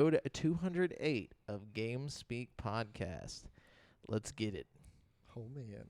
episode 208 of Game Speak Podcast. Let's get it. Oh, man.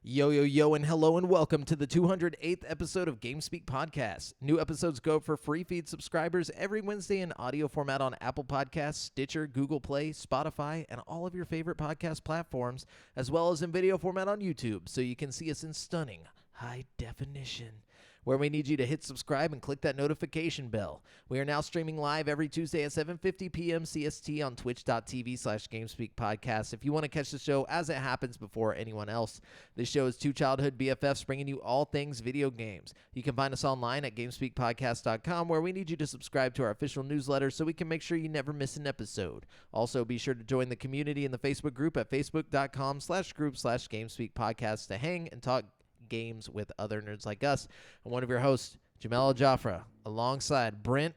Yo, yo, yo, and hello, and welcome to the 208th episode of Game Speak Podcast. New episodes go for free feed subscribers every Wednesday in audio format on Apple Podcasts, Stitcher, Google Play, Spotify, and all of your favorite podcast platforms, as well as in video format on YouTube, so you can see us in stunning high definition, where we need you to hit subscribe and click that notification bell. We are now streaming live every Tuesday at 7:50 p.m. CST on twitch.tv/GameSpeakPodcast. If you want to catch the show as it happens before anyone else, this show is two childhood BFFs bringing you all things video games. You can find us online at GameSpeakPodcast.com, where we need you to subscribe to our official newsletter so we can make sure you never miss an episode. Also, be sure to join the community in the Facebook group at facebook.com/group/GameSpeakPodcast to hang and talk games with other nerds like us. I'm one of your hosts, JAMAL Jafra, alongside Brent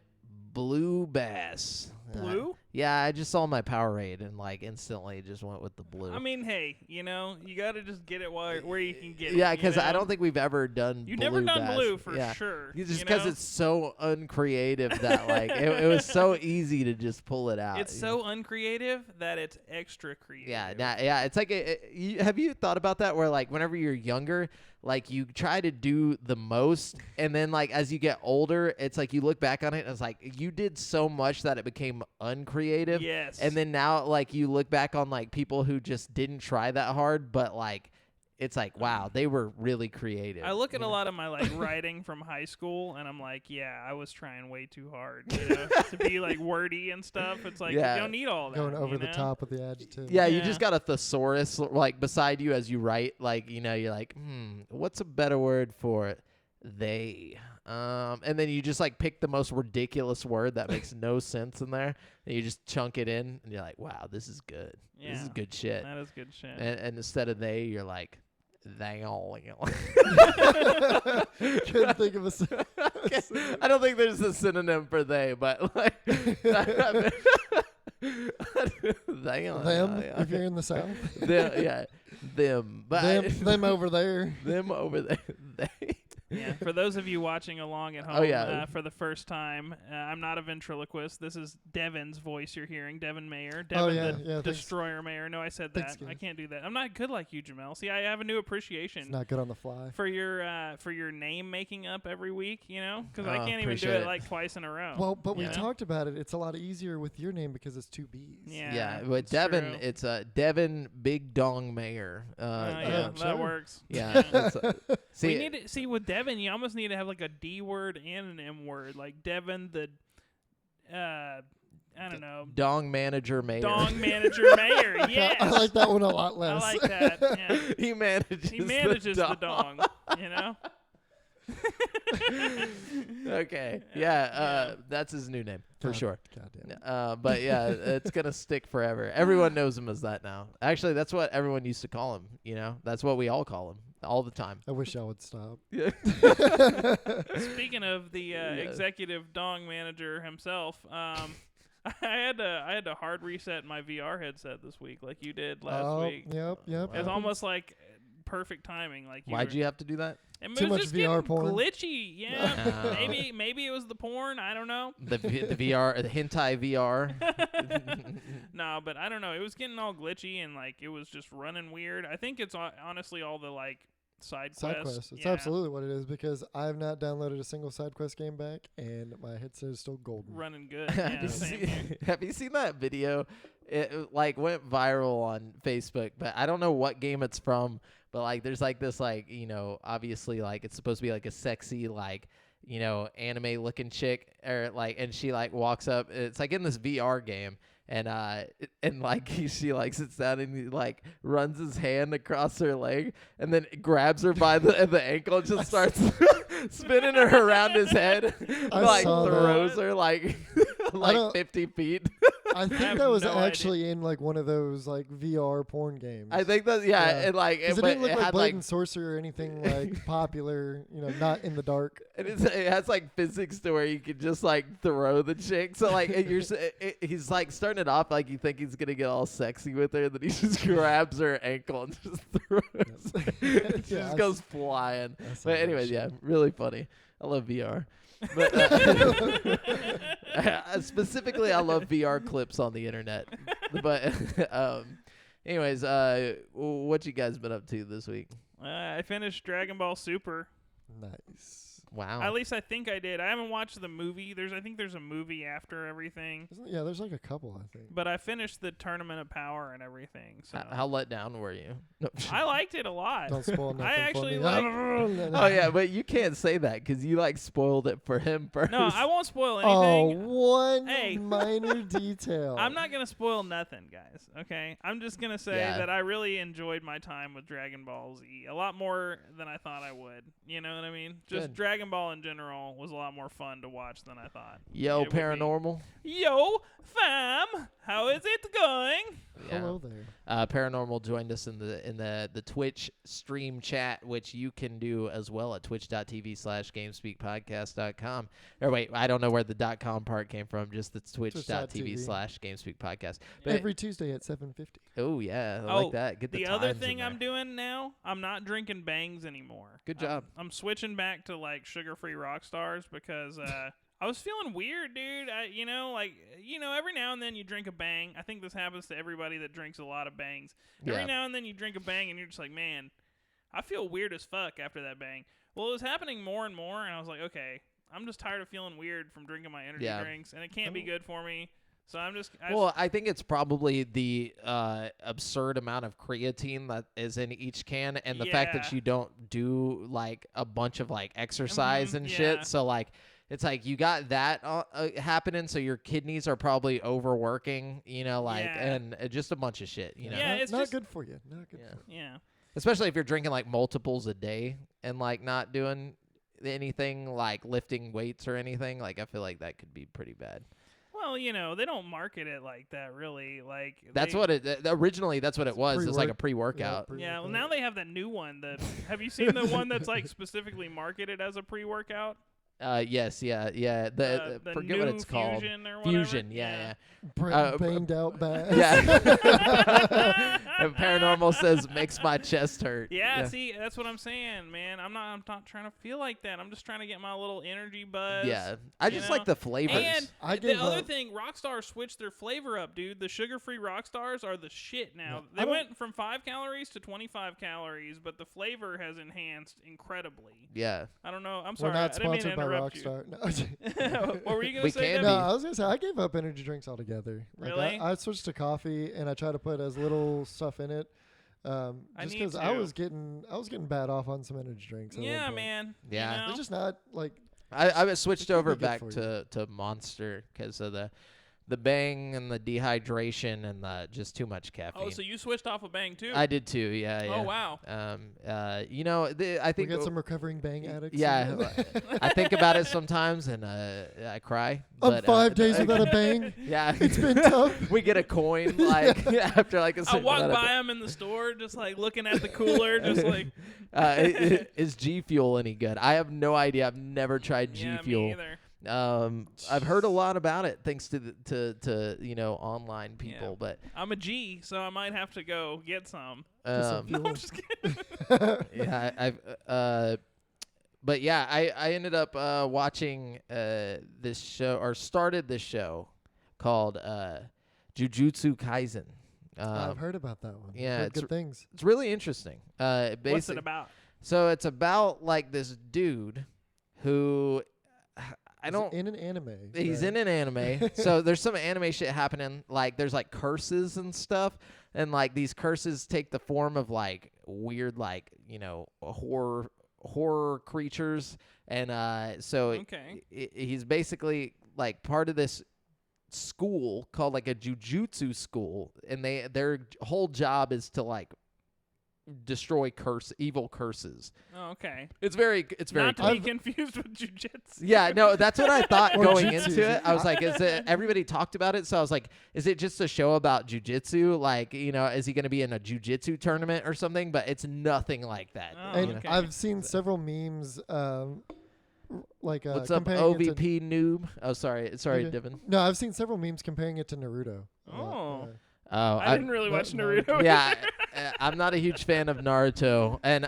Blue Bass. Blue? Yeah, I just saw my Powerade and instantly just went with the blue. I mean, hey, you got to just get it where you can get it. Yeah, because I don't think we've ever done You've blue never done bass. blue for sure. Just because it's so uncreative that it was so easy to just pull it out. It's so uncreative that it's extra creative. Yeah, it's like have you thought about that where whenever you're younger, you try to do the most, and then as you get older, it's you look back on it and it's you did so much that it became uncreative. Yes. And then now you look back on people who just didn't try that hard, but it's wow, they were really creative. I look at a lot of my writing from high school, and I'm yeah, I was trying way too hard, to be wordy and stuff. It's you don't need all that. Going over the top with the adjective. Yeah, you just got a thesaurus beside you as you write. You're what's a better word for it? They. And then you just pick the most ridiculous word that makes no sense in there, and you just chunk it in, and you're wow, this is good. Yeah, this is good shit. That is good shit. And instead of they, you're they all. Couldn't think of a I don't think there's a synonym for they, but them, if you're in the South. Them. But them over there. Them over there. They. Yeah, for those of you watching along at home for the first time, I'm not a ventriloquist. This is Devin's voice you're hearing, Devin Mayer. Devin the Destroyer Mayer. No, I said that. I can't do that. I'm not good like you, Jamel. See, I have a new appreciation. It's not good on the fly. For your name making up every week, because I can't even do it twice in a row. Well, but we talked about it. It's a lot easier with your name because it's two B's. Yeah. With Devin, true. It's Devin Big Dong Mayer. That works. Yeah. See with Devin, you almost need to have a D word and an M word, Devin the, I don't know. Dong Manager Mayer. Dong Manager Mayer, yes. I like that one a lot less. I like that, yeah. He manages the dong, Okay. Yeah, that's his new name, for sure. Goddamn. But yeah, it's going to stick forever. Everyone knows him as that now. Actually, that's what everyone used to call him, That's what we all call him. All the time. I wish I would stop. Yeah. Speaking of the executive dong manager himself, I had to hard reset my VR headset this week, like you did last week. Yep. It's almost perfect timing. Why'd you have to do that? Too much VR porn. Glitchy. Yeah. Maybe it was the porn. I don't know. The VR, the hentai VR. No, but I don't know. It was getting all glitchy and it was just running weird. I think it's honestly all the side quests. It's absolutely what it is, because I have not downloaded a single side quest game back, and my headset is still golden. Running good. Yeah, have you seen that video? It went viral on Facebook, but I don't know what game it's from. But there's this obviously it's supposed to be a sexy anime looking chick, or and she walks up. It's in this VR game. And she sits down and he runs his hand across her leg and then grabs her by the ankle and just starts spinning her around his head, throws her 50 feet. I think that was actually in like one of those like VR porn games. I think that and like it didn't look like Blade and Sorcerer or anything like popular, not in the dark. And it has like physics to where you can just like throw the chick. So like he's like starting it off like you think he's gonna get all sexy with her, and then he just grabs her ankle and just throws. It just goes flying. But anyways, really funny. I love VR. But specifically, I love VR clips on the internet. But anyways, what you guys been up to this week? I finished Dragon Ball Super. Nice. Wow. At least I think I did. I haven't watched the movie. I think there's a movie after everything. There's like a couple, I think. But I finished the Tournament of Power and everything. So how let down were you? No. I liked it a lot. Don't spoil nothing. I actually for me. liked. Oh yeah, but you can't say that because you like spoiled it for him first. No, I won't spoil anything. One minor detail. I'm not gonna spoil nothing, guys. Okay, I'm just gonna say that I really enjoyed my time with Dragon Ball Z a lot more than I thought I would. You know what I mean? Just Dragon Ball in general was a lot more fun to watch than I thought. Yo, Paranormal. Yo, fam, how is it going? Yeah. Hello there. Paranormal joined us in the Twitch stream chat, which you can do as well at twitch.tv/GameSpeakPodcast.com. Or wait, I don't know where the .com part came from. Just the twitch.tv/GameSpeakPodcast. Every Tuesday at 7:50. Oh yeah, I like that. Get the other thing I'm doing now, I'm not drinking bangs anymore. Good job. I'm switching back to like sugar-free Rockstars because I was feeling weird, dude. Every now and then you drink a bang. I think this happens to everybody that drinks a lot of bangs. Every now and then you drink a bang and you're just like, man, I feel weird as fuck after that bang. Well, it was happening more and more, and I was like, okay, I'm just tired of feeling weird from drinking my energy drinks, and it can't be good for me. So I think it's probably the absurd amount of creatine that is in each can, and the fact that you don't do like a bunch of like exercise and shit. So like, it's like you got that happening, so your kidneys are probably overworking, and just a bunch of shit, Yeah, it's not good for you. Not good for you. Yeah. Especially if you're drinking like multiples a day and like not doing anything like lifting weights or anything. Like I feel like that could be pretty bad. Well, they don't market it like that, really. Like originally that's what it was. It's like a pre-workout. Yeah. Well, now they have that new one. Have you seen the one that's like specifically marketed as a pre-workout? Yes, yeah. The forget what it's called. Fusion, yeah. Banged out bad. Yeah. And Paranormal says makes my chest hurt. Yeah, see, that's what I'm saying, man. I'm not trying to feel like that. I'm just trying to get my little energy buzz. Yeah, I just like the flavors. And the other thing, Rockstar switched their flavor up, dude. The sugar-free Rockstars are the shit now. They went from 5 calories to 25 calories, but the flavor has enhanced incredibly. Yeah. I don't know. I'm sorry. We're not sponsored by Rockstar. No. What were you going to say? No, I was going to say I gave up energy drinks altogether. Like, really? I switched to coffee, and I try to put as little stuff in it. Just because I was getting bad off on some energy drinks. Yeah, man. Yeah, they're just not like. I switched over back to Monster because of the bang and the dehydration and just too much caffeine. Oh, so you switched off of bang too? I did too. Yeah. Oh wow. I think we got some recovering bang addicts. Yeah, I think about it sometimes and I cry. I'm 5 days without a bang. Yeah, it's been tough. We get a coin like after like a. I walk by them in the store, just like looking at the cooler, just like. Is G Fuel any good? I have no idea. I've never tried G Fuel. Me either. I've heard a lot about it thanks to online people, but I'm a G, so I might have to go get some. No, I'm just kidding. But yeah, I ended up watching this show or started this show called Jujutsu Kaisen. I've heard about that one. Yeah, good things. It's really interesting. What's it about? So it's about like this dude who. In an anime. He's in an anime. So there's some anime shit happening. Like there's like curses and stuff, and like these curses take the form of like weird like horror creatures, and so he's basically like part of this school called like a jujutsu school, and their whole job is to like destroy evil curses. Oh, okay. It's very not to be confused with jujitsu. Yeah, no, that's what I thought going jutsu. into it. I was like, everybody talked about it, so I was like, is it just a show about jujitsu? Like, is he going to be in a jujitsu tournament or something? But it's nothing like that. Oh, and I've seen several memes. What's up, OVP noob? Oh, sorry, Divin. No, I've seen several memes comparing it to Naruto. I didn't really watch Naruto. Yeah, I'm not a huge fan of Naruto, and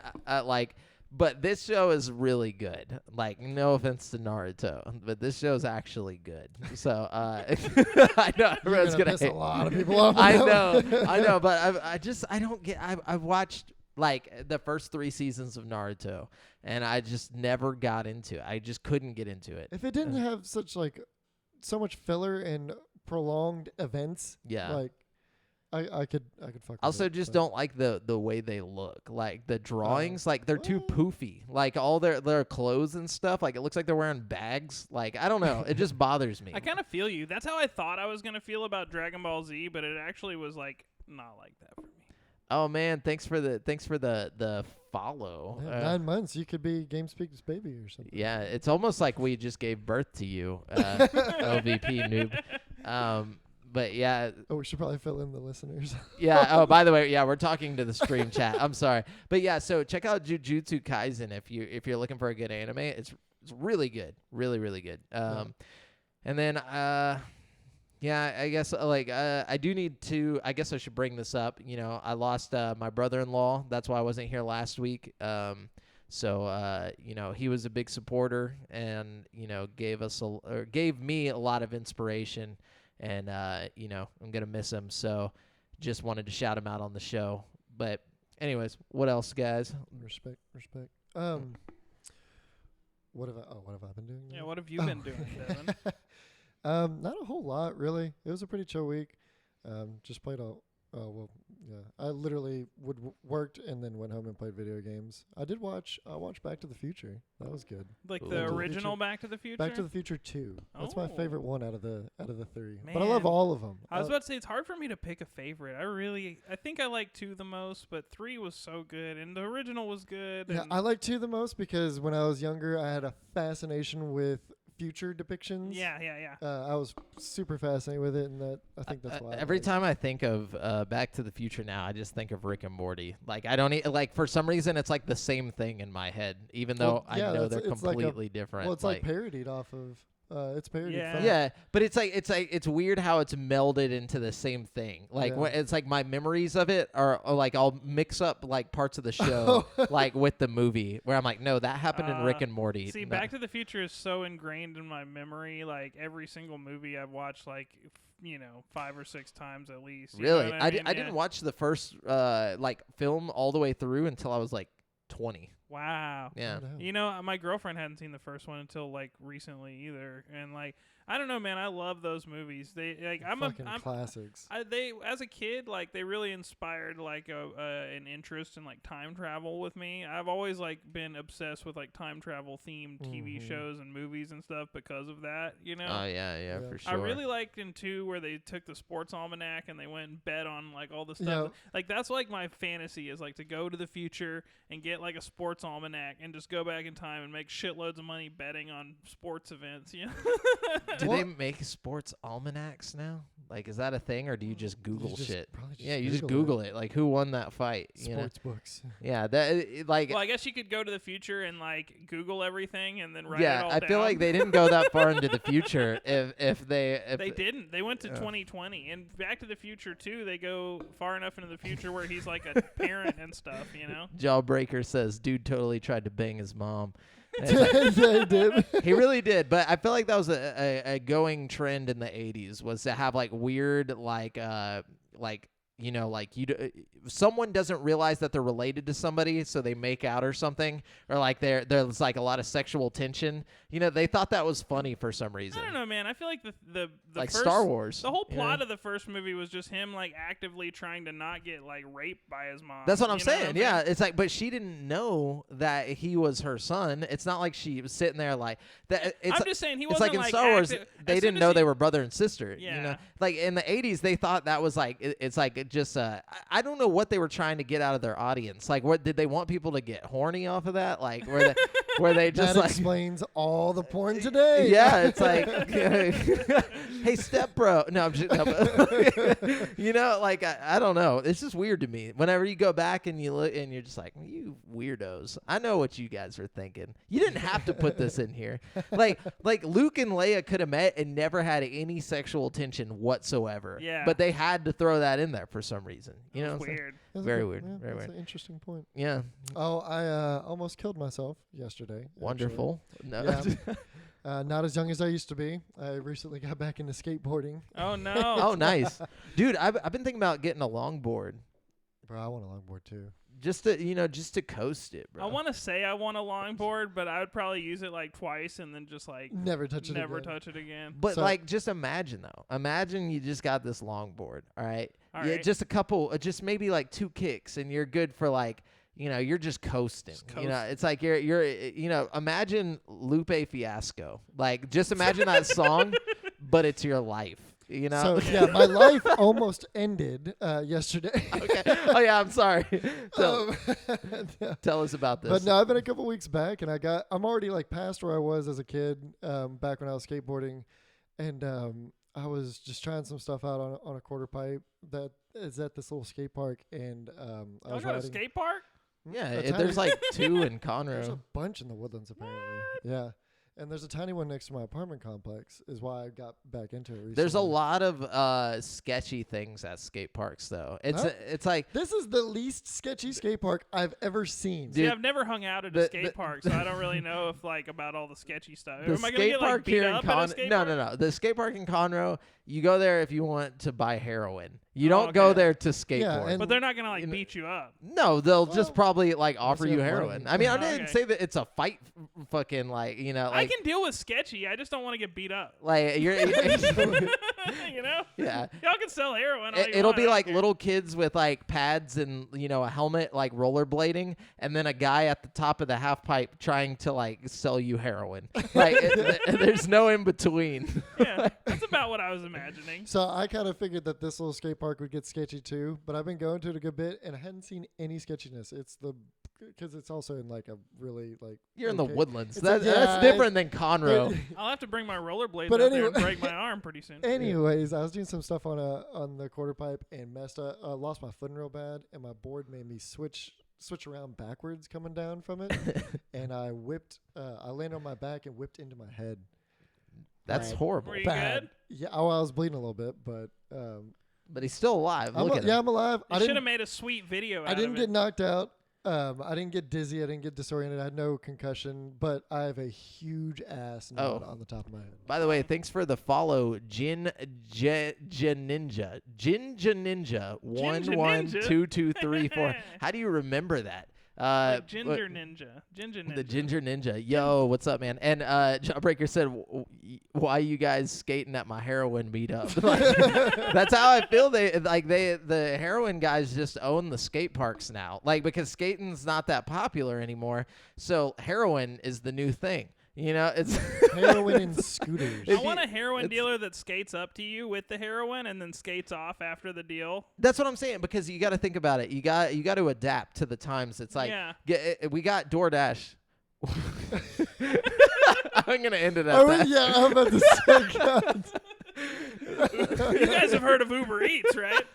but this show is really good. Like, no offense to Naruto, but this show is actually good. So I know everyone's gonna piss a lot of people off. I know, but I don't get. I've watched like the first 3 seasons of Naruto, and I just never got into it. I just couldn't get into it. If it didn't have so much filler and prolonged events, like I could fuck. Also, with it, just don't like the way they look. Like the drawings, like they're too poofy. Like all their clothes and stuff. Like it looks like they're wearing bags. Like I don't know. It just bothers me. I kind of feel you. That's how I thought I was gonna feel about Dragon Ball Z, but it actually was like not like that for me. Oh man, thanks for the follow. 9 months, you could be GameSpeak's baby or something. Yeah, it's almost like we just gave birth to you, LVP noob. But yeah. Oh, we should probably fill in the listeners. Yeah. Oh, by the way, yeah, we're talking to the stream chat. I'm sorry, but yeah. So check out Jujutsu Kaisen if you're looking for a good anime. It's really good, really good. And then yeah, I guess I do need to. I guess I should bring this up. I lost my brother-in-law. That's why I wasn't here last week. So he was a big supporter and gave me a lot of inspiration. And I'm gonna miss him. So just wanted to shout him out on the show. But anyways, what else, guys? Respect. What have I been doing? Yeah, what have you been doing, Devin? Not a whole lot, really. It was a pretty chill week. Just played I literally worked and then went home and played video games. I watched Back to the Future. That was good. Like the original Back to the Future? Back to the Future 2. That's my favorite one out of the 3. Man. But I love all of them. I was about to say it's hard for me to pick a favorite. I think I like 2 the most, but 3 was so good and the original was good. Yeah, I like 2 the most because when I was younger, I had a fascination with future depictions. Yeah. I was super fascinated with it, and I think that's why. Every time I think of Back to the Future now, I just think of Rick and Morty. Like I don't for some reason it's like the same thing in my head, even though I know they're completely different. Well, it's like parodied off of. It's parodied. Yeah, but it's weird how it's melded into the same thing. Like it's like my memories of it are like I'll mix up like parts of the show like with the movie where I'm like, no, that happened in Rick and Morty. See, Back to the Future is so ingrained in my memory. Like every single movie I've watched, like 5 or 6 times at least. Really, I didn't watch the first film all the way through until I was like 20. Wow. Yeah. My girlfriend hadn't seen the first one until like recently either, and like I don't know, man. I love those movies. They like I'm classics. They as a kid like they really inspired like an interest in like time travel with me. I've always like been obsessed with like time travel themed TV shows and movies and stuff because of that. Oh yeah, for sure. I really liked in 2 where they took the sports almanac and they went and bet on like all the stuff. Like that's like my fantasy is like to go to the future and get like a sports almanac and just go back in time and make shitloads of money betting on sports events. Do they make sports almanacs now? Like, is that a thing, or do you just Google shit? You just Google it. Like, who won that fight? Sports books. Yeah, that like. Well, I guess you could go to the future and like Google everything and then write it all down. I feel like they didn't go that far into the future. If they didn't, they went to 2020, and Back to the Future 2, they go far enough into the future where he's like a parent and stuff. Jawbreaker says, dude totally tried to bang his mom. Yeah, he did. He really did, but I feel like that was a going trend in the 80s was to have like weird someone doesn't realize that they're related to somebody, so they make out or something, or like there's like a lot of sexual tension. They thought that was funny for some reason. I don't know, man. I feel like the like first, Star Wars. The whole plot of the first movie was just him like actively trying to not get like raped by his mom. That's what I'm saying. Yeah, it's like, but she didn't know that he was her son. It's not like she was sitting there like that. I'm just saying he wasn't like in Star Wars. They didn't know they were brother and sister. Yeah. Like in the 80s, they thought that was like it's like just I don't know what they were trying to get out of their audience. Like, what did they want people to get horny off of that? Like, were they just that like explains all the porn today? Yeah, it's like, hey, step bro. No, I'm just, no, but, you know, like I don't know. It's just weird to me. Whenever you go back and you look and you're just like, you weirdos. I know what you guys are thinking. You didn't have to put this in here. Like Luke and Leia could have met and never had any sexual tension whatsoever. Yeah. But they had to throw that in there for some reason. You know, weird. Very weird. Yeah, very that's weird. an interesting point. Yeah. Oh, I almost killed myself yesterday. Wonderful. No. Yeah. Not as young as I used to be. I recently got back into skateboarding. Oh no. Oh, nice, dude. I've been thinking about getting a longboard. Bro, I want a longboard too. Just to coast it, bro. I want to say I want a longboard, but I would probably use it like twice and then just like never touch it again. But like, just imagine though. Imagine you just got this longboard. All right. Right. Just a couple, just maybe like 2 kicks, and you're good for like, you know, you're just coasting. You know, it's like you're you know, imagine Lupe Fiasco. Like, just imagine that song, but it's your life. You know? So, yeah, my life almost ended yesterday. Okay. Oh, yeah, I'm sorry. Tell us about this. But no, I've been a couple weeks back, and I'm already like past where I was as a kid, back when I was skateboarding. And I was just trying some stuff out on a quarter pipe that is at this little skate park. And I was riding. A skate park? Yeah, there's like 2 in Conroe. There's a bunch in the Woodlands, apparently. What? Yeah. And there's a tiny one next to my apartment complex, is why I got back into it recently. There's a lot of sketchy things at skate parks, though. It's like, this is the least sketchy skate park I've ever seen. See, I've never hung out at a skate park, so I don't really know if like about all the sketchy stuff. Am I gonna get like beat up at a skate park? No. The skate park in Conroe, you go there if you want to buy heroin. You don't go there to skateboard. Yeah, but they're not gonna like beat you up. No, they'll just probably like offer you heroin. I mean, I didn't Okay. say that it's a fight, fucking like, you know. Like, I can deal with sketchy. I just don't want to get beat up. Like you're, you know. Yeah. Y'all can sell heroin. All you It'll want, be I don't like care. little kids with like pads and, you know, a helmet, like rollerblading, and then a guy at the top of the half pipe trying to like sell you heroin. Like there's no in between. Yeah, that's about what I was imagining. So I kind of figured that this little skate park would get sketchy too, but I've been going to it a good bit, and I hadn't seen any sketchiness. Because it's also in like a really like. You're in the Woodlands. It's That's different than Conroe. I'll have to bring my rollerblades But out there and break my arm pretty soon. Anyways, I was doing some stuff on the quarter pipe and messed up. Lost my footing real bad, and my board made me switch around backwards coming down from it, and I whipped. I landed on my back and whipped into my head. That's horrible. Were you Bad. good? Yeah, I was bleeding a little bit, but. But he's still alive. Look at him. Yeah, I'm alive. You should have made a sweet video. I didn't get knocked out. I didn't get dizzy. I didn't get disoriented. I had no concussion, but I have a huge ass knot on the top of my head. By the way, thanks for the follow, Ninja. Ninja 112234. How do you remember that? Like Ginger Ninja. The Ginger Ninja. Yo, what's up, man? And Jawbreaker said, why you guys skating at my heroin meetup? Like, that's how I feel. The heroin guys just own the skate parks now. Like, because skating's not that popular anymore. So heroin is the new thing. You know, it's heroin and scooters. I want a heroin dealer that skates up to you with the heroin and then skates off after the deal. That's what I'm saying, because you got to think about it. You got to adapt to the times. It's like, we got DoorDash. I'm gonna end it at that. Yeah, I'm about to say, God. You guys have heard of Uber Eats, right?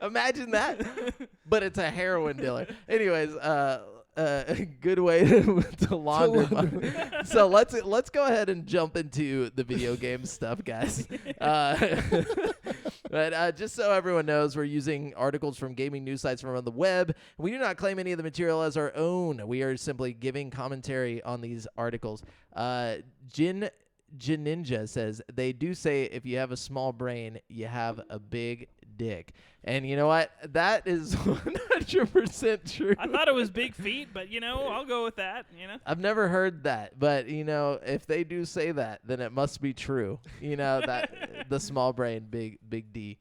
Imagine that, but it's a heroin dealer. Anyways, a good way to launder. So let's go ahead and jump into the video game stuff, guys. But just so everyone knows, we're using articles from gaming news sites from around the web. We do not claim any of the material as our own. We are simply giving commentary on these articles. Ninja says, they do say if you have a small brain, you have a big dick. And you know what? That is 100% true. I thought it was big feet, but, I'll go with that, I've never heard that. But, if they do say that, then it must be true. That the small brain, big D.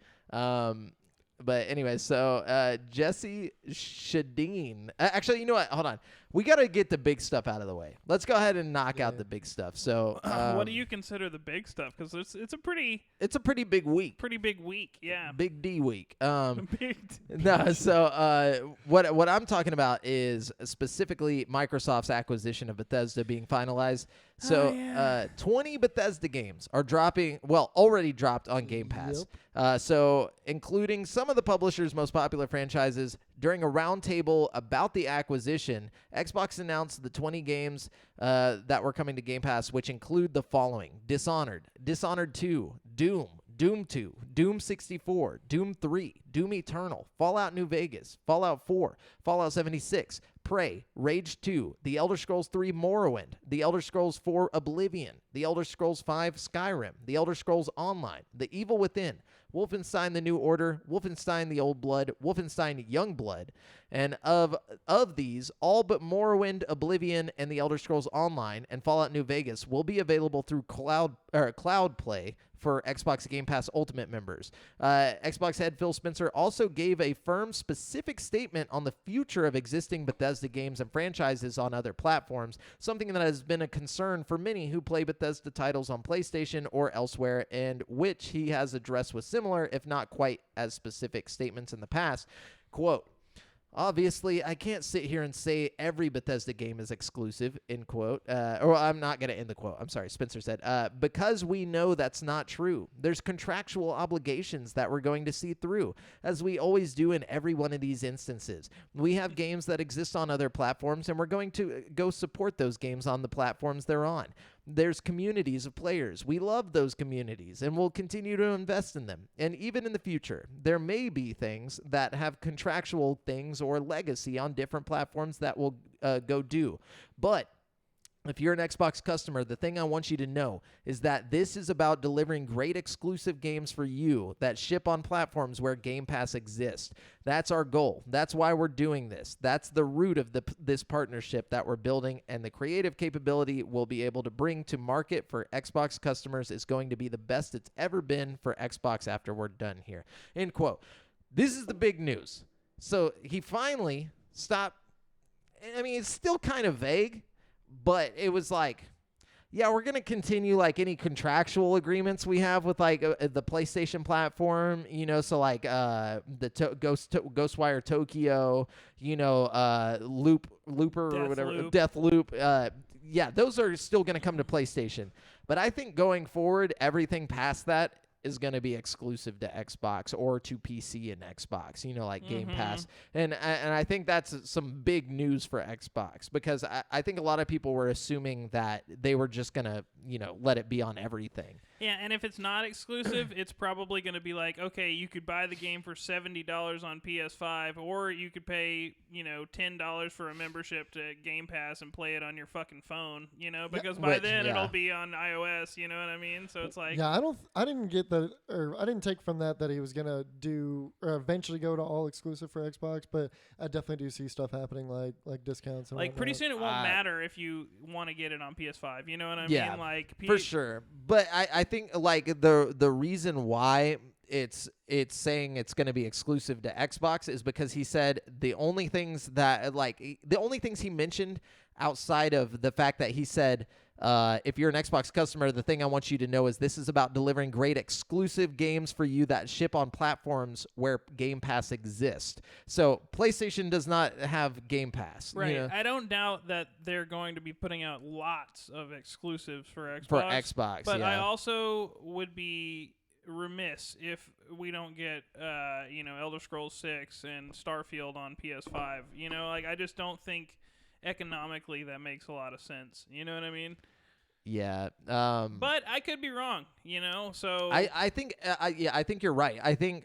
But anyway, so Jesse Shadeen. Actually, you know what? Hold on. We got to get the big stuff out of the way. Let's go ahead and knock out the big stuff. So, what do you consider the big stuff? Because it's a pretty big week. Pretty big week, yeah. Big D week. Big No, so what I'm talking about is specifically Microsoft's acquisition of Bethesda being finalized. So 20 Bethesda games are dropping, already dropped on Game Pass. Yep. So including some of the publisher's most popular franchises. During a roundtable about the acquisition, Xbox announced the 20 games that were coming to Game Pass, which include the following: Dishonored, Dishonored 2, Doom, Doom 2, Doom 64, Doom 3, Doom Eternal, Fallout New Vegas, Fallout 4, Fallout 76, Prey, Rage 2, The Elder Scrolls 3 Morrowind, The Elder Scrolls 4 Oblivion, The Elder Scrolls 5 Skyrim, The Elder Scrolls Online, The Evil Within, Wolfenstein The New Order, Wolfenstein The Old Blood, Wolfenstein Youngblood. And of these, all but Morrowind, Oblivion, and The Elder Scrolls Online and Fallout New Vegas will be available through Cloud Play for Xbox Game Pass Ultimate members. Xbox head Phil Spencer also gave a firm, specific statement on the future of existing Bethesda games and franchises on other platforms, something that has been a concern for many who play Bethesda titles on PlayStation or elsewhere, and which he has addressed with similar, if not quite as specific, statements in the past. Quote, "Obviously, I can't sit here and say every Bethesda game is exclusive," end quote. Or I'm not going to end the quote. I'm sorry. Spencer said, "because we know that's not true. There's contractual obligations that we're going to see through, as we always do in every one of these instances. We have games that exist on other platforms, and we're going to go support those games on the platforms they're on. There's communities of players. We love those communities, and we'll continue to invest in them. And even in the future, there may be things that have contractual things or legacy on different platforms that will go do. But if you're an Xbox customer, the thing I want you to know is that this is about delivering great exclusive games for you that ship on platforms where Game Pass exists. That's our goal. That's why we're doing this. That's the root of this partnership that we're building, and the creative capability we'll be able to bring to market for Xbox customers is going to be the best it's ever been for Xbox after we're done here." End quote. This is the big news. So he finally stopped. I mean, it's still kind of vague. But it was like, yeah, we're going to continue like any contractual agreements we have with like the PlayStation platform, you know, so like the Ghostwire Tokyo, you know, Looper or whatever, Deathloop. Yeah, those are still going to come to PlayStation. But I think going forward, everything past that is going to be exclusive to Xbox or to PC and Xbox, you know, like Game Pass. And I think that's some big news for Xbox, because I think a lot of people were assuming that they were just going to, you know, let it be on everything. Yeah, and if it's not exclusive, it's probably going to be like, okay, you could buy the game for $70 on PS5, or you could pay, you know, $10 for a membership to Game Pass and play it on your fucking phone, you know, because by then it'll be on iOS, you know what I mean? So it's like... Yeah, I didn't get that, or I didn't take from that he was going to do, or eventually go to all exclusive for Xbox, but I definitely do see stuff happening like discounts and like whatnot. Pretty soon it won't matter if you want to get it on PS5, you know what I mean? Like for sure. But I think like the reason why it's saying it's going to be exclusive to Xbox is because he said the only things he mentioned outside of the fact that he said, if you're an Xbox customer, the thing I want you to know is this is about delivering great exclusive games for you that ship on platforms where Game Pass exists. So PlayStation does not have Game Pass. Right. You know? I don't doubt that they're going to be putting out lots of exclusives for Xbox. But I also would be remiss if we don't get, Elder Scrolls 6 and Starfield on PS5. You know, like I just don't think... economically that makes a lot of sense, you know what I mean? Yeah. But I could be wrong, you know, so I think I think you're right. I think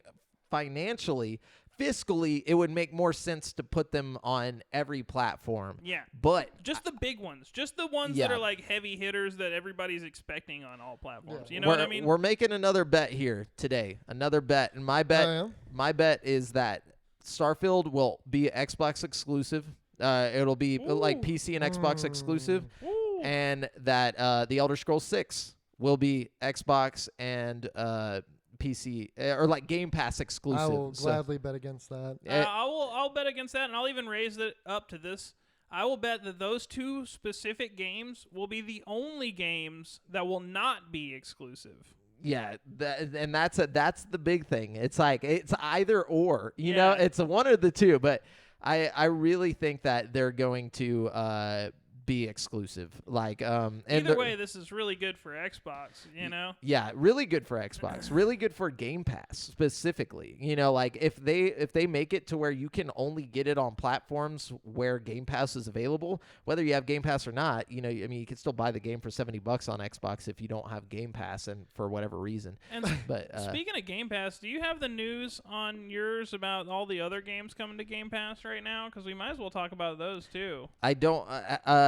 financially, fiscally, it would make more sense to put them on every platform. Yeah. But just the big ones, just the ones that are like heavy hitters that everybody's expecting on all platforms. You know what I mean? We're making another bet here today. Another bet. And my bet is that Starfield will be Xbox exclusive. It'll be like PC and Xbox exclusive, and that the Elder Scrolls 6 will be Xbox and PC or like Game Pass exclusive. I will gladly bet against that. I'll bet against that, and I'll even raise it up to this. I will bet that those 2 specific games will be the only games that will not be exclusive. Yeah, and that's the big thing. It's like it's either or, you know, it's one or the two. But I really think that they're going to be exclusive. Like either way, this is really good for Xbox, you know? Yeah, really good for Xbox. Really good for Game Pass specifically. You know, like if they make it to where you can only get it on platforms where Game Pass is available, whether you have Game Pass or not, you know, I mean, you can still buy the game for $70 on Xbox if you don't have Game Pass and for whatever reason. And but speaking of Game Pass, do you have the news on yours about all the other games coming to Game Pass right now? Because we might as well talk about those too. I don't.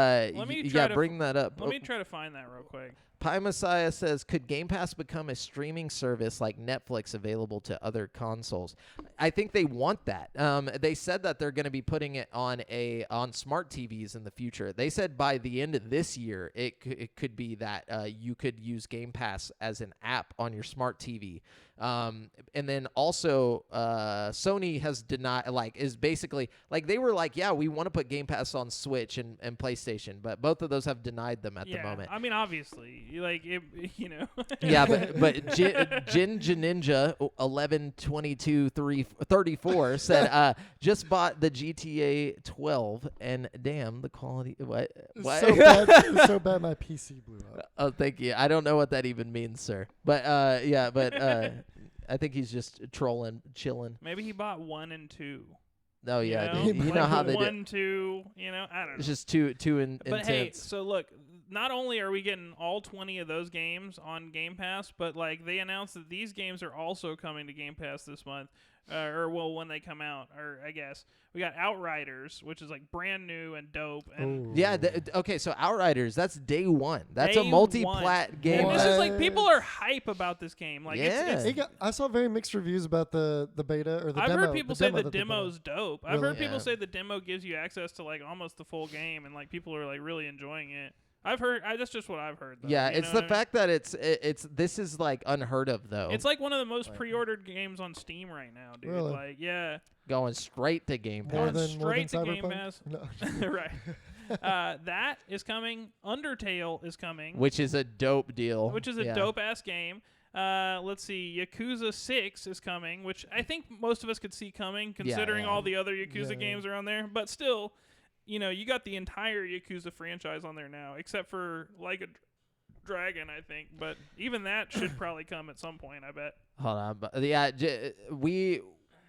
Bring that up. Let me try to find that real quick. Pie Messiah says, could Game Pass become a streaming service like Netflix available to other consoles? I think they want that. They said that they're going to be putting it on smart TVs in the future. They said by the end of this year, it could be that you could use Game Pass as an app on your smart TV. And then also Sony has denied, like, is basically like they were like, yeah, we want to put Game Pass on Switch and PlayStation, but both of those have denied them at the moment. I mean, obviously, like it, you know. Yeah, but Jin Ninja 11/22/34 said just bought the GTA 12 and damn the quality. What? So bad my PC blew up. Oh, thank you. I don't know what that even means, sir. But I think he's just trolling, chilling. Maybe he bought 1 and 2. Oh yeah, you know how they 1, 2. You know, I don't know. It's just too intense. But hey, so look, not only are we getting all 20 of those games on Game Pass, but like they announced that these games are also coming to Game Pass this month. When they come out, or I guess we got Outriders, which is like brand new and dope. And yeah, okay, so Outriders, that's day one. That's a multi-plat game. And this is like people are hype about this game. Like, I saw very mixed reviews about the beta or the demo. I've heard people say the demo's dope. Really? I've heard people say the demo gives you access to like almost the full game, and like people are like really enjoying it. I've heard. That's just what I've heard. Though, yeah, it's the fact that this is like unheard of though. It's like one of the most pre-ordered games on Steam right now, dude. Really? Like, yeah, going straight to Game Pass. Straight to Game Pass. No. Right. That is coming. Undertale is coming, which is a dope deal. Which is a dope ass game. Let's see, Yakuza 6 is coming, which I think most of us could see coming, considering all the other Yakuza games are on there. But still. You know, you got the entire Yakuza franchise on there now, except for Like a Dragon, I think. But even that should probably come at some point, I bet. Hold on. But yeah, we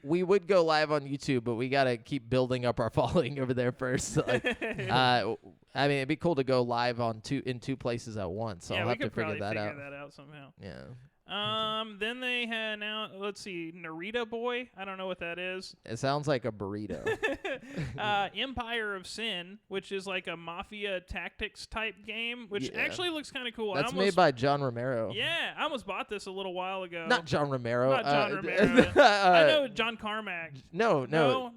would go live on YouTube, but we got to keep building up our following over there first. Like, I mean, it'd be cool to go live in two places at once. So I'll have to figure that out. That out somehow. Yeah. Then they had let's see, Narita Boy. I don't know what that is. It sounds like a burrito. Empire of Sin, which is like a mafia tactics type game, which actually looks kind of cool. That's made by John Romero. Yeah, I almost bought this a little while ago. Not John Romero. Not John Romero. I know John Carmack. No.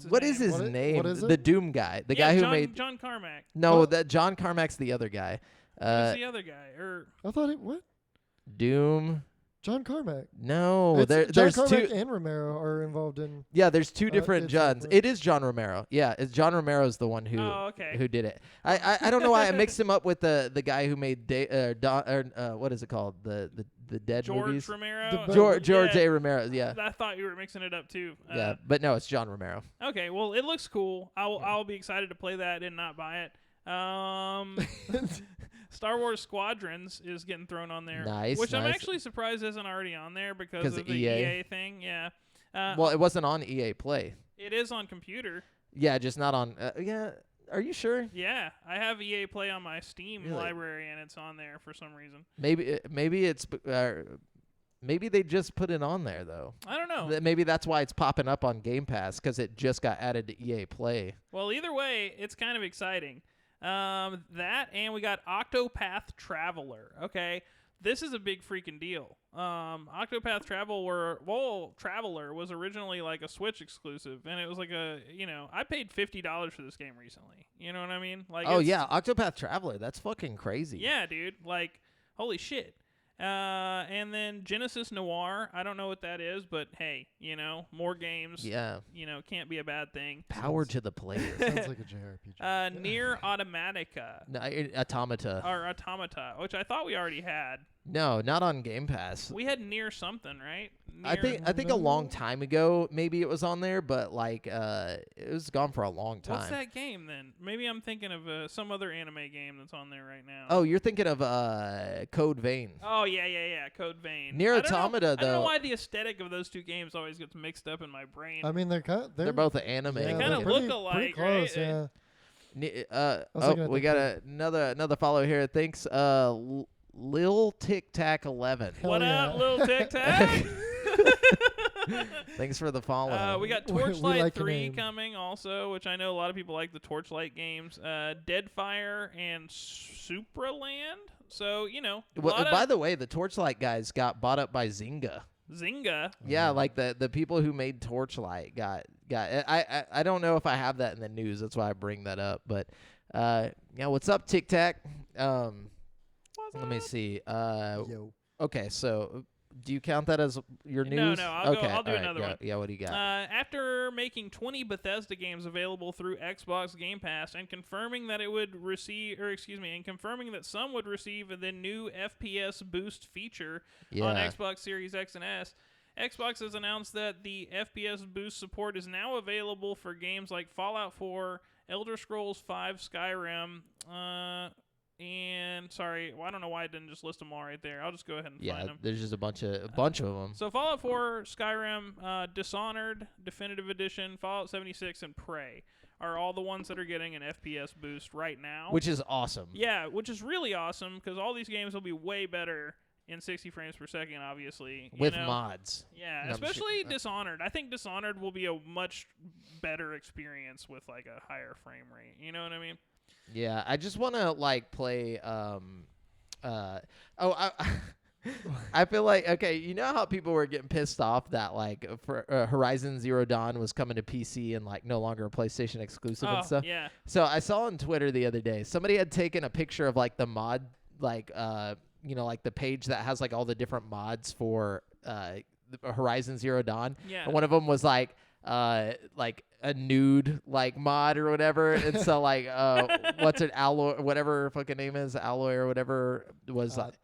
What is his name? What is it? The Doom guy. The guy who made John Carmack. No, that John Carmack's the other guy. Who's the other guy? I thought what? Doom. John Carmack. No, there's John Carmack two. And Romero are involved in. Yeah, there's two different Johns. It is John Romero. Yeah, it's John Romero's the one who did it. I don't know why I mixed him up with the guy who made what is it called, the Dead movies. George Romero. George A. Romero. Yeah. I thought you were mixing it up too. Yeah, but no, it's John Romero. Okay, well it looks cool. I'll be excited to play that and not buy it. Star Wars Squadrons is getting thrown on there. Which I'm actually surprised isn't already on there because of the EA thing. Yeah. Well, it wasn't on EA Play. It is on computer. Yeah, just not on. Yeah. Are you sure? Yeah, I have EA Play on my Steam library, and it's on there for some reason. Maybe it's. Maybe they just put it on there, though. I don't know. Maybe that's why it's popping up on Game Pass, because it just got added to EA Play. Well, either way, it's kind of exciting. That, and we got Octopath Traveler. Okay, this is a big freaking deal. Octopath Traveler was originally like a Switch exclusive, and it was like I paid $50 for this game recently. You know what I mean? Like, Octopath Traveler. That's fucking crazy. Yeah, dude. Like, holy shit. And then Genesis Noir. I don't know what that is, but hey, more games. Yeah. Can't be a bad thing. Power to the player. Sounds like a JRPG. Nier Automatica. No, Automata. Or Automata, which I thought we already had. No, not on Game Pass. We had Nier something, right? I think a long time ago maybe it was on there, but like it was gone for a long time. What's that game then? Maybe I'm thinking of some other anime game that's on there right now. Oh, you're thinking of Code Vein. Oh yeah, Code Vein. Nier Automata, though. I don't know why the aesthetic of those two games always gets mixed up in my brain. I mean, they're both anime. Yeah, they kind of look alike, pretty close, right? Yeah. We got another follow here. Thanks, Lil Tic Tac 11. What up, Lil Tic Tac? Thanks for the follow. We got Torchlight 3 coming also, which I know a lot of people like the Torchlight games. Deadfire and Supraland. So, by the way, the Torchlight guys got bought up by Zynga. Zynga? Yeah, like the people who made Torchlight got I don't know if I have that in the news. That's why I bring that up. But yeah, what's up, Tic Tac? Let me see. Yo. Okay, so do you count that as your news? No, I'll do another one. Yeah, what do you got? After making 20 Bethesda games available through Xbox Game Pass and confirming that confirming that some would receive the new FPS boost feature on Xbox Series X and S, Xbox has announced that the FPS boost support is now available for games like Fallout 4, Elder Scrolls V, Skyrim, and I don't know why I didn't just list them all right there. I'll just go ahead and find them. There's just a bunch of them. So Fallout 4, Skyrim, Dishonored, Definitive Edition, Fallout 76, and Prey are all the ones that are getting an FPS boost right now. Which is awesome. Yeah, which is really awesome because all these games will be way better in 60 frames per second, obviously. With mods. Yeah, especially Dishonored. I think Dishonored will be a much better experience with like a higher frame rate. You know what I mean? Yeah, I just want to like play I feel like, okay, you know how people were getting pissed off that like for Horizon Zero Dawn was coming to PC and like no longer a PlayStation exclusive and stuff? Yeah. So I saw on Twitter the other day, somebody had taken a picture of like the mod, like like the page that has like all the different mods for Horizon Zero Dawn. Yeah. And one of them was like a nude like mod or whatever, and so like what's it, Alloy, whatever her fucking name is, Alloy or whatever was like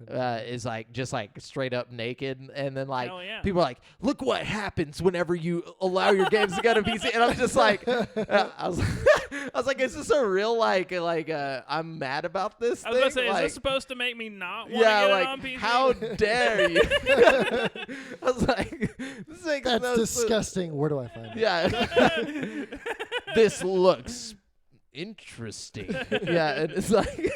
is like just like straight up naked, and then like people are like, look what happens whenever you allow your games to go to PC, and I'm just like I was like, is this a real like I'm mad about this thing? I was about to say, like, is this supposed to make me not want to get it on PC? How dare you? I was like, that's disgusting. Where do I find it? Yeah. This looks interesting. Yeah, and it's like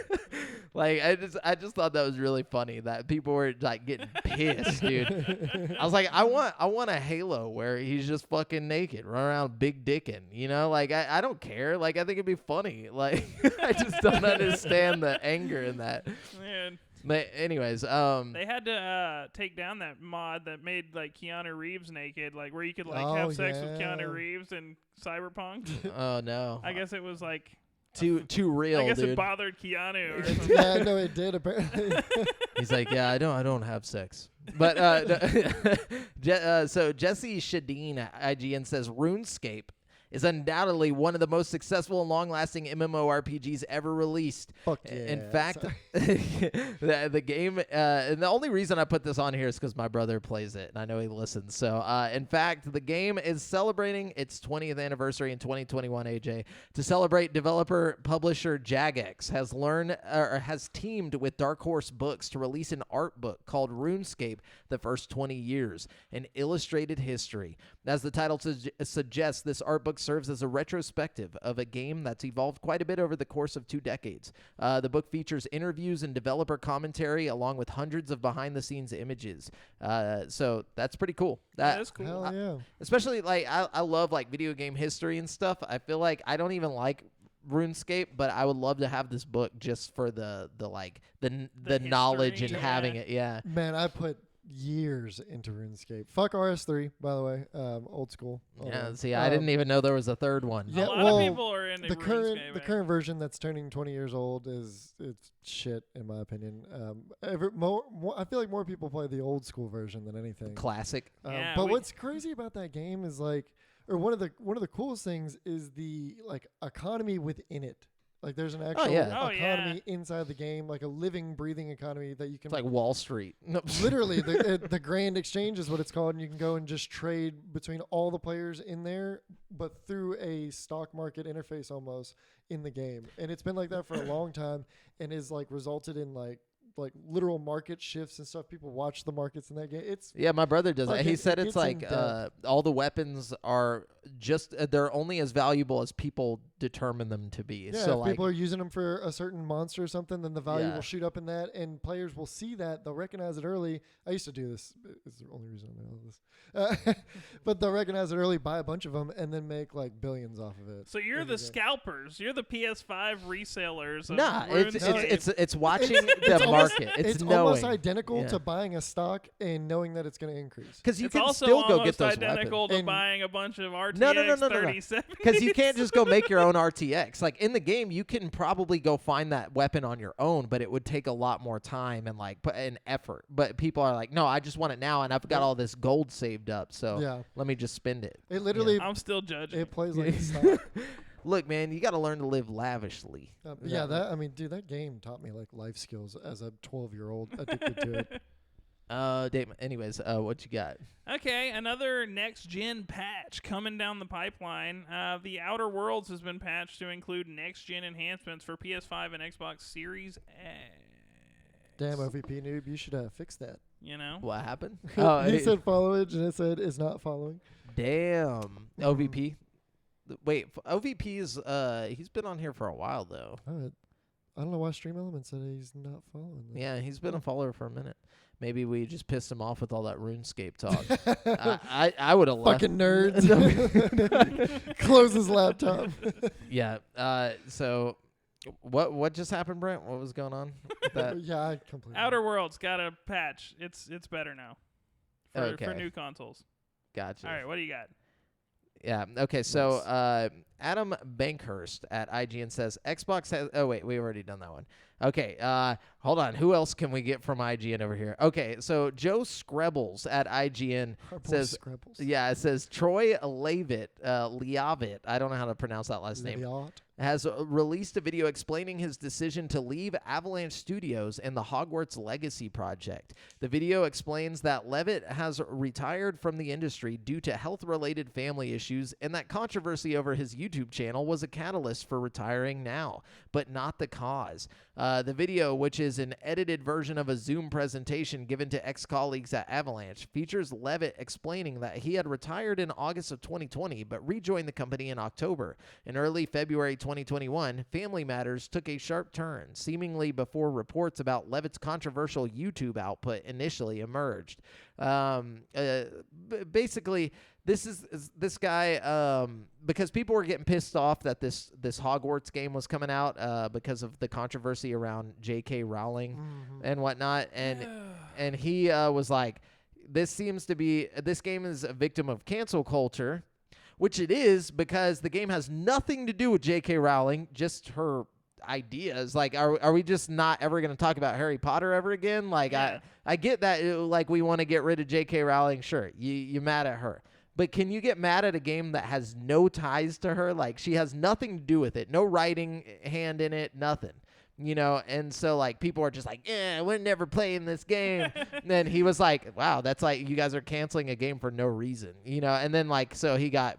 I just thought that was really funny that people were like getting pissed, dude. I was like, I want a Halo where he's just fucking naked, run around big dicking, like I don't care. Like I think it'd be funny. Like I just don't understand the anger in that. Man. But anyways, they had to take down that mod that made like Keanu Reeves naked, like where you could like have sex with Keanu Reeves in Cyberpunk. Oh no! I guess it was like too real. I guess dude. It bothered Keanu. Or something. Yeah, no, it did apparently. He's like, yeah, I don't have sex. But so Jesse Shadeen at IGN says RuneScape is undoubtedly one of the most successful and long-lasting MMORPGs ever released. Fuck yeah. In fact, the game, and the only reason I put this on here is because my brother plays it, and I know he listens. So, in fact, the game is celebrating its 20th anniversary in 2021, AJ. To celebrate, developer-publisher Jagex has teamed with Dark Horse Books to release an art book called RuneScape, The First 20 Years, an illustrated history. As the title suggests, this art book serves as a retrospective of a game that's evolved quite a bit over the course of 2 decades. The book features interviews and developer commentary along with hundreds of behind-the-scenes images. So that's pretty cool. That's cool. Hell yeah. Especially, like, I love, like, video game history and stuff. I feel like I don't even like RuneScape, but I would love to have this book just for the knowledge and having it. Yeah. Man, I put years into RuneScape. Fuck RS3, by the way. Old school. Yeah, see, I didn't even know there was a third one. Yeah, a lot of people are into the RuneScape. The current version that's turning 20 years old it's shit, in my opinion. I feel like more people play the old school version than anything. Classic. But what's crazy about that game is one of the coolest things is the economy within it. Like there's an actual economy inside the game, like a living, breathing economy that you can. It's like Wall Street. Literally, the Grand Exchange is what it's called, and you can go and just trade between all the players in there, but through a stock market interface almost in the game. And it's been like that for a long time, and is resulted in literal market shifts and stuff. People watch the markets in that game. My brother does that. He said it's all the weapons are just they're only as valuable as people determine them to be. Yeah, so if people are using them for a certain monster or something, then the value will shoot up in that, and players will see that. They'll recognize it early. I used to do this. It's the only reason I know this. But they'll recognize it early, buy a bunch of them, and then make billions off of it. So you're the scalpers. You're the PS5 resellers. Nah, it's watching the market. It's almost identical to buying a stock and knowing that it's going to increase. Because you can still go get those weapons. It's identical to buying a bunch of RTX no. 3070s. Because you can't just go make your own RTX. Like in the game, you can probably go find that weapon on your own, but it would take a lot more time and put an effort. But people are like, no, I just want it now, and I've got all this gold saved up, so let me just spend it. It literally, I'm still judging. It plays like a stock. Look, man, you got to learn to live lavishly. That game taught me life skills as a 12-year-old addicted to it. Anyways, what you got? Okay, another next-gen patch coming down the pipeline. The Outer Worlds has been patched to include next-gen enhancements for PS5 and Xbox Series X. Damn, OVP noob, you should fix that. You know? What happened? He said followage, and it said it's not following. Damn. OVP? Wait, OVP is, he's been on here for a while, though. I don't know why Stream Element said he's not following this. Yeah, he's been a follower for a minute. Maybe we just pissed him off with all that RuneScape talk. I would have left. Fucking nerds. Close his laptop. Yeah. So, what just happened, Brent? What was going on with that? I completely. Outer Worlds got a patch. It's better now. For new consoles. Gotcha. All right, what do you got? Yeah. Okay. So Adam Bankhurst at IGN says Xbox has. Oh wait, we've already done that one. Okay. Hold on. Who else can we get from IGN over here? Okay. So Joe Screbbles at IGN says. Yeah. It says Troy Leavitt. I don't know how to pronounce that last name. Has released a video explaining his decision to leave Avalanche Studios and the Hogwarts Legacy project. The video explains that Leavitt has retired from the industry due to health-related family issues, and that controversy over his YouTube channel was a catalyst for retiring now, but not the cause. The video, which is an edited version of a Zoom presentation given to ex-colleagues at Avalanche, features Leavitt explaining that he had retired in August of 2020, but rejoined the company in October. In early February 2021, Family Matters took a sharp turn, seemingly before reports about Leavitt's controversial YouTube output initially emerged. Basically, this guy, because people were getting pissed off that this Hogwarts game was coming out because of the controversy around J.K. Rowling and whatnot, and he was like, this game is a victim of cancel culture, which it is, because the game has nothing to do with J.K. Rowling, just her ideas. Like, are we just not ever going to talk about Harry Potter ever again? Like, I get that, we want to get rid of J.K. Rowling. Sure, you're mad at her. But can you get mad at a game that has no ties to her? Like, she has nothing to do with it. No writing hand in it, nothing. And so, people are just like, we're never playing this game. And then he was like, wow, that's you guys are canceling a game for no reason, And then, so he got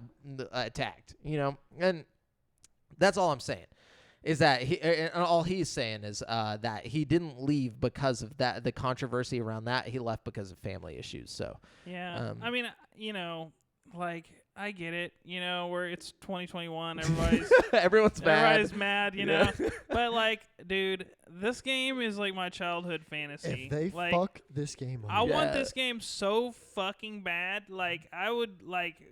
attacked, And that's all I'm saying. Is that all he's saying is that he didn't leave because of that, the controversy around that. He left because of family issues. So yeah, I mean, I get it, where it's 2021, everyone's mad, But dude, this game is my childhood fantasy. If they fuck this game up. I want this game so fucking bad. I would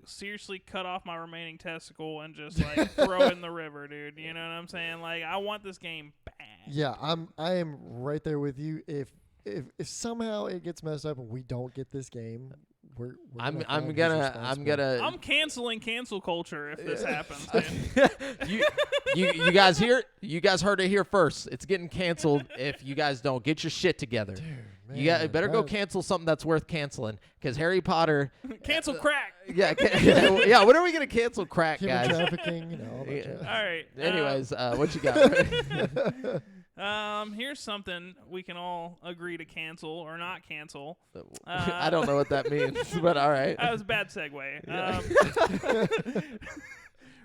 seriously cut off my remaining testicle and just throw it in the river, dude. You know what I'm saying? I want this game bad. Yeah, I am right there with you. If if somehow it gets messed up and we don't get this game, I'm canceling cancel culture if this happens. you guys hear? You guys heard it here first. It's getting canceled if you guys don't get your shit together. Dude, man, you better go cancel something that's worth canceling, because Harry Potter. Cancel crack. Yeah, yeah. When are we gonna cancel crack, Human guys? trafficking, all that jazz. All right. Anyways, what you got? Here's something we can all agree to cancel or not cancel. I don't know what that means, but all right. That was a bad segue. Yeah.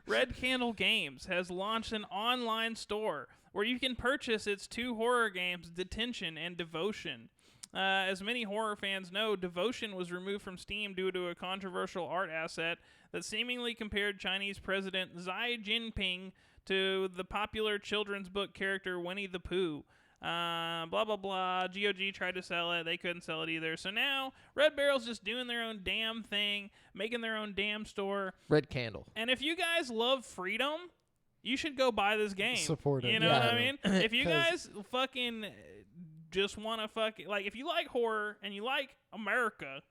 Red Candle Games has launched an online store where you can purchase its 2 horror games, Detention and Devotion. As many horror fans know, Devotion was removed from Steam due to a controversial art asset that seemingly compared Chinese President Xi Jinping to the popular children's book character Winnie the Pooh. Blah, blah, blah. GOG tried to sell it. They couldn't sell it either. So now Red Barrel's just doing their own damn thing, making their own damn store. Red Candle. And if you guys love freedom, you should go buy this game. Support it. You know what I mean? If you guys fucking just want to fucking, like, if you like horror and you like America,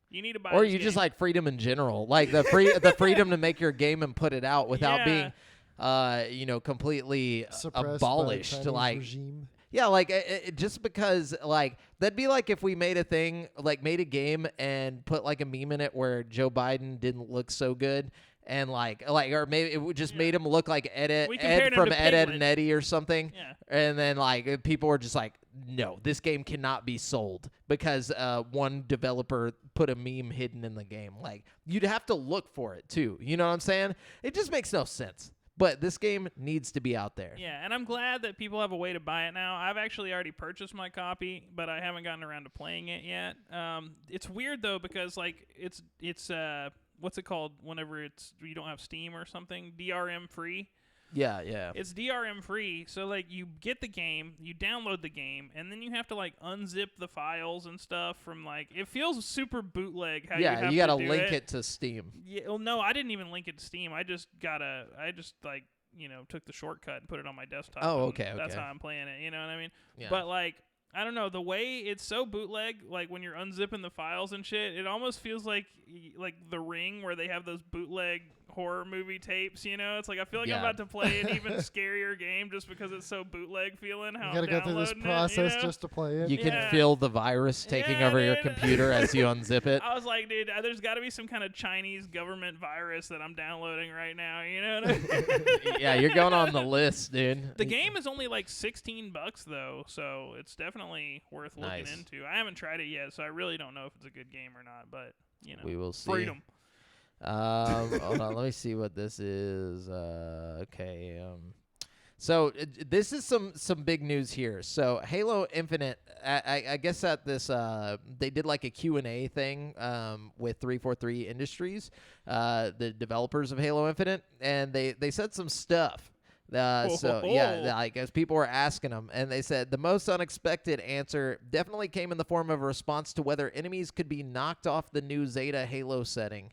you need to buy or this you game. Just like freedom in general. Like the freedom to make your game and put it out without being completely abolished. Like regime. Yeah, like just because, like, that'd be like if we made a thing, like made a game and put like a meme in it where Joe Biden didn't look so good, and like or maybe it would just made him look like Ed from Ed and Eddie or something. Yeah. And then like people were just like, no, this game cannot be sold because one developer put a meme hidden in the game. Like, you'd have to look for it too. You know what I'm saying? It just makes no sense. But this game needs to be out there. Yeah, and I'm glad that people have a way to buy it now. I've actually already purchased my copy, but I haven't gotten around to playing it yet. It's weird though because like it's what's it called whenever you don't have Steam or something? DRM free. Yeah, yeah. It's DRM free, so like you get the game, you download the game, and then you have to like unzip the files and stuff from like it feels super bootleg how you have you gotta to do link it to Steam. Yeah, well, no, I didn't even link it to Steam. I just like took the shortcut and put it on my desktop. Oh, okay. That's how I'm playing it. You know what I mean? Yeah. But like I don't know, the way it's so bootleg, like when you're unzipping the files and shit, it almost feels like The Ring where they have those bootleg horror movie tapes, you know? It's like I feel like I'm about to play an even scarier game just because it's so bootleg feeling how you gotta go through this process just to play it. You can feel the virus taking over your computer as you unzip it. I was like, dude, there's got to be some kind of Chinese government virus that I'm downloading right now, you know what I mean? Yeah, you're going on the list, dude. The game is only like $16 though, so it's definitely worth looking into. I haven't tried it yet, so I really don't know if it's a good game or not, but we will see. Freedom. Hold on, let me see what this is. Okay. So this is some big news here. So Halo Infinite, I guess at this they did like a Q&A thing with 343 Industries, the developers of Halo Infinite, and they said some stuff. Like as people were asking them, and they said the most unexpected answer definitely came in the form of a response to whether enemies could be knocked off the new Zeta Halo setting.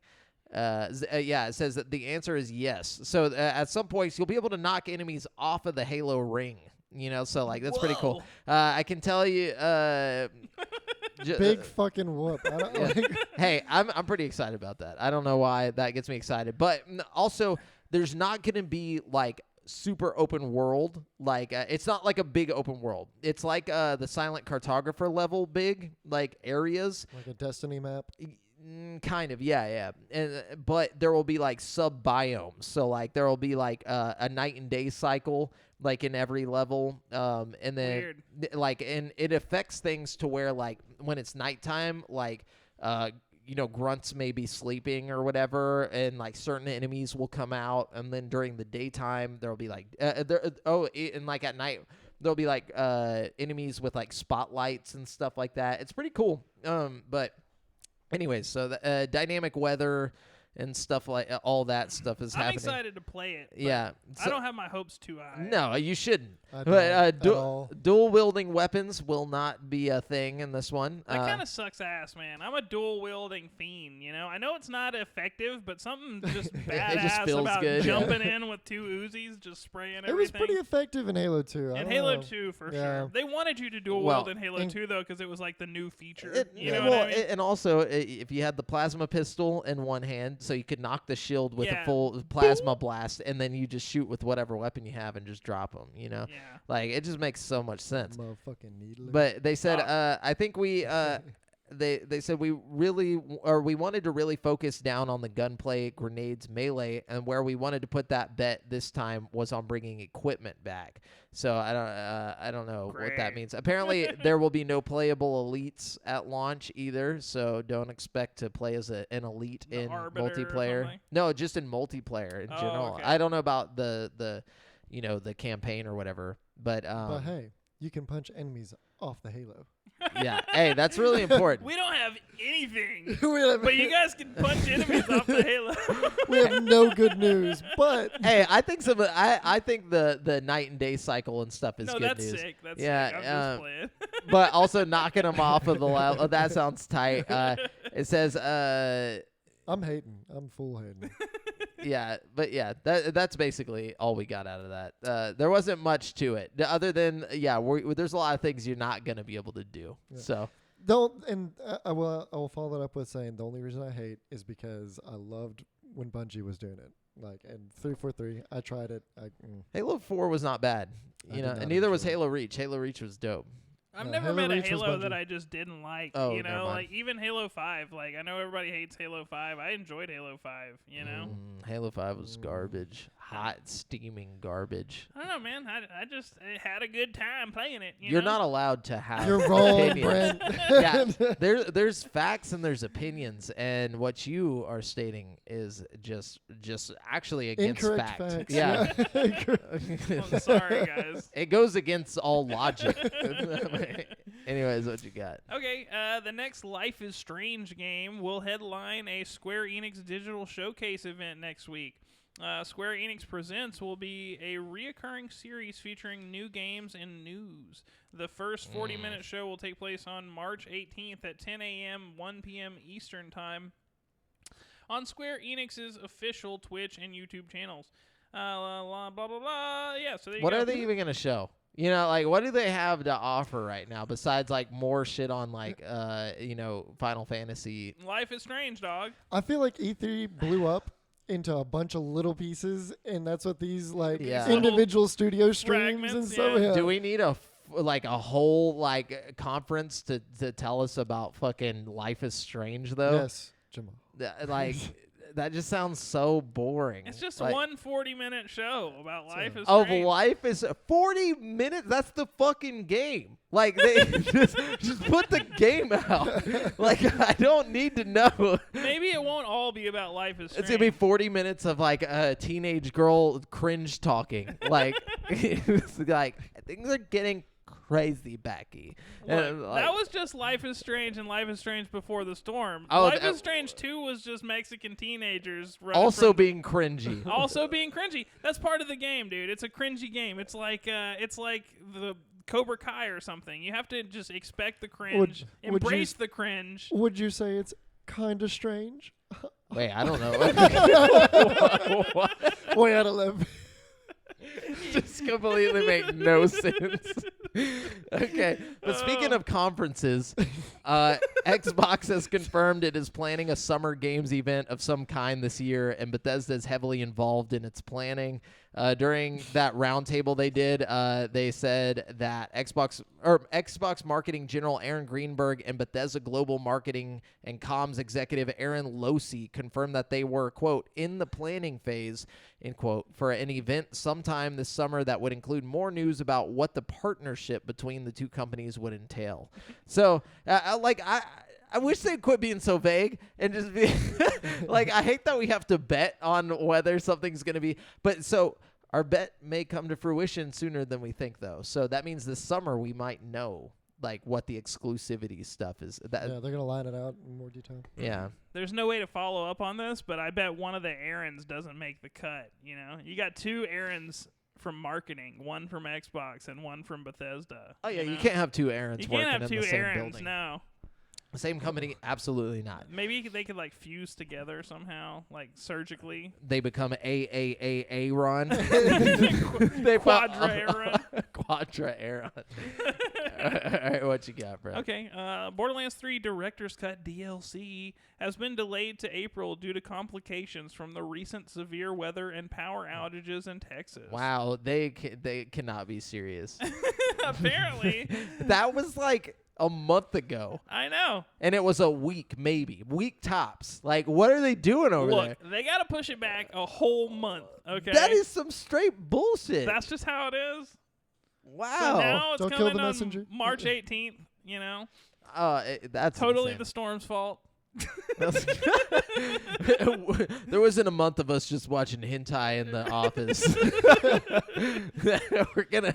It says that the answer is yes. So at some points you'll be able to knock enemies off of the Halo ring. You know, so like that's pretty cool. I can tell you, big fucking whoop. I don't Hey, I'm pretty excited about that. I don't know why that gets me excited, but also there's not going to be like super open world. Like it's not like a big open world. It's like the Silent Cartographer level big like areas. Like a Destiny map. Kind of, yeah. But there will be like sub biomes. So like there will be like a night and day cycle like in every level. And then like and it affects things to where like when it's nighttime, like grunts may be sleeping or whatever, and like certain enemies will come out, and then during the daytime there'll be like and like at night there'll be like enemies with like spotlights and stuff like that. It's pretty cool. But anyways, so the dynamic weather and stuff like all that stuff is happening. I'm excited to play it. Yeah. So I don't have my hopes too high. No, you shouldn't. But dual wielding weapons will not be a thing in this one. That kind of sucks ass, man. I'm a dual wielding fiend, you know. I know it's not effective, but something just badass about good. jumping in with 2 Uzis, just spraying everything. It was pretty effective in Halo 2. In Halo 2, for sure. They wanted you to dual wield in Halo 2, though, because it was like the new feature. You know what I mean? And also, if you had the plasma pistol in one hand, so you could knock the shield with a full plasma blast, and then you just shoot with whatever weapon you have and just drop them, you know? Yeah. Like, it just makes so much sense. Motherfucking needler. But they said, I think we... They said we wanted to really focus down on the gunplay, grenades, melee, and where we wanted to put that bet this time was on bringing equipment back. So I don't know what that means. Apparently there will be no playable elites at launch either, so don't expect to play as an elite in multiplayer. No, just in multiplayer in general. Okay. I don't know about the the campaign or whatever, but hey, you can punch enemies off the Halo. Yeah, hey, that's really important. We don't have anything, but you guys can punch enemies off the Halo. We have no good news, but hey, I think I think the night and day cycle and stuff is good news. No, that's sick. That's sick. I'm just playing. But also knocking them off of the level. That sounds tight. It says I'm hating. I'm full hating. Yeah, but yeah, that's basically all we got out of that. There wasn't much to it other than there's a lot of things you're not gonna be able to do. Yeah. So I will follow that up with saying the only reason I hate is because I loved when Bungie was doing it. Like in 343, I tried it. Halo 4 was not bad, and neither was Halo Reach. Halo Reach was dope. I've never met a Halo that I just didn't like, you know, like even Halo 5. Like I know everybody hates Halo 5. I enjoyed Halo 5, you know. Halo 5 was garbage. Hot, steaming garbage. I don't know, man. I just had a good time playing it. You're not allowed to have You're wrong, Brent. Yeah, there's facts and there's opinions, and what you are stating is just actually against incorrect fact. Facts. Yeah. Well, sorry, guys. It goes against all logic. Anyways, what you got? Okay, the next Life is Strange game will headline a Square Enix digital showcase event next week. Square Enix Presents will be a reoccurring series featuring new games and news. The first 40-minute show will take place on March 18th at 10 a.m., 1 p.m. Eastern Time on Square Enix's official Twitch and YouTube channels. Blah, blah, blah, blah. Yeah, so there you go. What are they even going to show? You know, like, what do they have to offer right now besides, like, more shit on, like, Final Fantasy? Life is Strange, dog. I feel like E3 blew up into a bunch of little pieces, and that's what these, like, individual studio streams and stuff. Yeah. Do we need a whole, like, conference to tell us about fucking Life is Strange, though? Yes, Jamal. Like... That just sounds so boring. It's just one 40-minute show about Life is Strange. Oh, Life is 40 minutes? That's the fucking game. Like, they just put the game out. Like, I don't need to know. Maybe it won't all be about Life is Strange. It's going to be 40 minutes of, like, a teenage girl cringe talking. Like, it's like, things are getting crazy, Becky. That was just Life is Strange and Life is Strange Before the Storm. Life is Strange 2 was just Mexican teenagers also being cringy. Also being cringy. That's part of the game, dude. It's a cringy game. It's like the Cobra Kai or something. You have to just expect the cringe, embrace the cringe. Would you say it's kind of strange? Wait, I don't know. What? Way out of left. Just completely make no sense. Okay, but speaking of conferences, Xbox has confirmed it is planning a summer games event of some kind this year, and Bethesda is heavily involved in its planning. During that roundtable they did, they said that Xbox Marketing General Aaron Greenberg and Bethesda Global Marketing and Comms Executive Aaron Losey confirmed that they were, quote, in the planning phase, end quote, for an event sometime this summer that would include more news about what the partnership between the two companies would entail. So, I wish they'd quit being so vague and just be like, I hate that we have to bet on whether something's going to be. But so our bet may come to fruition sooner than we think, though. So that means this summer we might know like what the exclusivity stuff is. Yeah, they're gonna line it out in more detail. Yeah. There's no way to follow up on this, but I bet one of the errands doesn't make the cut. You know, you got 2 errands from marketing, one from Xbox and one from Bethesda. Oh yeah, you can't have 2 errands working in the same building. You can't have 2 errands, no. The same company, absolutely not. Maybe they could like fuse together somehow, like surgically. They become a run. Quadra Aaron. Quadra Aaron. All right, what you got, bro? Okay, Borderlands 3 Director's Cut DLC has been delayed to April due to complications from the recent severe weather and power outages in Texas. Wow, they cannot be serious. Apparently. That was like a month ago. I know. And it was a week, maybe. Week tops. Like, what are they doing over there? Look, they got to push it back a whole month, okay? That is some straight bullshit. That's just how it is. Wow. So now it's Don't coming kill the on messenger. March 18th, you know? That's totally insane. the storm's fault. There wasn't a month of us just watching hentai in the office. We're gonna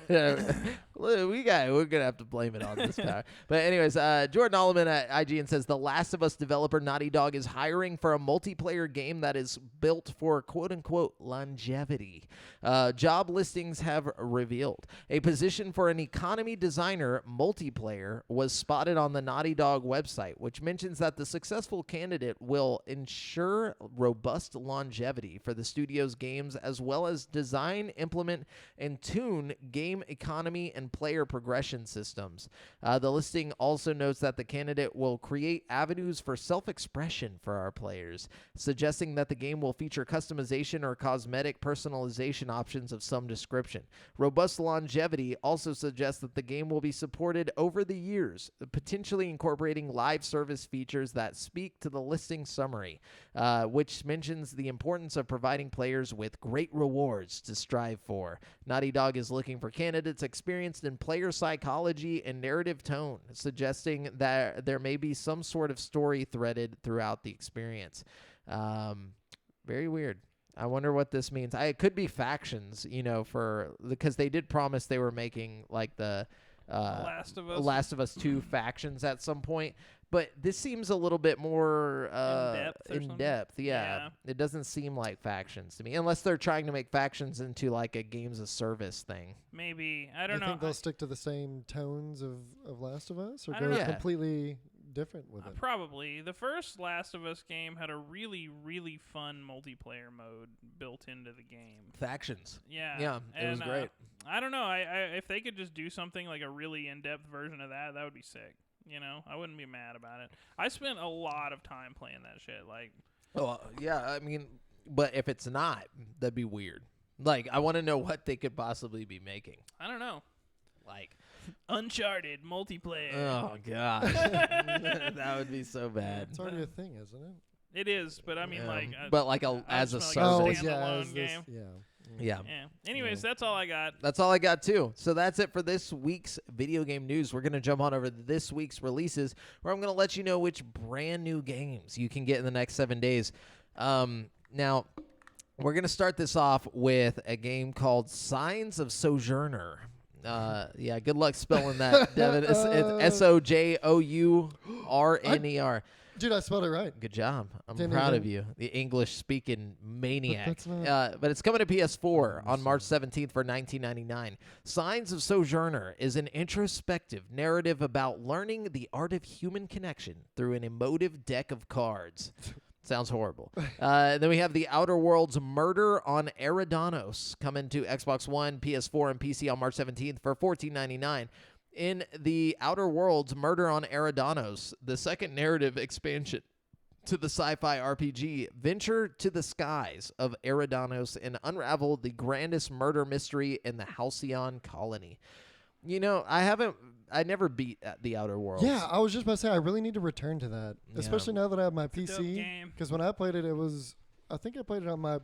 have to blame it on this power. But anyways, Jordan Alleman at IGN says The Last of Us developer Naughty Dog is hiring for a multiplayer game that is built for quote unquote longevity. Job listings have revealed a position for an economy designer multiplayer was spotted on the Naughty Dog website, which mentions that the successful candidate will ensure robust longevity for the studio's games, as well as design, implement, and tune game economy and player progression systems. The listing also notes that the candidate will create avenues for self-expression for our players, suggesting that the game will feature customization or cosmetic personalization options of some description. Robust longevity also suggests that the game will be supported over the years, potentially incorporating live service features that speak to the listing summary, which mentions the importance of providing players with great rewards to strive for. Naughty Dog is looking for candidates experienced in player psychology and narrative tone, suggesting that there may be some sort of story threaded throughout the experience. Very weird. I wonder what this means. It could be factions, because they did promise they were making like the Last of Us 2 factions at some point. But this seems a little bit more in depth. Yeah. It doesn't seem like factions to me, unless they're trying to make factions into like a games of service thing. Maybe. I don't know. You think they'll stick to the same tones of Last of Us, or I go don't know. completely different with it? Probably. The first Last of Us game had a really, really fun multiplayer mode built into the game. Factions. Yeah. Yeah, it was great. I don't know. If they could just do something like a really in-depth version of that would be sick. I wouldn't be mad about it. I spent a lot of time playing that shit. Like, oh yeah, I mean, but if it's not, that'd be weird. Like, I want to know what they could possibly be making. I don't know. Like, Uncharted multiplayer. Oh gosh, that would be so bad. It's already a thing, isn't it? It is, but I mean, as a service. Yeah. Yeah. Anyways, that's all I got. That's all I got, too. So that's it for this week's video game news. We're going to jump on over to this week's releases, where I'm going to let you know which brand new games you can get in the next 7 days. Now, we're going to start this off with a game called Signs of Sojourner. Good luck spelling that, Devin. It's SOJOURNER. Dude, I spelled it right. Good job. I'm proud of you, the English-speaking maniac. But it's coming to PS4 on March 17th for $19.99. Signs of Sojourner is an introspective narrative about learning the art of human connection through an emotive deck of cards. Sounds horrible. Then we have The Outer Worlds Murder on Eridanos coming to Xbox One, PS4, and PC on March 17th for $14.99. In The Outer Worlds Murder on Eridanos, the second narrative expansion to the sci-fi RPG, venture to the skies of Eridanos and unravel the grandest murder mystery in the Halcyon colony. I never beat The Outer Worlds. Yeah, I was just about to say, I really need to return to that, especially now that I have my PC. Because when I played it, I think I played it on my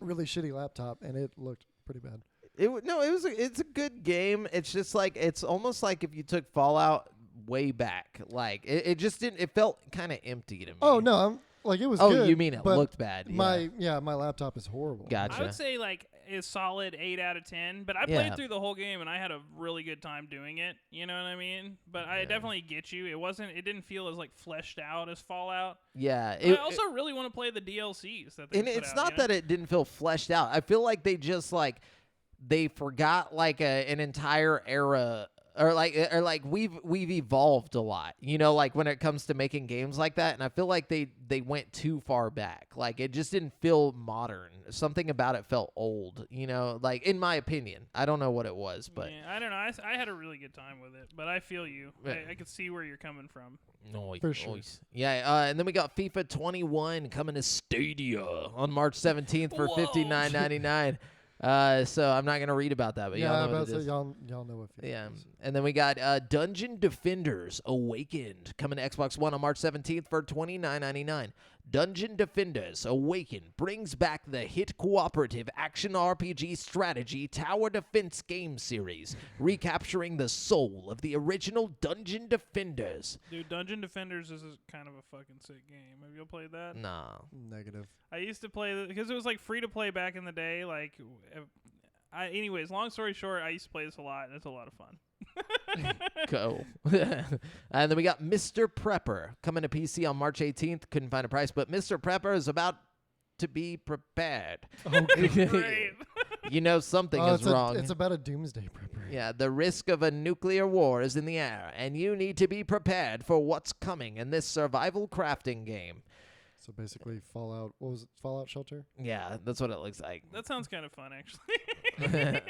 really shitty laptop, and it looked pretty bad. It's a good game. It's just like, it's almost like if you took Fallout way back. Like, it just didn't, it felt kind of empty to me. Oh, no, like it was Oh, good. you mean it but looked bad? My laptop is horrible. Gotcha. I would say like a solid 8 out of 10. But I played through the whole game and I had a really good time doing it. You know what I mean? But I definitely get you. It didn't feel as like fleshed out as Fallout. Yeah. I also really want to play the DLCs that they and put it's out, not that it didn't feel fleshed out. I feel like they just like they forgot like an entire era. Or like we've evolved a lot, you know, like when it comes to making games like that, and I feel like they went too far back. Like it just didn't feel modern. Something about it felt old, you know. Like in my opinion, I don't know what it was, but I don't know. I had a really good time with it, but I feel you. I could see where you're coming from. For sure. Yeah, and then we got FIFA 21 coming to Stadia on March 17th for $59.99. So I'm not gonna read about that, but y'all know what it is. Y'all know what FIFA is. And then we got Dungeon Defenders Awakened coming to Xbox One on March 17th for $29.99. Dungeon Defenders Awakened brings back the hit cooperative action RPG strategy tower defense game series, recapturing the soul of the original Dungeon Defenders. Dude, Dungeon Defenders is kind of a fucking sick game. Have you played that? Nah. Negative. I used to play because it was like free to play back in the day. Like, anyways, long story short, I used to play this a lot, and it's a lot of fun. Go. And then we got Mr. Prepper coming to PC on March 18th. Couldn't find a price, but Mr. Prepper is about to be prepared. Oh, great. You know something is wrong. It's about a doomsday prepper. Yeah, the risk of a nuclear war is in the air, and you need to be prepared for what's coming in this survival crafting game. So basically, Fallout. What was it? Fallout Shelter. Yeah, that's what it looks like. That sounds kind of fun, actually.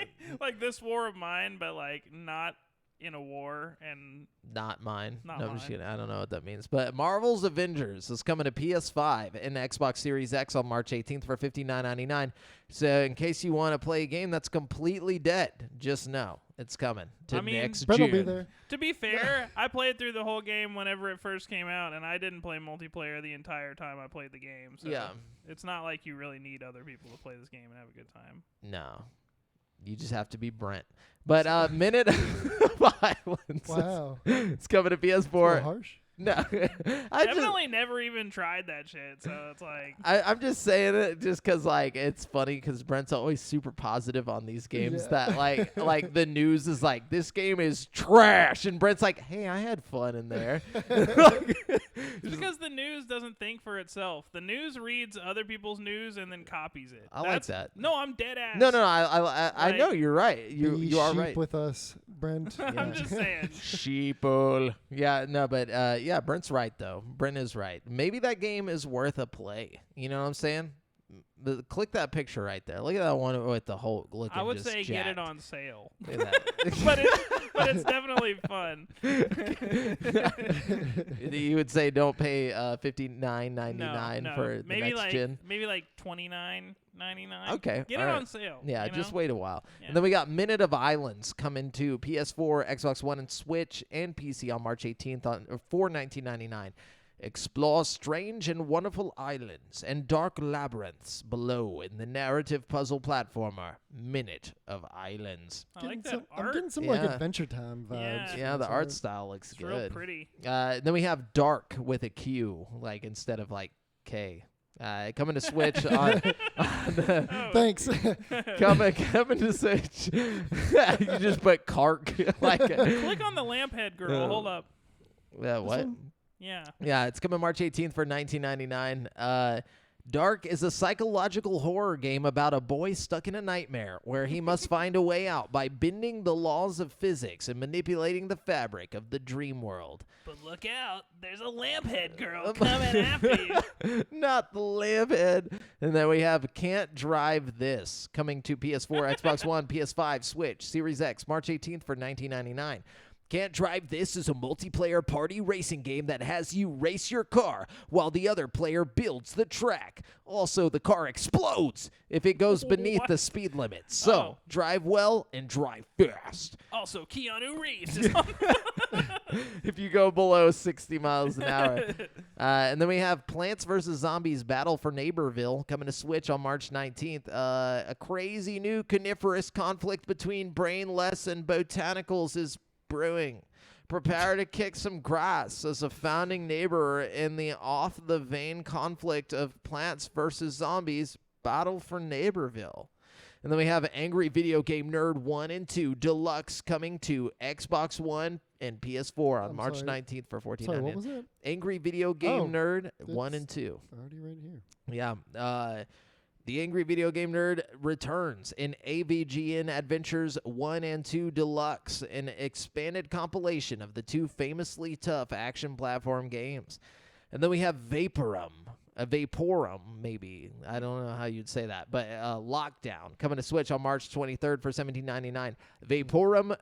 Like this war of mine, but like not in a war and not mine. Not no, mine. I'm just kidding. I don't know what that means. But Marvel's Avengers is coming to PS5 and Xbox Series X on March 18th for $59.99. So in case you want to play a game that's completely dead, just know it's coming to next Brent June. will be there. To be fair, I played through the whole game whenever it first came out, and I didn't play multiplayer the entire time I played the game. So Yeah. it's not like you really need other people to play this game and have a good time. No. You just have to be Brent. But Minute of Violence. Wow. It's coming to A little PS4. harsh. No. Definitely never even tried that shit, so it's like... I'm just saying it just because, like, it's funny because Brent's always super positive on these games that, like the news is like, this game is trash. And Brent's like, hey, I had fun in there. It's because the news doesn't think for itself. The news reads other people's news and then copies it. Like that. No, I'm dead ass. No, I know you're right. You are sheep right. with us, Brent. I'm just saying. Sheeple. Yeah, no, but yeah, Brent's right though. Brent is right. Maybe that game is worth a play. You know what I'm saying? Click that picture right there. Look at that one with the whole looking. I would just say jacked. get it on sale. Look at that. but it's definitely fun. You would say don't pay $59.99 no. for the next gen. Maybe like $29.99. Okay, get it on sale. Yeah, just wait a while. Yeah. And then we got Minute of Islands coming to PS4, Xbox One, and Switch, and PC on March 18th for $19.99. Explore strange and wonderful islands and dark labyrinths below in the narrative puzzle platformer Minute of Islands. I like that I'm art. getting some like Adventure Time vibes. Yeah. Yeah, the art style looks It's good. real pretty. Then we have Dark with a Q, like instead of like K. Coming to Switch on the Thanks. coming to Switch. You just put Kark like Click on the lamp head girl. Hold up. what? Yeah. Yeah, it's coming March 18th for $19.99. Dark is a psychological horror game about a boy stuck in a nightmare where he must find a way out by bending the laws of physics and manipulating the fabric of the dream world. But look out, there's a lamp head girl coming after you. Not the lamp head. And then we have Can't Drive This coming to PS4, Xbox One, PS5, Switch, Series X, March 18th for $19.99. Can't Drive This is a multiplayer party racing game that has you race your car while the other player builds the track. Also, the car explodes if it goes beneath the speed limit. So, drive well and drive fast. Also, Keanu Reeves is on. If you go below 60 miles an hour. And then we have Plants vs. Zombies Battle for Neighborville coming to Switch on March 19th. A crazy new coniferous conflict between brainless and botanicals is brewing. Prepare to kick some grass as a founding neighbor in the off-the-vein conflict of Plants vs. Zombies Battle for Neighborville. And then we have Angry Video Game Nerd 1 and 2 Deluxe coming to Xbox One and PS4 on March 19th for $14.99. Sorry, what was it? Angry Video Game Nerd 1 and 2. Already right here. Yeah. The Angry Video Game Nerd returns in AVGN Adventures 1 and 2 Deluxe, an expanded compilation of the two famously tough action platform games. And then we have Vaporum, maybe. I don't know how you'd say that, but Lockdown coming to Switch on March 23rd for $17.99. Vaporum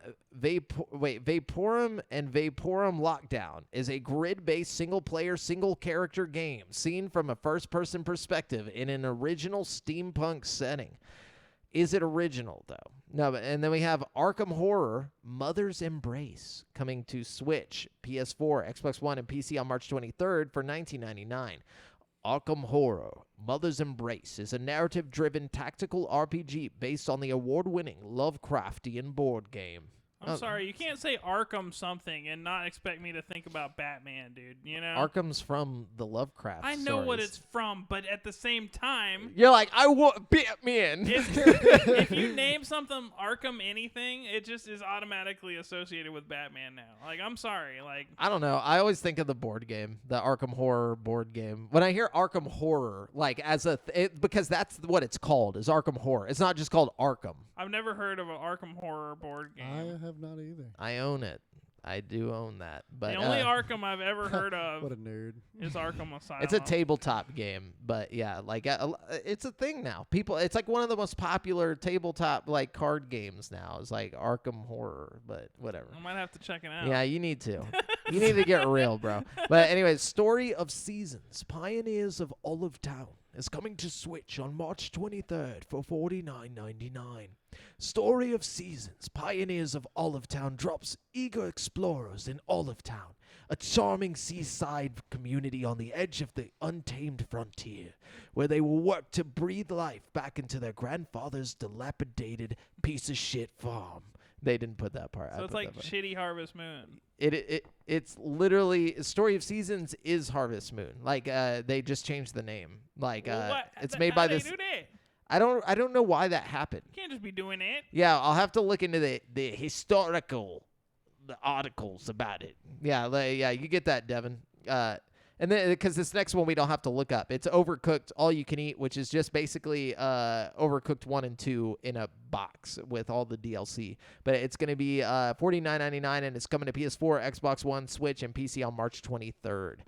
and Vaporum Lockdown is a grid-based single-player, single-character game seen from a first-person perspective in an original steampunk setting. Is it original, though? No, and then we have Arkham Horror Mother's Embrace coming to Switch, PS4, Xbox One, and PC on March 23rd for $19.99. Arkham Horror Mother's Embrace is a narrative-driven tactical RPG based on the award-winning Lovecraftian board game. I'm sorry, you can't say Arkham something and not expect me to think about Batman, dude. You know, Arkham's from the Lovecraft. I know what it's from, but at the same time, you're like, I want Batman. If you name something Arkham anything, it just is automatically associated with Batman now. Like, I'm sorry, like I don't know. I always think of the board game, the Arkham Horror board game. When I hear Arkham Horror, like as because that's what it's called, is Arkham Horror. It's not just called Arkham. I've never heard of an Arkham Horror board game. I have not either. I own it. I do own that. But the only Arkham I've ever heard of what a nerd. is Arkham Asylum. It's a tabletop game, but yeah, like it's a thing now. It's like one of the most popular tabletop like card games now. It's like Arkham Horror, but whatever. I might have to check it out. Yeah, you need to. You need to get real, bro. But anyway, Story of Seasons, Pioneers of Olive Town is coming to Switch on March 23rd for $49.99. Story of Seasons, Pioneers of Olive Town drops eager explorers in Olive Town, a charming seaside community on the edge of the untamed frontier, where they will work to breathe life back into their grandfather's dilapidated piece-of-shit farm. They didn't put that part. So it's like shitty Harvest Moon. It's literally Story of Seasons is Harvest Moon. Like they just changed the name. Like it's made by this. I don't know why that happened. You can't just be doing it. Yeah, I'll have to look into the historical articles about it. Yeah, you get that, Devin. And then because this next one we don't have to look up. It's Overcooked All You Can Eat, which is just basically Overcooked 1 and 2 in a box with all the DLC. But it's going to be $49.99, and it's coming to PS4, Xbox One, Switch, and PC on March 23rd.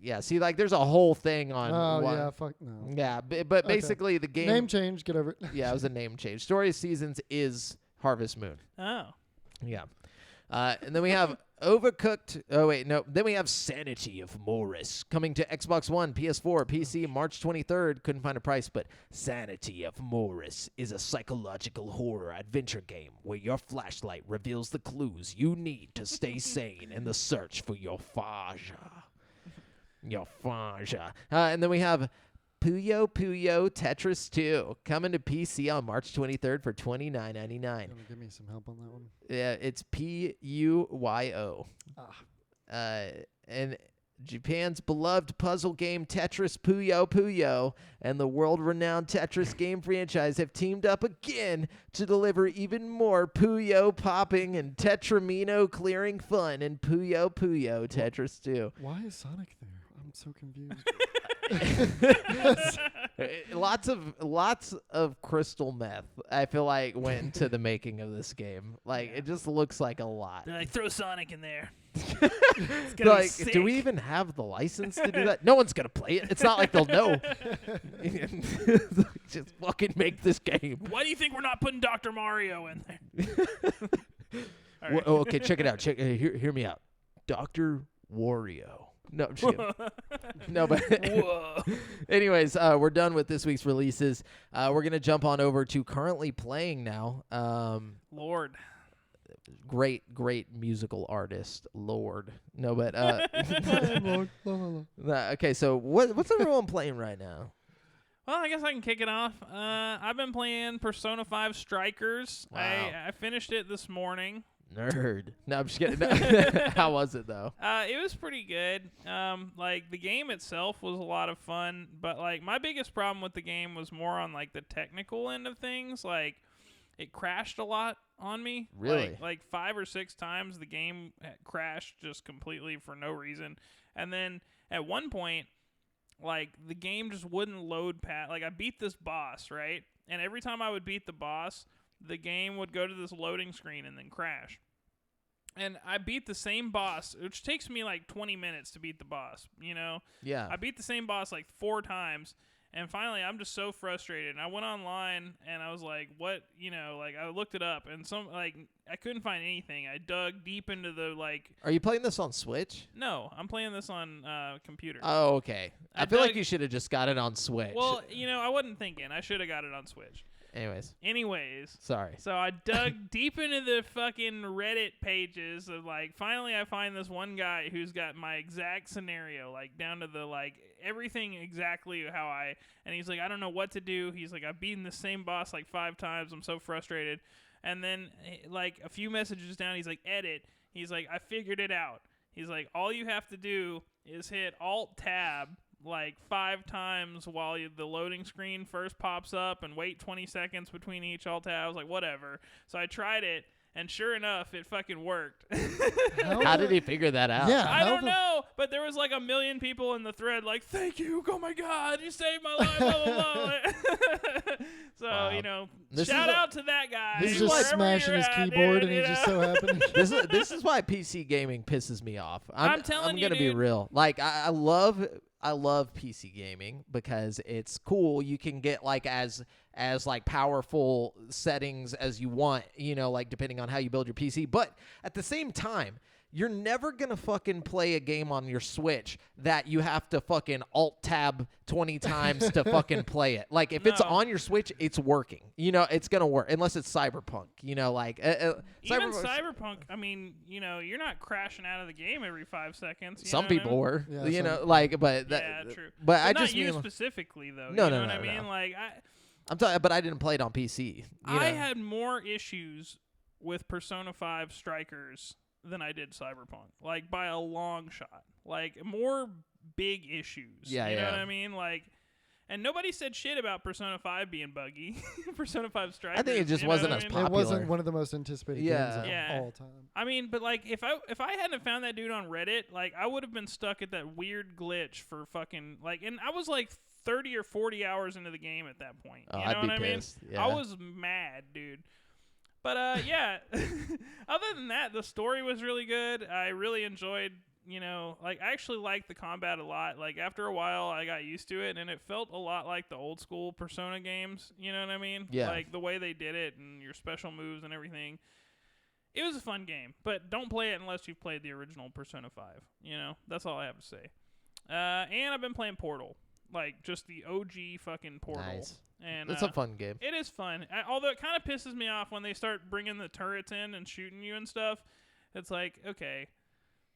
Yeah, see, like there's a whole thing on. Oh yeah, fuck no. Yeah, but basically the game name change. Get over it. Yeah, it was a name change. Story of Seasons is Harvest Moon. Oh. Yeah. And then we have Overcooked. Oh, wait, no. Then we have Sanity of Morris coming to Xbox One, PS4, PC, March 23rd. Couldn't find a price, but Sanity of Morris is a psychological horror adventure game where your flashlight reveals the clues you need to stay sane in the search for your Faja. Your Faja. And then we have Puyo Puyo Tetris 2 coming to PC on March 23rd for $29.99. You want to give me some help on that one? Yeah, it's Puyo. And Japan's beloved puzzle game Tetris Puyo Puyo and the world-renowned Tetris game franchise have teamed up again to deliver even more Puyo popping and Tetramino clearing fun in Puyo Puyo Tetris 2. Why is Sonic there? I'm so confused. Lots of crystal meth, I feel like, went into the making of this game. Like, it just looks like a lot. They're like, throw Sonic in there. Like, do we even have the license to do that? No one's gonna play it. It's not like they'll know. Just fucking make this game. Why do you think we're not putting Dr. Mario in there? Right. Well, okay, check it out. Hear me out. Dr. Wario. No, I'm just kidding. No, but anyways, we're done with this week's releases. We're going to jump on over to currently playing now. Lord. Great musical artist, Lord. No, but Lord. Okay, so what's everyone playing right now? Well, I guess I can kick it off. I've been playing Persona 5 Strikers. Wow. I finished it this morning. Nerd. No, I'm just kidding. How was it though? It was pretty good. Like the game itself was a lot of fun, but like my biggest problem with the game was more on like the technical end of things. Like it crashed a lot on me. Really? Like 5 or 6 times the game crashed just completely for no reason. And then at one point, like the game just wouldn't load past. Like I beat this boss, right? And every time I would beat the boss, the game would go to this loading screen and then crash. And I beat the same boss, which takes me like 20 minutes to beat the boss, you know? Yeah. I beat the same boss like 4 times, and finally I'm just so frustrated. And I went online, and I was like, what, you know, like I looked it up, and I couldn't find anything. I dug deep into the, like... Are you playing this on Switch? No, I'm playing this on computer. Oh, okay. I feel like you should have just got it on Switch. Well, you know, I wasn't thinking. I should have got it on Switch. Anyways. Sorry. So I dug deep into the fucking Reddit pages of like, finally I find this one guy who's got my exact scenario, like down to the like everything exactly how and he's like, I don't know what to do. He's like, I've beaten the same boss like 5 times. I'm so frustrated. And then like a few messages down, he's like, edit. He's like, I figured it out. He's like, all you have to do is hit Alt-Tab like 5 times while the loading screen first pops up and wait 20 seconds between each Alt-Tab. I was like, whatever. So I tried it, and sure enough, it fucking worked. How did he figure that out? Yeah, I don't know, but there was like 1 million people in the thread like, thank you, oh my God, you saved my life, blah, blah, blah. So, wow. You know, this shout out to that guy. He's just smashing his keyboard, and he just so happened. This is why PC gaming pisses me off. I'm telling you, I'm gonna be real. Like, I love PC gaming because it's cool. You can get like as like powerful settings as you want, you know, like depending on how you build your PC. But at the same time, you're never going to fucking play a game on your Switch that you have to fucking Alt-Tab 20 times to fucking play it. Like, if it's on your Switch, it's working. You know, it's going to work. Unless it's Cyberpunk. You know, like... Even Cyberpunk, I mean, you know, you're not crashing out of the game every 5 seconds. Some people were. Yeah, you know, like, but... Yeah, true. But I not just you mean... specifically, though. No, you know no, what I mean? no. Like, I'm talking, but I didn't play it on PC. I had more issues with Persona 5 Strikers than I did Cyberpunk, like by a long shot, like more big issues. Yeah, you know what I mean? Like, and nobody said shit about Persona 5 being buggy. Persona 5 Strikers. I think it just wasn't as popular. It wasn't one of the most anticipated games of all time. I mean, but like if I hadn't found that dude on Reddit, like I would have been stuck at that weird glitch for fucking like, and I was like 30 or 40 hours into the game at that point. You know I'd be what I mean? pissed. Yeah. I was mad, dude. But, yeah, other than that, the story was really good. I really enjoyed, you know, like, I actually liked the combat a lot. Like, after a while, I got used to it, and it felt a lot like the old school Persona games. You know what I mean? Yeah. Like, the way they did it and your special moves and everything. It was a fun game, but don't play it unless you've played the original Persona 5. You know, that's all I have to say. And I've been playing Portal. Like, just the OG fucking Portal. Nice. And it's a fun game. It is fun. Although it kind of pisses me off when they start bringing the turrets in and shooting you and stuff. It's like, okay,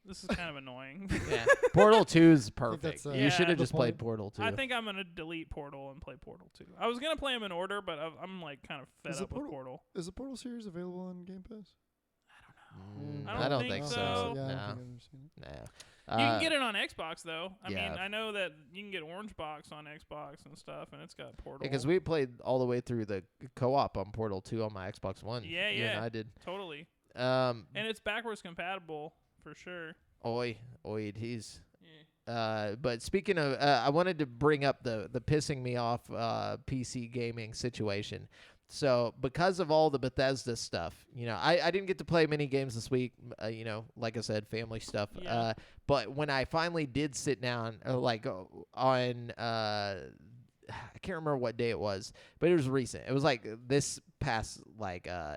this is kind of annoying. Yeah. Portal 2 is perfect. You should have the just played Portal 2. I think I'm going to delete Portal and play Portal 2. I was going to play them in order, but I'm like kind of fed up with Portal. Is the Portal series available on Game Pass? I don't think so. Yeah, No. I don't think I've ever seen it. No. You can get it on Xbox, though. I yeah. mean, I know that you can get Orange Box on Xbox and stuff, and it's got Portal. Because we played all the way through the co-op on Portal 2 on my Xbox One. Yeah. And I did. Totally. And it's backwards compatible, for sure. He's... but speaking of... I wanted to bring up the pissing me off PC gaming situation. So because of all the Bethesda stuff, you know, I didn't get to play many games this week, you know, like I said, family stuff. Yeah. But when I finally did sit down, on, I can't remember what day it was, but it was recent. It was like this past,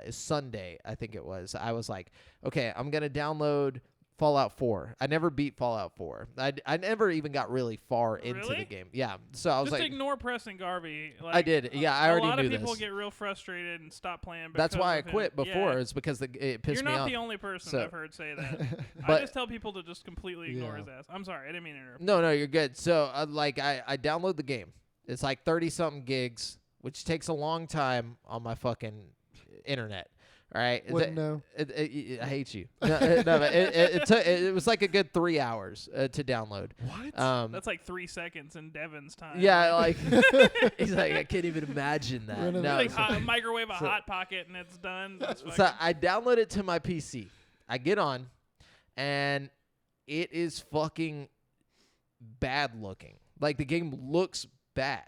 Sunday, I think it was. I was like, okay, I'm going to download Fallout 4. I never beat Fallout 4. I never even got really far into the game. Yeah. So I was just ignore Preston Garvey. Like, I did. Yeah, I already knew this. A lot of people get real frustrated and stop playing. That's why I quit him. before. It's because it pissed me off. You're not the only person I've heard say that. I just tell people to just completely ignore his ass. I'm sorry. I didn't mean to interrupt. No, you're good. So, I download the game. It's like 30-something gigs, which takes a long time on my fucking internet. All right. Wouldn't know. I hate you. No, but it was like a good 3 hours to download. What? That's like 3 seconds in Devin's time. Yeah, like he's like, I can't even imagine that. No, like microwave a Hot Pocket and it's done. So I download it to my PC. I get on, and it is fucking bad looking. Like the game looks bad.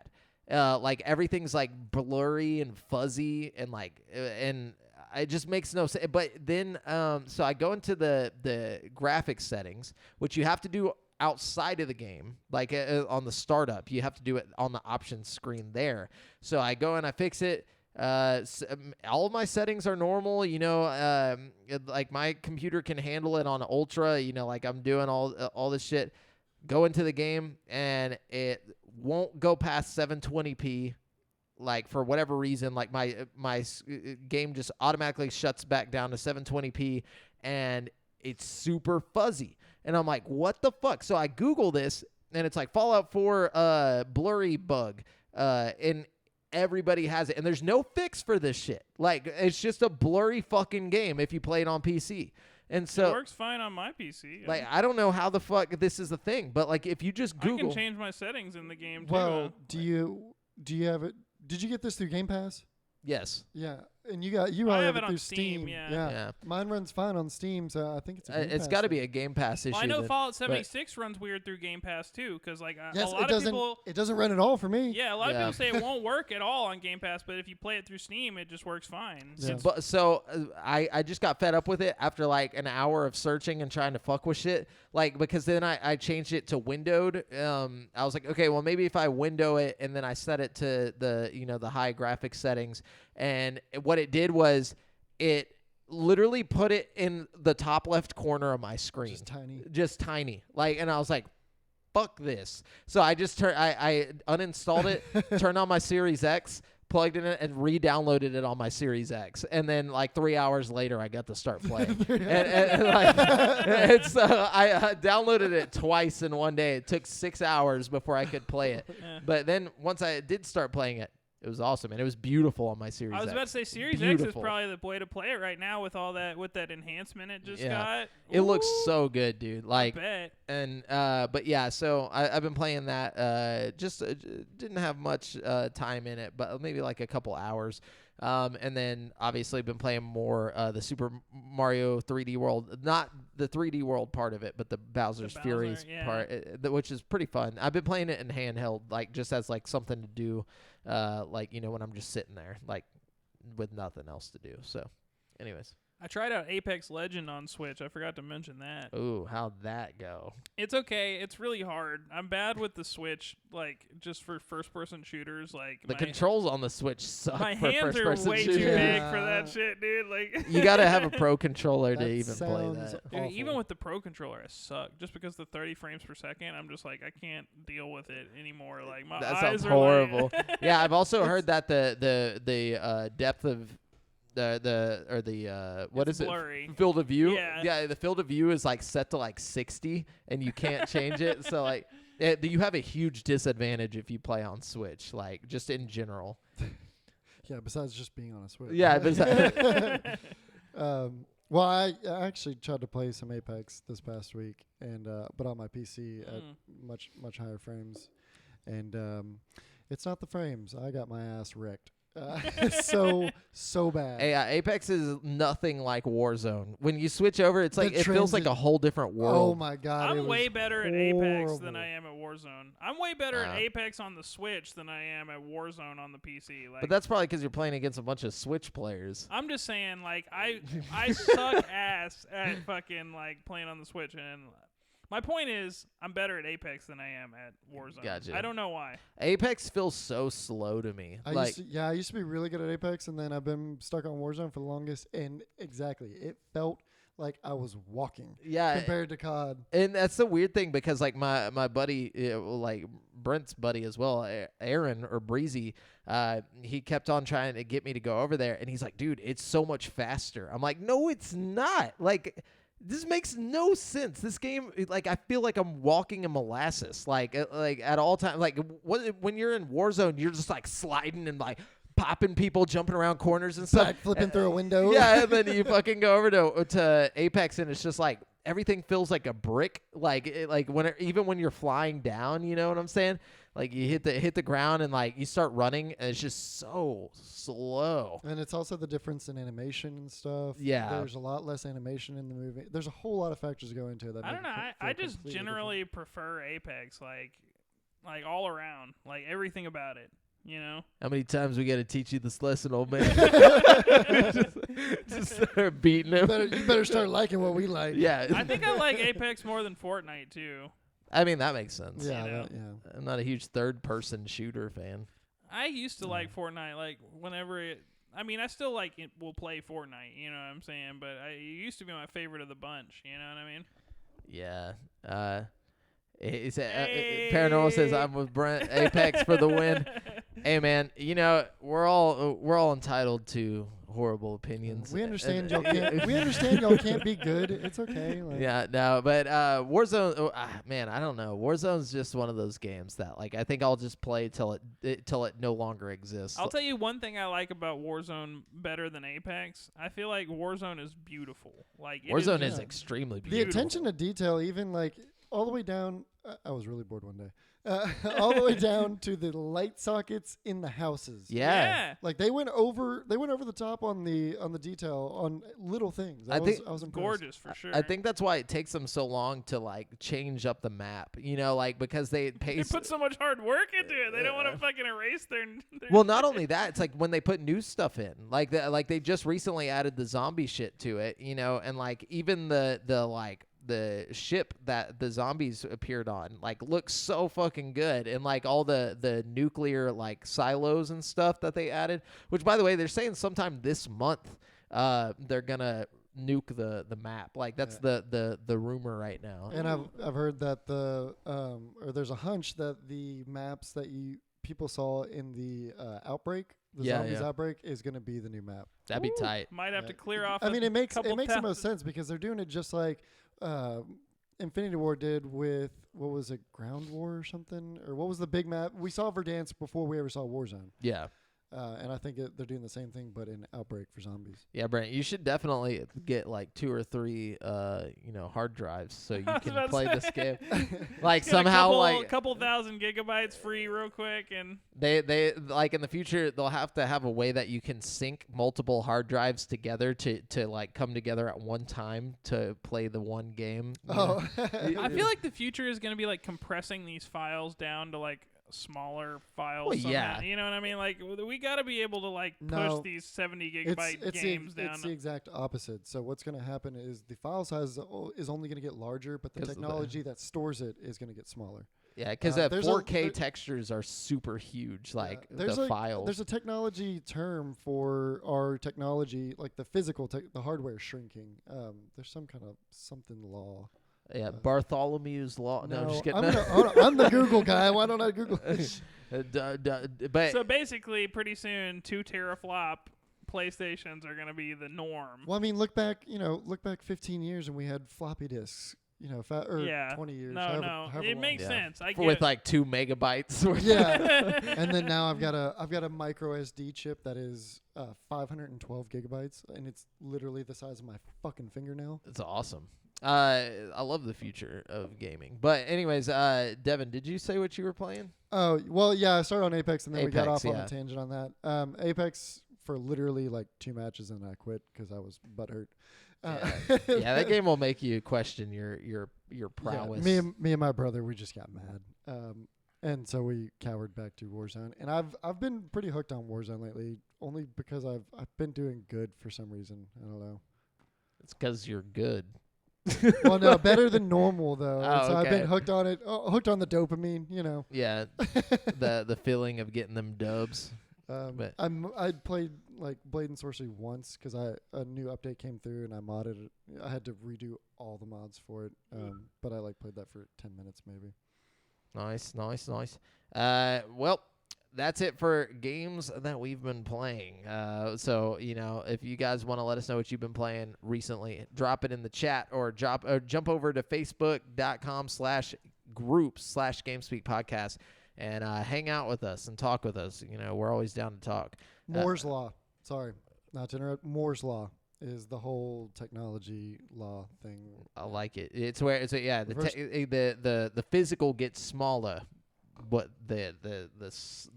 Like everything's like blurry and fuzzy and it just makes no sense. But then, so I go into the graphics settings, which you have to do outside of the game, like on the startup. You have to do it on the options screen there. So I go and I fix it. All of my settings are normal. Like my computer can handle it on ultra. Like I'm doing all this shit. Go into the game and it won't go past 720p. Like for whatever reason, like my game just automatically shuts back down to 720p, and it's super fuzzy. And I'm like, what the fuck? So I Google this, and it's like Fallout 4 blurry bug, and everybody has it. And there's no fix for this shit. Like it's just a blurry fucking game if you play it on PC. And so it works fine on my PC. Like I don't know how the fuck this is the thing, but like if you just Google, I can change my settings in the game too. Well, do you have it? Did you get this through Game Pass? Yes. Yeah, and you have it through Steam. Yeah. Mine runs fine on Steam, so I think it's a Game Pass. It's got to be a Game Pass issue. Well, I know Fallout 76 runs weird through Game Pass too, because like yes, a lot of people, it doesn't run at all for me. Yeah, a lot of people say it won't work at all on Game Pass, but if you play it through Steam, it just works fine. Yeah. But so I just got fed up with it after like an hour of searching and trying to fuck with shit. Like because then I changed it to windowed. I was like, okay, well maybe if I window it and then I set it to the high graphics settings, and what it did was it literally put it in the top left corner of my screen. Just tiny. Like, and I was like, fuck this. So I just I uninstalled it, turned on my Series X, plugged it in, and re-downloaded it on my Series X. And then like 3 hours later, I got to start playing. and so I downloaded it twice in one day. It took 6 hours before I could play it. Yeah. But then once I did start playing it, it was awesome, and it was beautiful on my Series X. I was about to say Series X is probably the way to play it right now with all that enhancement it just got. It looks so good, dude. Like, I bet. And but yeah, so I've been playing that. Just didn't have much time in it, but maybe like a couple hours. And then obviously been playing more the Super Mario 3D World, not the 3D World part of it, but the Bowser's Fury part, which is pretty fun. I've been playing it in handheld, like just as like something to do, like when I'm just sitting there, like with nothing else to do. So, anyways. I tried out Apex Legend on Switch. I forgot to mention that. Ooh, how'd that go? It's okay. It's really hard. I'm bad with the Switch, like, just for first-person shooters. Like the controls on the Switch suck. My for hands are way too big for that shit, dude. Like, you gotta have a pro controller to even play that. Dude, even with the pro controller, I suck. Just because the 30 frames per second, I'm just like, I can't deal with it anymore. Like my that eyes sounds are horrible. Like yeah, I've also heard that the depth of what is blurry. it? Field of view. Yeah, the field of view is like set to like 60, and you can't change it. So like, you have a huge disadvantage if you play on Switch, like just in general. Yeah, besides just being on a Switch. Yeah. Well, I actually tried to play some Apex this past week, and but on my PC at much higher frames, and it's not the frames. I got my ass wrecked. So bad. Hey, Apex is nothing like Warzone. When you switch over, it's like it feels like a whole different world. Oh my god! I'm way better at Apex than I am at Warzone. I'm way better at Apex on the Switch than I am at Warzone on the PC. Like, but that's probably because you're playing against a bunch of Switch players. I'm just saying, like I suck ass at fucking like playing on the Switch, and my point is, I'm better at Apex than I am at Warzone. Gotcha. I don't know why. Apex feels so slow to me. I used to be really good at Apex, and then I've been stuck on Warzone for the longest. And exactly, it felt like I was walking. Yeah, compared to COD. And that's the weird thing because like my buddy, like Brent's buddy as well, Aaron or Breezy, he kept on trying to get me to go over there, and he's like, "Dude, it's so much faster." I'm like, "No, it's not." Like. This makes no sense. This game, like, I feel like I'm walking in molasses, like at all times. Like when you're in Warzone, you're just like sliding and like popping people, jumping around corners and stuff. Flipping through a window. Yeah, and then you fucking go over to Apex, and it's just like everything feels like a brick. Like even when you're flying down, you know what I'm saying? Like you hit the ground and like you start running, and it's just so slow. And it's also the difference in animation and stuff. Yeah, there's a lot less animation in the movie. There's a whole lot of factors that go into it. That I don't know. I just generally prefer Apex, like all around, like everything about it. You know, how many times we got to teach you this lesson, old man? just start beating him. You better start liking what we like. Yeah, I think I like Apex more than Fortnite too. I mean, that makes sense. Yeah, you know? I'm not a huge third-person shooter fan. I used to like Fortnite, like whenever it. I mean, I still will play Fortnite. You know what I'm saying? But it used to be my favorite of the bunch. You know what I mean? Yeah. Paranormal says I'm with Brent. Apex for the win. Hey man, you know we're all entitled to horrible opinions. We understand y'all can't. We understand y'all can't be good. It's okay. Like. Yeah, no, but Warzone. Man, I don't know. Warzone's just one of those games that like I think I'll just play till it no longer exists. I'll tell you one thing I like about Warzone better than Apex. I feel like Warzone is beautiful. Like Warzone is extremely beautiful. The attention to detail, even like all the way down. I was really bored one day. All the way down to the light sockets in the houses. Yeah. Like they went over the top on the detail on little things. I was impressed. Gorgeous for sure. I think that's why it takes them so long to like change up the map. You know, like because they put so much hard work into it. They don't want to fucking erase their Well, not only that, it's like when they put new stuff in. Like they just recently added the zombie shit to it, you know, and like even the ship that the zombies appeared on like looks so fucking good, and like all the nuclear like silos and stuff that they added, which by the way they're saying sometime this month they're gonna nuke the map. Like that's the rumor right now. And I've heard that or there's a hunch that the maps that people saw in the outbreak, the zombies outbreak, is going to be the new map. That'd be tight. Might have to clear off. I mean, it makes the most sense because they're doing it just like Infinity War did with, what was it, Ground War or something? Or what was the big map? We saw Verdansk before we ever saw Warzone. Yeah. And I think they're doing the same thing, but in Outbreak for zombies. Yeah, Brent, you should definitely get like 2 or 3, hard drives so you can play this game. Like somehow, a couple thousand gigabytes free, real quick, and they like in the future they'll have to have a way that you can sync multiple hard drives together to like come together at one time to play the one game. Oh, I feel like the future is going to be like compressing these files down to like smaller files. Well, yeah, you know what I mean. Like we got to be able to like push these 70 gigabyte games down. It's the exact opposite. So what's going to happen is the file size is only going to get larger, but the technology that stores it is going to get smaller. Yeah, because 4K textures are super huge. Like the files. There's a technology term for our technology, like the physical, the hardware shrinking. There's some kind of something law. Yeah, Bartholomew's Law. No, I'm just kidding. I'm the Google guy. Why don't I Google this? But so basically, pretty soon, 2 teraflop PlayStations are going to be the norm. Well, I mean, look back 15 years and we had floppy disks. 20 years. No, it makes sense. I get with like 2 megabytes. Yeah, and then now I've got a micro SD chip that is 512 gigabytes, and it's literally the size of my fucking fingernail. It's awesome. I love the future of gaming. But anyways, Devin, did you say what you were playing? Oh, well, yeah, I started on Apex, and then we got off on a tangent on that. Apex for literally like 2 matches, and I quit because I was butthurt. Yeah, that game will make you question your prowess. Yeah, me and my brother, we just got mad. And so we cowered back to Warzone. And I've been pretty hooked on Warzone lately, only because I've been doing good for some reason. I don't know. It's because you're good. Well, no, better than normal though. Oh, so okay. I've been hooked on it, hooked on the dopamine. Yeah, the feeling of getting them dubs. I played like Blade and Sorcery once because a new update came through and I modded it. I had to redo all the mods for it, but I played that for 10 minutes maybe. Nice. Well, that's it for games that we've been playing. So, if you guys want to let us know what you've been playing recently, drop it in the chat or jump over to facebook.com/groups/GameSpeak podcast and hang out with us and talk with us. We're always down to talk. Moore's law. Sorry, not to interrupt. Moore's law is the whole technology law thing. I like it. It's where the physical gets smaller, but it's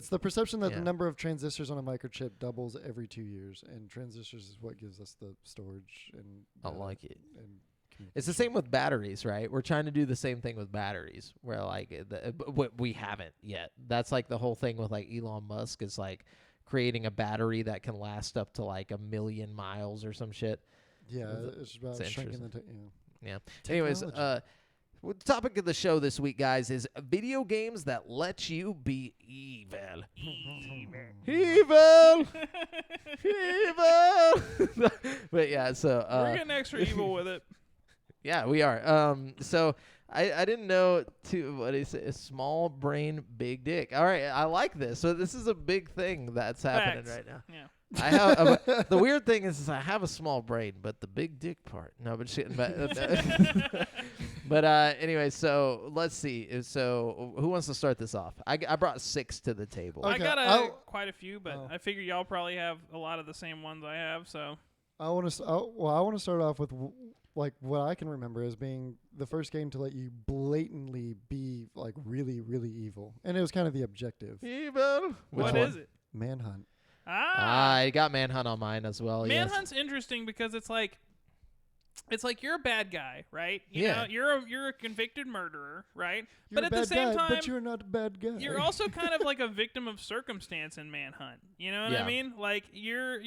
the perception that the number of transistors on a microchip doubles every 2 years, and transistors is what gives us the storage and. I like it. And it's the same with batteries, right? We're trying to do the same thing with batteries, where like we haven't yet. That's like the whole thing with like Elon Musk is like creating a battery that can last up to like 1,000,000 miles or some shit. Yeah, it's about shrinking the yeah. Anyways, the topic of the show this week, guys, is video games that let you be evil. Evil. Evil. But yeah, so we're getting extra evil with it. Yeah, we are. So I didn't know what he said. A small brain, big dick. All right, I like this. So this is a big thing that's happening right now. Yeah. I have the weird thing is I have a small brain, but the big dick part. No, but shit. But anyway, so let's see. So who wants to start this off? I brought 6 to the table. Okay. I got quite a few, but I figure y'all probably have a lot of the same ones I have. So I want to start off with like what I can remember as being the first game to let you blatantly be like really, really evil, and it was kind of the objective. Evil. What is it? Manhunt. I got Manhunt on mine as well. Manhunt's interesting because it's like you're a bad guy, right? You know, you're a convicted murderer, right? You're but a at the bad same guy, time, but you're not a bad guy. You're also kind of like a victim of circumstance in Manhunt. You know what I mean? Like you're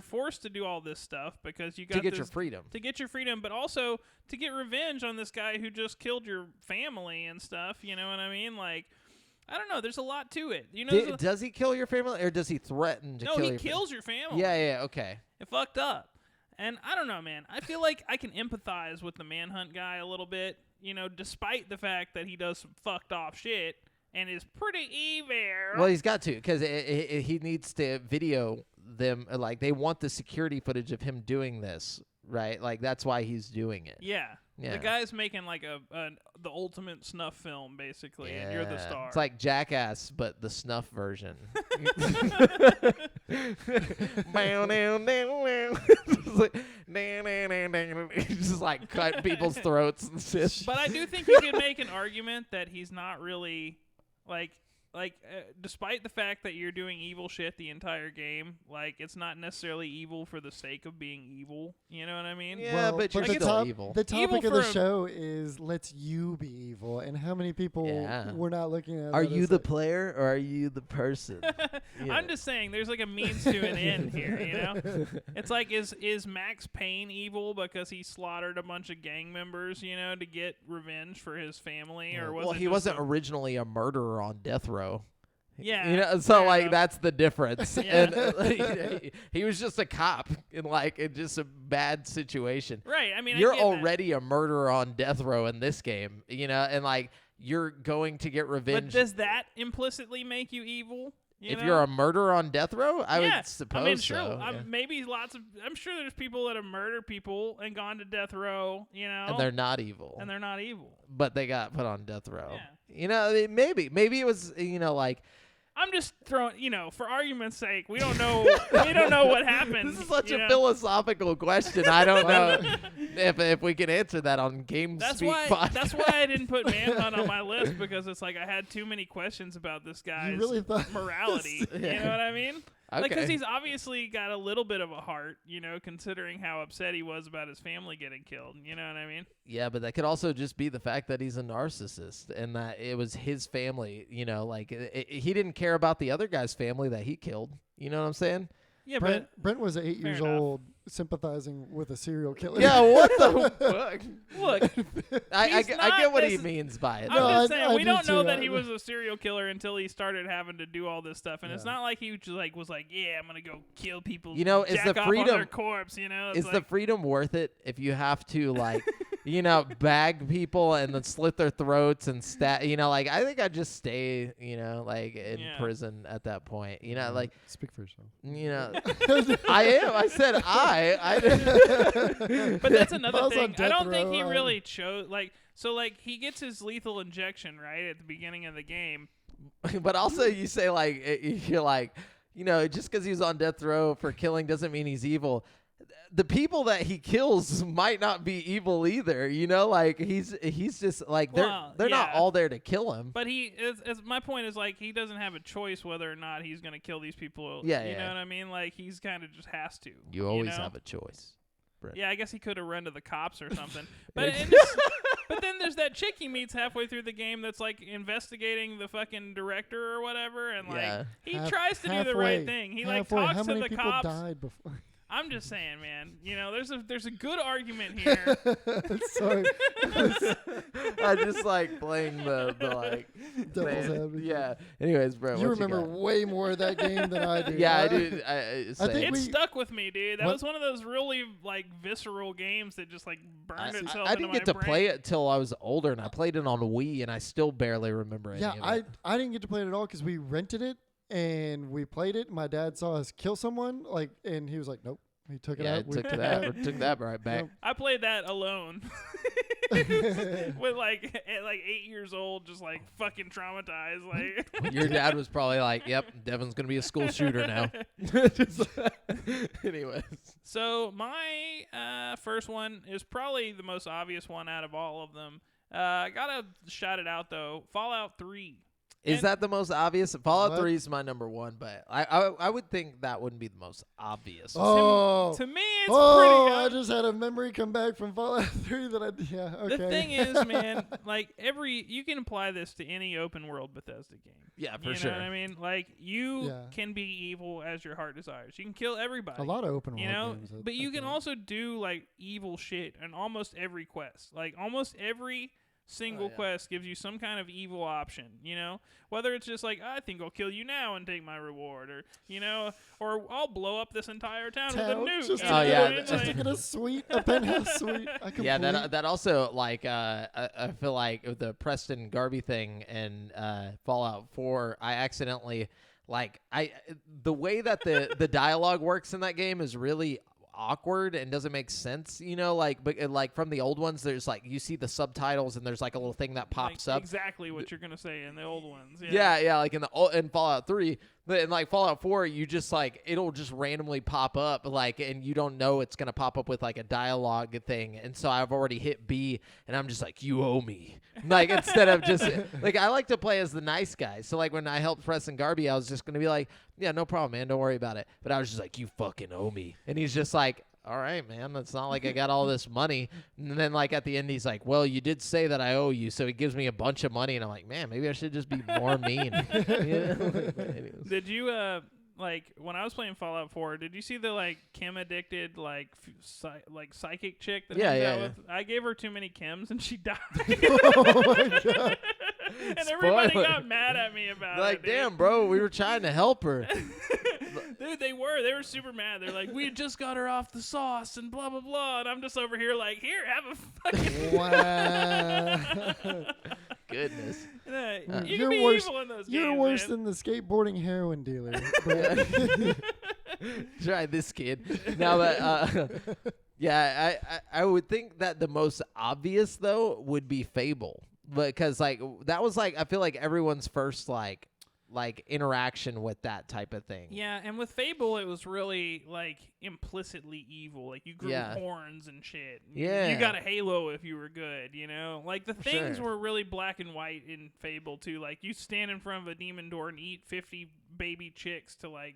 forced to do all this stuff because you got to get your freedom. To get your freedom, but also to get revenge on this guy who just killed your family and stuff. You know what I mean? Like, I don't know. There's a lot to it. You know, does he kill your family or does he threaten to kill your family? No, he kills your family. Yeah, okay. It fucked up. And I don't know, man. I feel like I can empathize with the Manhunt guy a little bit, you know, despite the fact that he does some fucked off shit and is pretty evil. Well, he's got to because he needs to video them. Like, they want the security footage of him doing this, right? Like, that's why he's doing it. Yeah. The guy's making like the ultimate snuff film, basically, and you're the star. It's like Jackass, but the snuff version. Just like cut people's throats and shit. But I do think you can make an argument that he's not really like despite the fact that you're doing evil shit the entire game, like it's not necessarily evil for the sake of being evil. You know what I mean? Yeah, but you're still evil. The topic of the show is let's you be evil, and how many people we're not looking at. Are you the player or are you the person? I'm just saying, there's like a means to an end here. You know, it's like is Max Payne evil because he slaughtered a bunch of gang members, you know, to get revenge for his family, or was he wasn't originally a murderer on death row? Yeah, you know, so like that's the difference. And he was just a cop in just a bad situation. Right. I mean, you're already a murderer on death row in this game, you know, and like you're going to get revenge. But does that implicitly make you evil? If you're a murderer on death row, I would suppose I mean, so. Maybe I'm sure there's people that have murdered people and gone to death row, you know. And they're not evil. But they got put on death row. Yeah. You know, maybe it was, you know, like. I'm just throwing, you know, for argument's sake, we don't know what happened. This is such a philosophical question. I don't know if we can answer that on GameSpeak podcast. That's why I didn't put Manhunt on my list, because it's like I had too many questions about this guy's morality. You know what I mean? Okay. Like, because he's obviously got a little bit of a heart, you know, considering how upset he was about his family getting killed. You know what I mean? Yeah, but that could also just be the fact that he's a narcissist and that it was his family, you know, like he didn't care about the other guy's family that he killed. You know what I'm saying? Yeah, Brent was 8 years old sympathizing with a serial killer. Yeah, what the fuck? Look, I get what he means by it. I'm just saying, we don't know that he was a serial killer until he started having to do all this stuff, and it's not like he just was like, yeah, I'm gonna go kill people. You know, is the freedom on their corpse? You know, is the freedom worth it if you have to like, you know, bag people and then slit their throats and you know, like I think I'd just stay, you know, like in prison at that point. You know, like speak for yourself. You know, I am. I said I. But that's another thing. I don't think he really chose like he gets his lethal injection right at the beginning of the game. But also you say like you're like you know, just because he's on death row for killing doesn't mean he's evil. The people that he kills might not be evil either, you know. Like he's just like they're not all there to kill him. But my point is like he doesn't have a choice whether or not he's gonna kill these people. Yeah, you know what I mean. Like he's kind of just has to. You always have a choice. Brent. Yeah, I guess he could have run to the cops or something. But then there's that chick he meets halfway through the game that's like investigating the fucking director or whatever, and like he tries to do the right thing. He like talks to the cops. How many people died before? I'm just saying, man. You know, there's a good argument here. Sorry, I just like playing the like devil's advocate. Yeah. Anyways, bro, you remember way more of that game than I do. Yeah, I do. I think it stuck with me, dude. That was one of those really like visceral games that just like burned itself into my brain. I didn't get to play it till I was older, and I played it on Wii, and I still barely remember it. Yeah, I didn't get to play it at all because we rented it. And we played it. My dad saw us kill someone, and he was like, "Nope." He took it out. Took that right back. Yep. I played that alone, with like 8 years old, just like fucking traumatized. Like your dad was probably like, "Yep, Devin's gonna be a school shooter now." Anyways, so my first one is probably the most obvious one out of all of them. I gotta shout it out though. Fallout 3. Is that the most obvious? Fallout 3 is my number one, but I would think that wouldn't be the most obvious. To me, it's pretty I just had a memory come back from Fallout 3 that okay. The thing is, man, like you can apply this to any open world Bethesda game. Yeah, for sure. You know what I mean? Like you can be evil as your heart desires. You can kill everybody. A lot of open world games. But you can also do like evil shit in almost every quest. Like almost every single quest gives you some kind of evil option, you know, whether it's just like, I think I'll kill you now and take my reward, or, you know, or I'll blow up this entire town with a nuke. Just to get a penthouse suite. Yeah, that also, like, I feel like the Preston Garvey thing in Fallout 4, I accidentally, like, the way that the dialogue works in that game is really awkward and doesn't make sense, you know, like, but like from the old ones, there's like you see the subtitles and there's like a little thing that pops up exactly what you're gonna say in the old ones. Yeah, like in Fallout 3, but in like Fallout 4, you just like it'll just randomly pop up, like, and you don't know it's gonna pop up with like a dialogue thing, and so I've already hit B and I'm just like, you owe me, like, instead of just like, I like to play as the nice guy, so like when I helped Preston Garvey, I was just gonna be like, yeah, no problem, man, don't worry about it, but I was just like, you fucking owe me, and he's just like, all right, man, it's not like I got all this money. And then, like, at the end, he's like, well, you did say that I owe you, so he gives me a bunch of money. And I'm like, man, maybe I should just be more mean. Did you, like, when I was playing Fallout 4, did you see the, like, chem-addicted, like, psychic chick that hangs out with? I gave her too many chems, and she died. Oh, my God. And everybody got mad at me about it. Like, damn, bro, we were trying to help her. Dude, they were super mad. They're like, we just got her off the sauce and blah, blah, blah. And I'm just over here like, here, have a fucking... Wow. Goodness. You can be evil in those games, You're worse than the skateboarding heroin dealer. Try this, kid. Now that, yeah, I would think that the most obvious, though, would be Fable. Because, like, that was, like, I feel like everyone's first, like interaction with that type of thing. Yeah, and with Fable, it was really like implicitly evil. Like you grew horns and shit. Yeah, you got a halo if you were good. You know, like the things were really black and white in Fable too. Like you stand in front of a demon door and eat 50 baby chicks to like.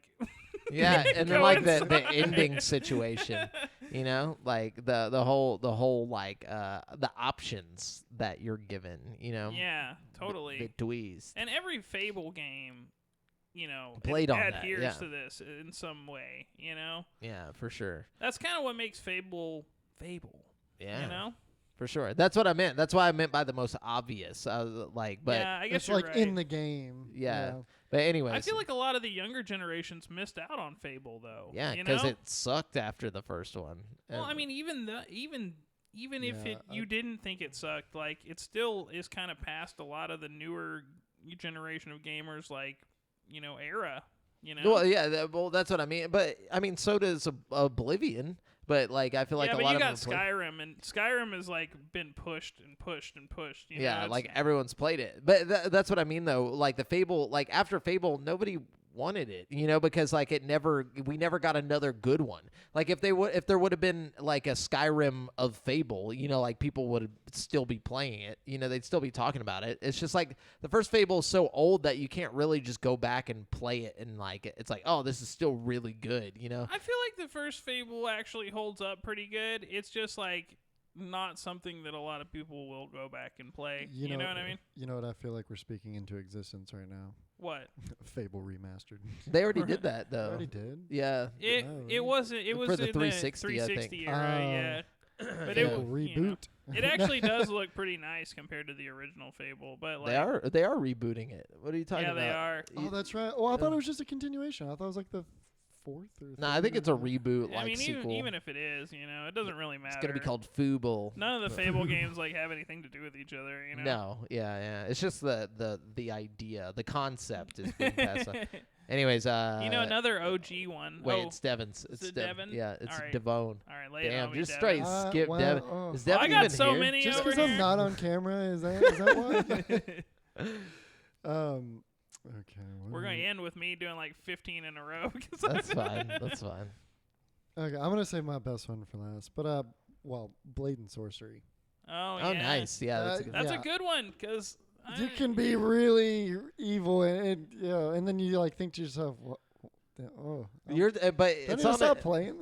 Yeah, and then like the ending situation, you know, like the whole like the options that you're given, you know. Yeah, totally. The dweez. And every Fable game, you know, adheres to this in some way, you know. Yeah, for sure. That's kind of what makes Fable. Yeah, you know. For sure. That's what I meant. That's why I meant by the most obvious. But yeah, I guess it's you're like right. in the game. Yeah. But anyways, I feel like a lot of the younger generations missed out on Fable, though. Yeah, because it sucked after the first one. Well, I mean, even if you didn't think it sucked, like it still is kind of past a lot of the newer generation of gamers, like, you know, era. You know. Well, yeah. That's what I mean. But I mean, so does Oblivion. But like, I feel like a lot of them. Yeah, but you got Skyrim, and Skyrim has like been pushed and pushed and pushed. You know, like everyone's played it. But that's what I mean, though. Like the Fable, like after Fable, nobody wanted it, because like we never got another good one. Like if there would have been like a Skyrim of Fable, like people would still be playing it, they'd still be talking about it. It's just like the first Fable is so old that you can't really just go back and play it and like it's like, oh, this is still really good, I feel like the first Fable actually holds up pretty good. It's just like not something that a lot of people will go back and play. You know what I mean? You know what I feel like we're speaking into existence right now? What? Fable remastered. They already did that though. They already did? Yeah. It wasn't. It was for the in 360, the 360 era. Yeah. But Fable reboot. It actually does look pretty nice compared to the original Fable. But like they are rebooting it. What are you talking about? Yeah, they are. Oh, that's right. Oh, I thought it was just a continuation. I thought it was like the fourth or No, I think it's a reboot. I mean, sequel. even if it is, it doesn't really matter. It's gonna be called Fooble. None of the Fable games like have anything to do with each other. No, yeah. It's just the idea, the concept is being passed on. Anyways, another OG one. Wait, it's Devon's. It's Devon. Yeah, it's right. Devon. All right, lay it Damn, on me, just Devon. straight skip Devon. Oh. Is Devon I got even so here? many just over because here. I'm not on camera, is that why? Okay. We're going to end with me doing like 15 in a row. That's fine. Okay, I'm going to save my best one for last. But, Blade and Sorcery. Oh, yeah. Nice. Yeah, that's a good one because you can be really evil and then you like think to yourself, but it's on stop playing.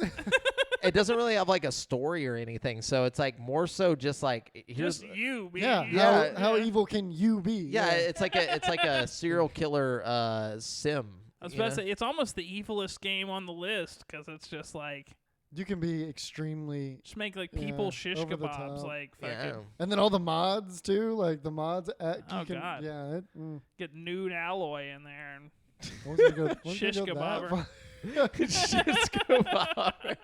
It doesn't really have like a story or anything, so it's like more so just like here's just you. How evil can you be? Yeah, it's like a serial killer sim. I was about to say it's almost the evilest game on the list because it's just like you can be extremely just make like people shish over the kebabs top. like fucking. And then all the mods too, like the mods. God! Yeah, get nude alloy in there and shish kebab. Shish kebab.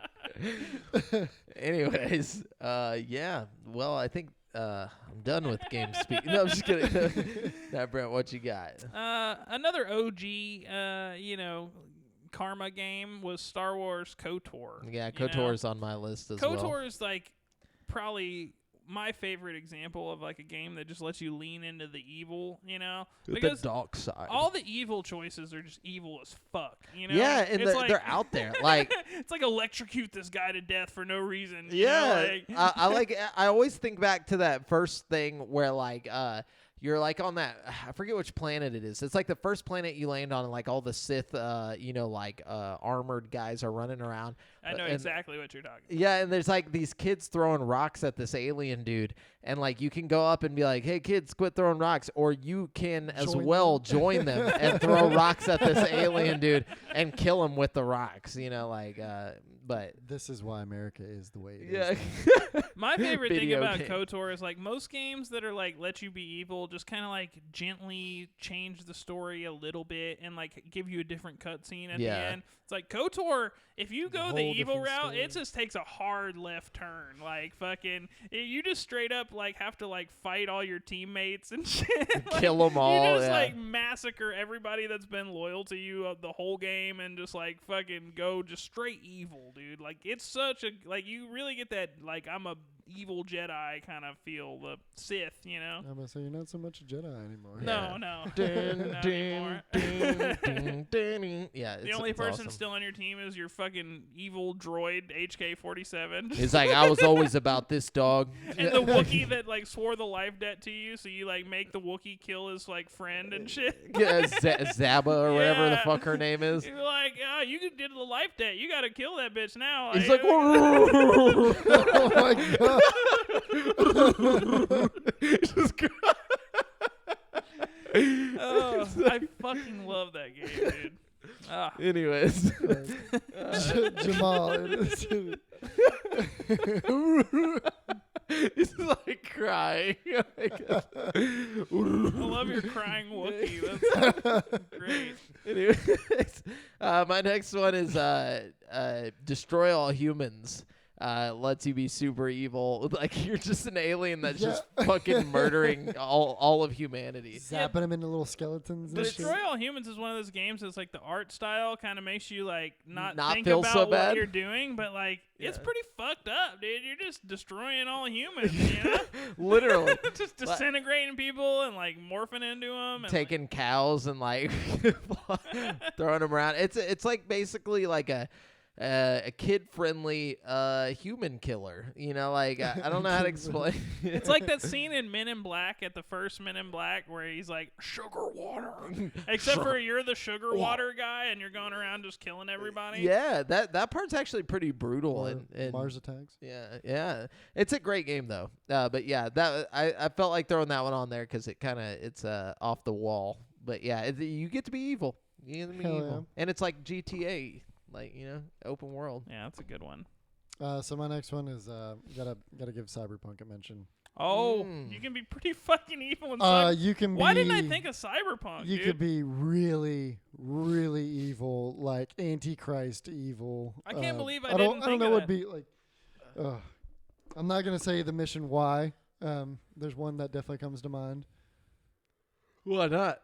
Anyways, yeah. Well, I think I'm done with game speak. No, I'm just kidding. Now, Brent, what you got? Another OG, Karma game was Star Wars KOTOR. Yeah, KOTOR's on my list as well. KOTOR is like probably my favorite example of like a game that just lets you lean into the evil, because the dark side. All the evil choices are just evil as fuck, Yeah, and they're out there. Like it's like electrocute this guy to death for no reason. Yeah, I always think back to that first thing where like you're like on that, I forget which planet it is. It's like the first planet you land on, and like all the Sith, armored guys are running around. I know exactly what you're talking about. Yeah, and there's like these kids throwing rocks at this alien dude, and like you can go up and be like, "Hey kids, quit throwing rocks," or you can join them and throw rocks at this alien dude and kill him with the rocks. But this is why America is the way it is. My favorite thing about KOTOR is like most games that are like let you be evil just kind of like gently change the story a little bit and like give you a different cutscene at the end. It's like KOTOR, if you go the evil route, it just takes a hard left turn. Like fucking, you just straight up like have to like fight all your teammates and shit. Kill them all. You just like massacre everybody that's been loyal to you the whole game and just like fucking go just straight evil, dude. Like it's such a like you really get that like I'm a evil Jedi kind of feel, the Sith, I'm gonna say you're not so much a Jedi anymore. No. Not anymore. Yeah, the only person awesome. still on your team is your fucking evil droid HK-47. He's like, I was always about this dog. And the Wookiee that like swore the life debt to you, so you like make the Wookiee kill his like friend and shit. Yeah, Zaba or whatever the fuck her name is. You're like, you did the life debt. You gotta kill that bitch now. He's like, oh my god. I fucking love that game, dude. Anyways, Jamal. He's like crying. I love your crying Wookiee. That's great. Anyways, my next one is Destroy All Humans. lets you be super evil. Like you're just an alien that's just fucking murdering all of humanity. Zapping them into little skeletons. Destroy All Humans is one of those games that's like the art style kind of makes you like not think feel about so what bad. you're doing, but like it's pretty fucked up, dude. You're just destroying all humans, you know? Literally. Just disintegrating people and like morphing into them. And taking cows and like throwing them around. It's like basically like a kid-friendly human killer. You know, like I don't know how to explain. It's like that scene in Men in Black at the first Men in Black where he's like sugar water, except for you're the sugar water guy and you're going around just killing everybody. Yeah, that part's actually pretty brutal. And Mars Attacks. Yeah, it's a great game though. But yeah, that I felt like throwing that one on there because it's off the wall. But yeah, you get to be evil. You get to be evil, and it's like GTA. Like, you know, open world. Yeah, that's a good one. So my next one is gotta give Cyberpunk a mention. Oh, you can be pretty fucking evil in Cyberpunk. You can. Why didn't I think of Cyberpunk? You could be really, really evil, like Antichrist evil. I can't believe I don't know what be like. I'm not gonna say the mission. Why? There's one that definitely comes to mind. Why not?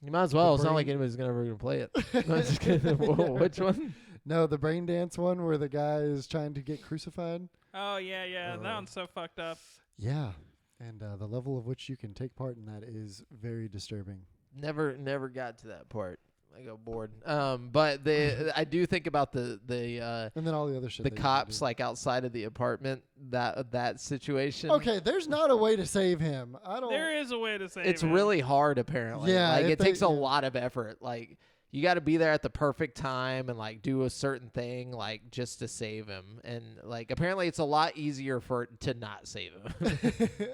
You might as well. It's not like anybody's gonna play it. No, just kidding. Whoa, which one? No, the brain dance one where the guy is trying to get crucified. Oh yeah, that one's so fucked up. Yeah, and the level of which you can take part in that is very disturbing. Never got to that part. I go bored. But I do think about the and then all the other shit. The cops like outside of the apartment. That situation. Okay, there's not a way to save him. There is a way to save him. It's really hard, apparently. Yeah, like it takes a lot of effort. Like you got to be there at the perfect time and like do a certain thing, like just to save him. And like apparently it's a lot easier to not save him.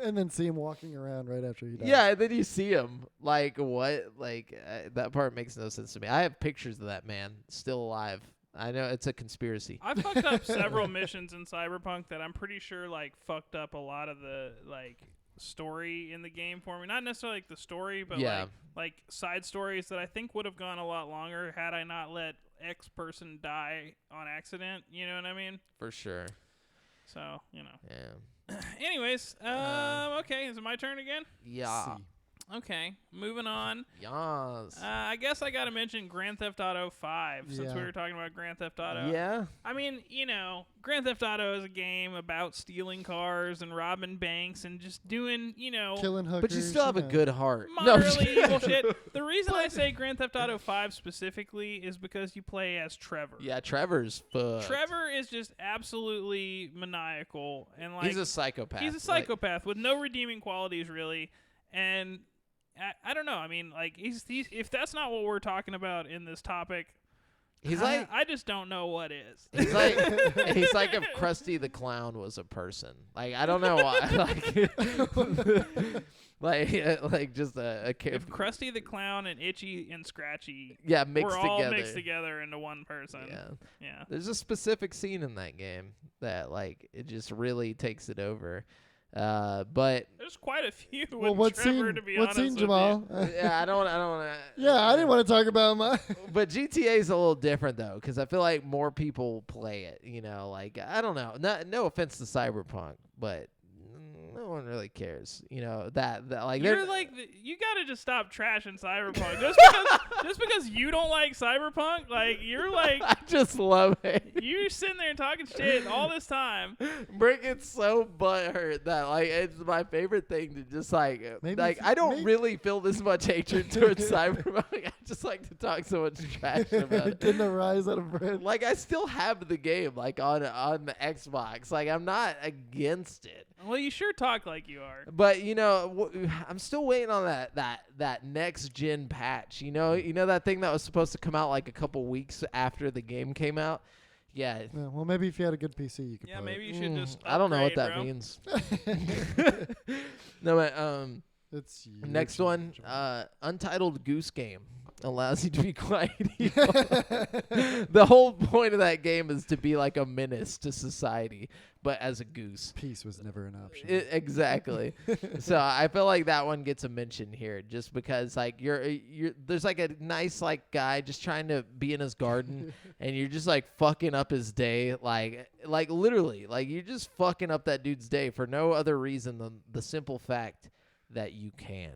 And then see him walking around right after he dies. Yeah, and then you see him. Like what? Like that part makes no sense to me. I have pictures of that man still alive. I know it's a conspiracy. I fucked up several missions in Cyberpunk that I'm pretty sure like fucked up a lot of the like story in the game for me. Not necessarily like the story, but like side stories that I think would have gone a lot longer had I not let X person die on accident. You know what I mean? For sure. So, you know. Yeah. Anyways, okay, is it my turn again? Yeah. Okay, moving on. Yes. I guess I got to mention Grand Theft Auto 5 since we were talking about Grand Theft Auto. Yeah. I mean, you know, Grand Theft Auto is a game about stealing cars and robbing banks and just doing, you know, killing hookers. But you still have a good heart. Moderately evil shit. The reason I say Grand Theft Auto 5 specifically is because you play as Trevor. Yeah, Trevor's fucked. Trevor is just absolutely maniacal and like he's a psychopath. He's a psychopath with no redeeming qualities really, and I don't know. I mean, like he's if that's not what we're talking about in this topic, he's like I just don't know what is. He's like if Krusty the Clown was a person. Like I don't know why. like just a if Krusty the Clown and Itchy and Scratchy mixed all mixed together into one person. Yeah. There's a specific scene in that game that like it just really takes it over. But there's quite a few. Well, what Trevor, to be honest scene, Jamal? Yeah, I don't want to. Yeah, I didn't want to talk about mine. But GTA is a little different though, because I feel like more people play it. You know, like I don't know. No offense to Cyberpunk, but no one really cares. You know that like you're like you gotta just stop trashing Cyberpunk just because you don't like Cyberpunk. Like you're like I just love it. You're sitting there talking shit all this time. Brick gets so butthurt that like it's my favorite thing to just like I don't really feel this much hatred towards Cyberpunk. I just like to talk so much trash about it. Getting a rise out of Brent. Like I still have the game like on the Xbox. Like I'm not against it. Well, you sure talk like you are. But you know, I'm still waiting on that next gen patch. You know that thing that was supposed to come out like a couple weeks after the game came out. Yeah. Well, maybe if you had a good PC, you could. Yeah, maybe you should just. I don't know what that bro. means. No, but it's next one, Untitled Goose Game. allows you to be quite evil. The whole point of that game is to be like a menace to society, but as a goose. Peace was never an option. Exactly. So I feel like that one gets a mention here, just because like you're there's like a nice like guy just trying to be in his garden, and you're just like fucking up his day, like literally, like you're just fucking up that dude's day for no other reason than the simple fact that you can.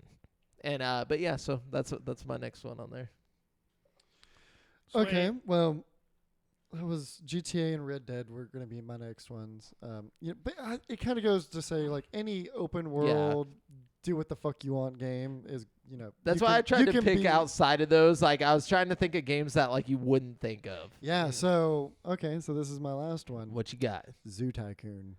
And but yeah, so that's my next one on there. Okay, well, that was GTA and Red Dead were going to be my next ones. But it kind of goes to say like any open world, do what the fuck you want game is, That's why I tried to pick outside of those. Like I was trying to think of games that like you wouldn't think of. Yeah. So so this is my last one. What you got? Zoo Tycoon.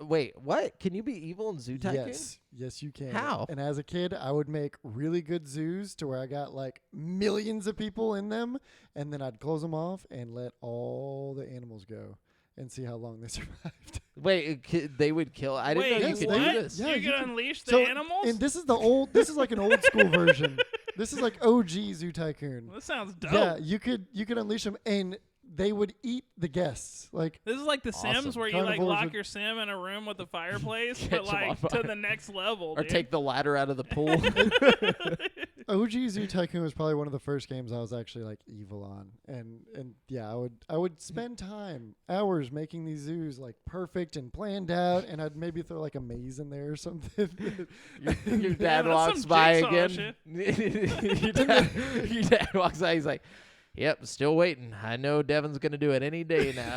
Wait, what? Can you be evil in Zoo Tycoon? Yes, you can. How? And as a kid, I would make really good zoos to where I got like millions of people in them, and then I'd close them off and let all the animals go and see how long they survived. Wait, they would kill? I didn't know you could do this. Yeah, you could unleash the animals? And this is like an old school version. This is like OG Zoo Tycoon. Well, that sounds dope. Yeah, you could unleash them and they would eat the guests. Like this is like The Sims, where you like lock your sim in a room with a fireplace, but like to the next level. Or take the ladder out of the pool. OG Zoo Tycoon was probably one of the first games I was actually like evil on, and yeah, I would spend hours making these zoos like perfect and planned out, and I'd maybe throw like a maze in there or something. Your dad walks by again. Your dad walks by. He's like, "Yep, still waiting. I know Devin's gonna do it any day now."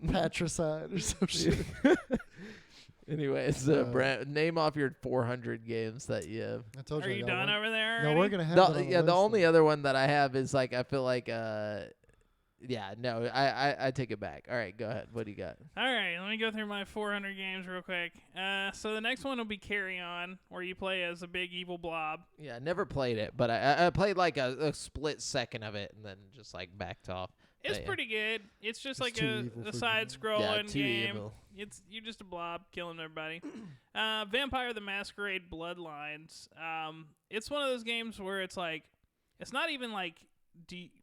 Patricide or some shit. Anyways, Brent, name off your 400 games that you have. I told you. Are you done over there? No, we're gonna have. The only other one that I have is like I feel like I take it back. All right, go ahead. What do you got? All right, let me go through my 400 games real quick. So the next one will be Carry On, where you play as a big evil blob. Yeah, I never played it, but I played like a split second of it and then just like backed off. It's pretty good. It's just like a side-scrolling game. Evil. You're just a blob killing everybody. Vampire the Masquerade Bloodlines. It's one of those games where it's like, it's not even like,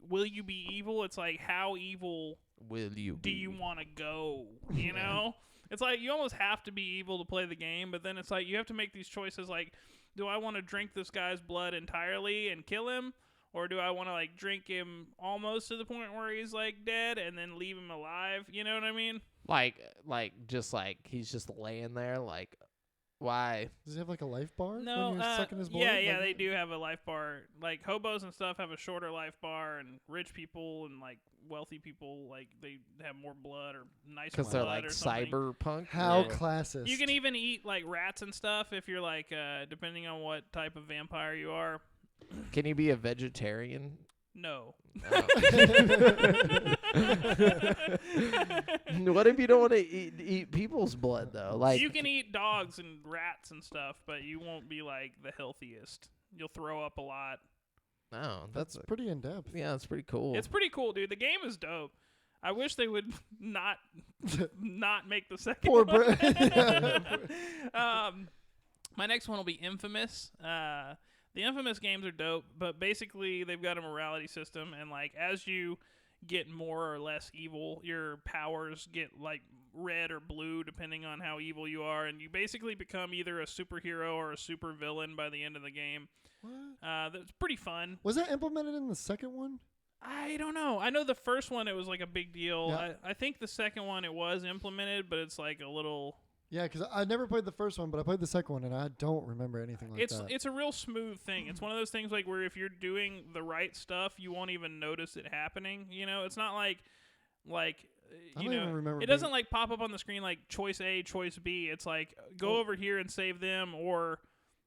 will you be evil? It's like, how evil do you want to go? You know? It's like you almost have to be evil to play the game, but then it's like you have to make these choices like, do I want to drink this guy's blood entirely and kill him? Or do I want to like drink him almost to the point where he's like dead and then leave him alive? You know what I mean? Like he's just laying there. Like, why? Does he have like a life bar? No, when you're sucking his blood? Yeah, they do have a life bar. Like hobos and stuff have a shorter life bar, and rich people and like wealthy people like they have more blood or nicer blood. Because they're like cyberpunk. How classist. You can even eat like rats and stuff if you're like depending on what type of vampire you are. Can you be a vegetarian? No. Oh. What if you don't want to eat people's blood though? Like you can eat dogs and rats and stuff, but you won't be like the healthiest. You'll throw up a lot. No, that's pretty in depth. Yeah, that's pretty cool. It's pretty cool, dude. The game is dope. I wish they would not make the second Poor one. Brett. My next one will be Infamous. The Infamous games are dope, but basically they've got a morality system, and like as you get more or less evil, your powers get like red or blue depending on how evil you are, and you basically become either a superhero or a super villain by the end of the game. What? That's pretty fun. Was that implemented in the second one? I don't know. I know the first one it was like a big deal. Yeah. I think the second one it was implemented, but it's like a little. Yeah, because I never played the first one, but I played the second one, and I don't remember anything like that. It's a real smooth thing. It's one of those things like where if you're doing the right stuff, you won't even notice it happening. You know, it's not like you know, it doesn't like pop up on the screen like choice A, choice B. It's like go over here and save them, or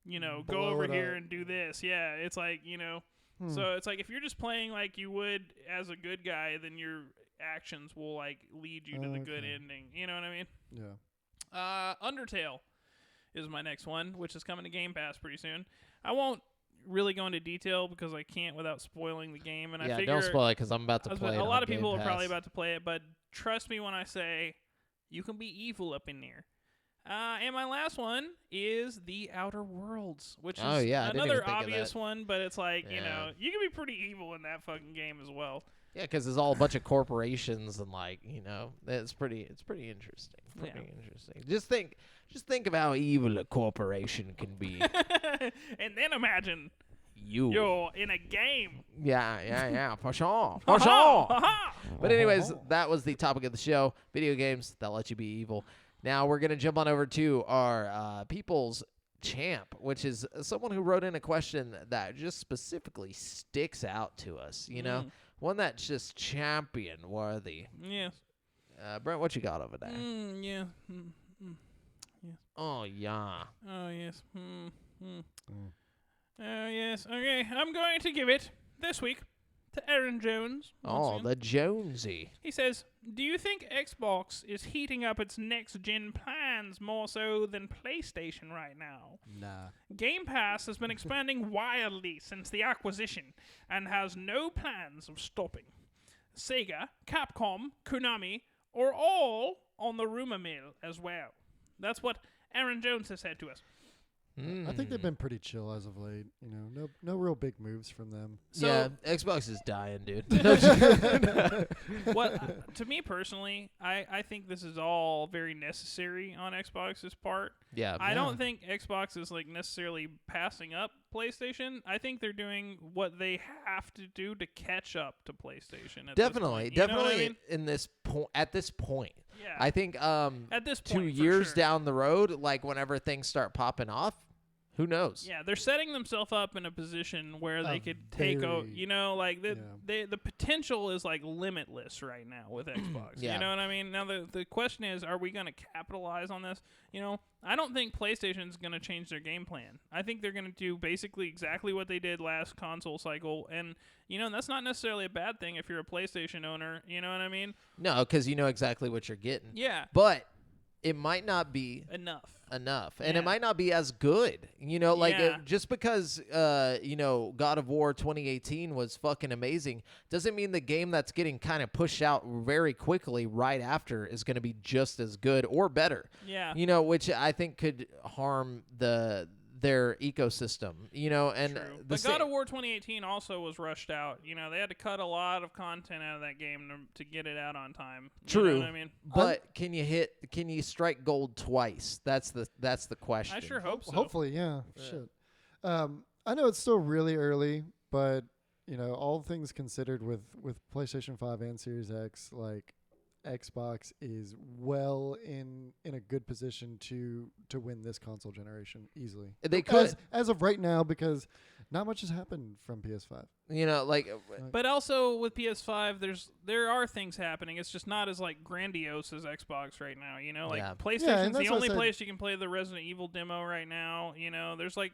you know, go over here and do this. Yeah, it's like you know. So it's like if you're just playing like you would as a good guy, then your actions will like lead you to the good ending. You know what I mean? Yeah. Undertale is my next one, which is coming to Game Pass pretty soon. I won't really go into detail because I can't without spoiling the game. And I figure don't spoil it because I'm about to play it. A lot of people are probably about to play it, but trust me when I say you can be evil up in there. And my last one is The Outer Worlds, which is another obvious one, but it's like, you know, you can be pretty evil in that fucking game as well. Yeah, because it's all a bunch of corporations and, like, you know, it's pretty interesting. Pretty interesting. Just think of how evil a corporation can be. And then imagine you're in a game. Yeah, for sure. For sure. But anyways, that was the topic of the show. Video games that let you be evil. Now we're going to jump on over to our People's Champ, which is someone who wrote in a question that just specifically sticks out to us, you know? One that's just champion worthy. Yes. Brent, what you got over there? Yeah. Oh, yeah. Oh, yes. Oh, yes. Okay, I'm going to give it this week to Aaron Jones. Oh, the Jonesy. He says, do you think Xbox is heating up its next-gen plans more so than PlayStation right now? Nah. Game Pass has been expanding wildly since the acquisition and has no plans of stopping. Sega, Capcom, Konami are all on the rumor mill as well. That's what Aaron Jones has said to us. I think they've been pretty chill as of late. You know, no real big moves from them. So, yeah, Xbox is dying, dude. What to me personally, I think this is all very necessary on Xbox's part. Yeah, I don't think Xbox is like necessarily passing up PlayStation. I think they're doing what they have to do to catch up to PlayStation. Definitely, I mean? At this point. Yeah. I think at this point, 2 years down the road, like whenever things start popping off, who knows? Yeah, they're setting themselves up in a position where they could take over. You know, like the potential is like limitless right now with Xbox. You know what I mean? Now the question is, are we going to capitalize on this? You know, I don't think PlayStation's going to change their game plan. I think they're going to do basically exactly what they did last console cycle, and you know that's not necessarily a bad thing if you're a PlayStation owner. You know what I mean? No, because you know exactly what you're getting. Yeah, but it might not be enough, and it might not be as good. You know, like just because you know, God of War 2018 was fucking amazing doesn't mean the game that's getting kind of pushed out very quickly right after is going to be just as good or better. Yeah, you know, which I think could harm their ecosystem, you know, and but God of War 2018 also was rushed out. You know, they had to cut a lot of content out of that game to get it out on time. True, you know what I mean, but can you strike gold twice? That's the question. I sure hope so. Hopefully, yeah. Shit. I know it's still really early, but you know, all things considered, with PlayStation 5 and Series X, like Xbox is well in a good position to win this console generation easily. They could as of right now, because not much has happened from PS5. You know, like but also with PS5 there are things happening. It's just not as like grandiose as Xbox right now, you know? Like PlayStation's the only place you can play the Resident Evil demo right now, you know. There's like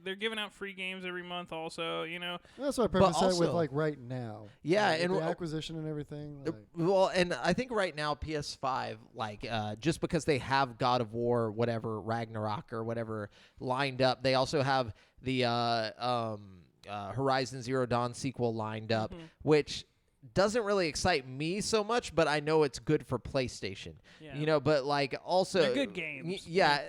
they're giving out free games every month also, you know. That's what I purpose said with like right now. Yeah, and the acquisition and everything. Like. Well, and I think right now PS5, like just because they have God of War, whatever, Ragnarok or whatever lined up, they also have the Horizon Zero Dawn sequel lined up, which doesn't really excite me so much, but I know it's good for PlayStation. Yeah. You know, but like also they're good games. Yeah,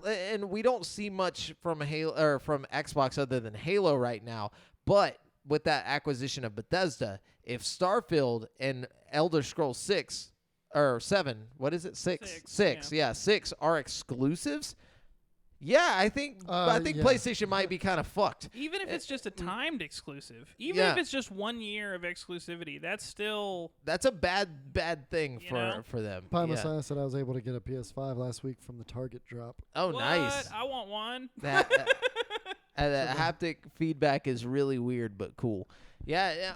and we don't see much from Halo or from Xbox other than Halo right now. But with that acquisition of Bethesda, if Starfield and Elder Scrolls 6 or 7, what is it? 6 are exclusives. Yeah, I think PlayStation might be kind of fucked. Even if it's just a timed exclusive, even if it's just 1 year of exclusivity, that's a bad thing for them. Pi Messiah said I was able to get a PS5 last week from the Target drop. Oh, what? Nice! I want one. That haptic feedback is really weird but cool. Yeah,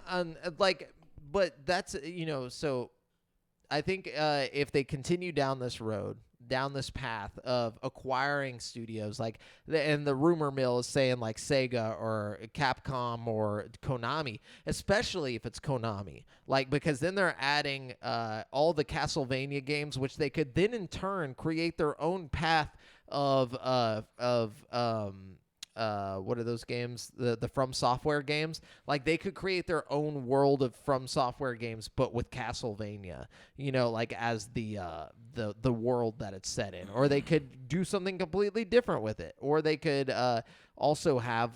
but that's so I think if they continue down this path of acquiring studios, and the rumor mill is saying like Sega or Capcom or Konami, especially if it's Konami, because then they're adding all the Castlevania games, which they could then in turn create their own path of what are those games? The From Software games. Like they could create their own world of From Software games, but with Castlevania, like as the world that it's set in. Or they could do something completely different with it. Or they could also have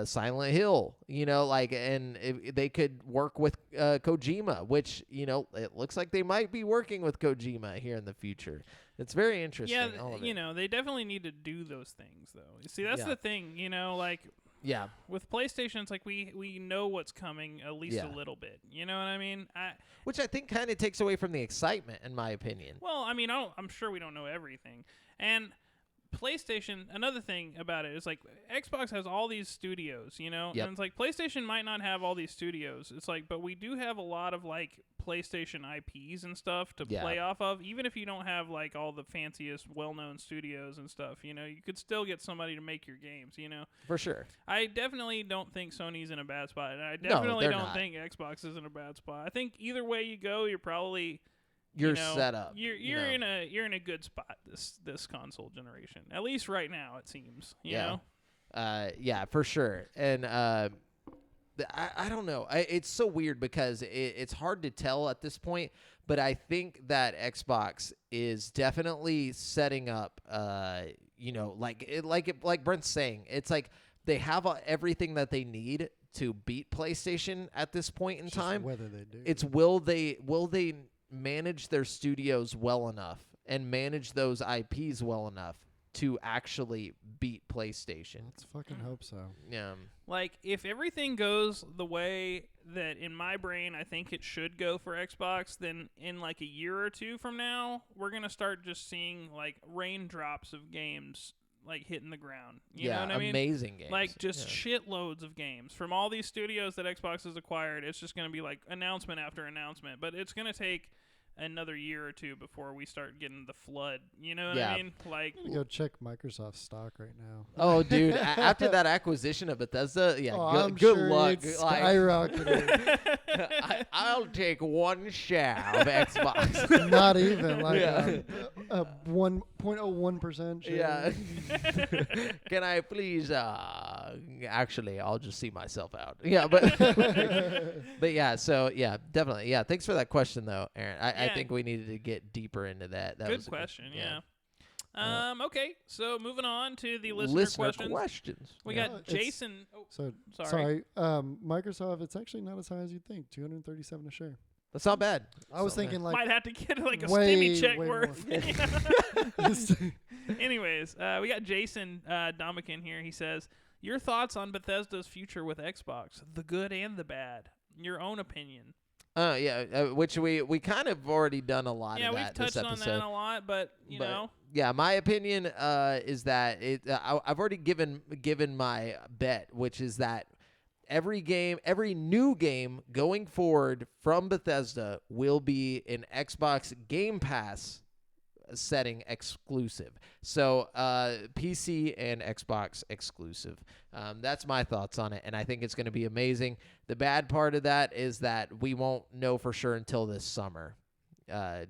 Silent Hill, and they could work with Kojima, which, it looks like they might be working with Kojima here in the future. It's very interesting. Yeah, they definitely need to do those things, though. See, that's the thing, Yeah. With PlayStation, it's like we know what's coming at least a little bit. You know what I mean? Which I think kind of takes away from the excitement, in my opinion. Well, I mean, I'm sure we don't know everything. And PlayStation, another thing about it is like Xbox has all these studios, Yep. and it's like PlayStation might not have all these studios. It's like, but we do have a lot of like PlayStation IPs and stuff to play off of. Even if you don't have like all the fanciest, well-known studios and stuff, you could still get somebody to make your games. For sure. I definitely don't think Sony's in a bad spot, and I definitely don't think Xbox is in a bad spot. I think either way you go, you're probably set up. You're in a good spot this console generation. At least right now, it seems. You know? Yeah, for sure. And I don't know. It's so weird because it's hard to tell at this point. But I think that Xbox is definitely setting up. Like Brent's saying, it's like they have everything that they need to beat PlayStation at this point in time. Whether they do. It's will they manage their studios well enough and manage those IPs well enough to actually beat PlayStation. Let's fucking hope so. Yeah. Like, if everything goes the way that in my brain I think it should go for Xbox, then in like a year or two from now, we're going to start just seeing like raindrops of games like hitting the ground. You know what I mean? Amazing games. Like just shitloads of games from all these studios that Xbox has acquired. It's just going to be like announcement after announcement, but it's going to take another year or two before we start getting the flood. You know what I mean? Like, I'm gonna go check Microsoft stock right now. Oh, dude! After that acquisition of Bethesda, good luck. Skyrocketing. I'll take one share of Xbox. Not even like a 1.01% share. Yeah. Can I please? Actually, I'll just see myself out. Yeah, but but yeah. So yeah, definitely. Yeah. Thanks for that question, though, Aaron. I think we needed to get deeper into that. That good was question. Okay, so moving on to the listener questions. We got Jason. Sorry. Microsoft, it's actually not as high as you'd think. 237 a share. That's not bad. I was thinking like might have to get like a stimmy check way worth. Anyways, we got Jason Domican here. He says, "Your thoughts on Bethesda's future with Xbox, the good and the bad. Your own opinion." Which we kind of already done a lot of that. Yeah, we've touched on that a lot, but you know. Yeah, my opinion is that I've already given my bet, which is that every new game going forward from Bethesda will be an Xbox Game Pass setting exclusive. So PC and Xbox exclusive. That's my thoughts on it, and I think it's going to be amazing. The bad part of that is that we won't know for sure until this summer,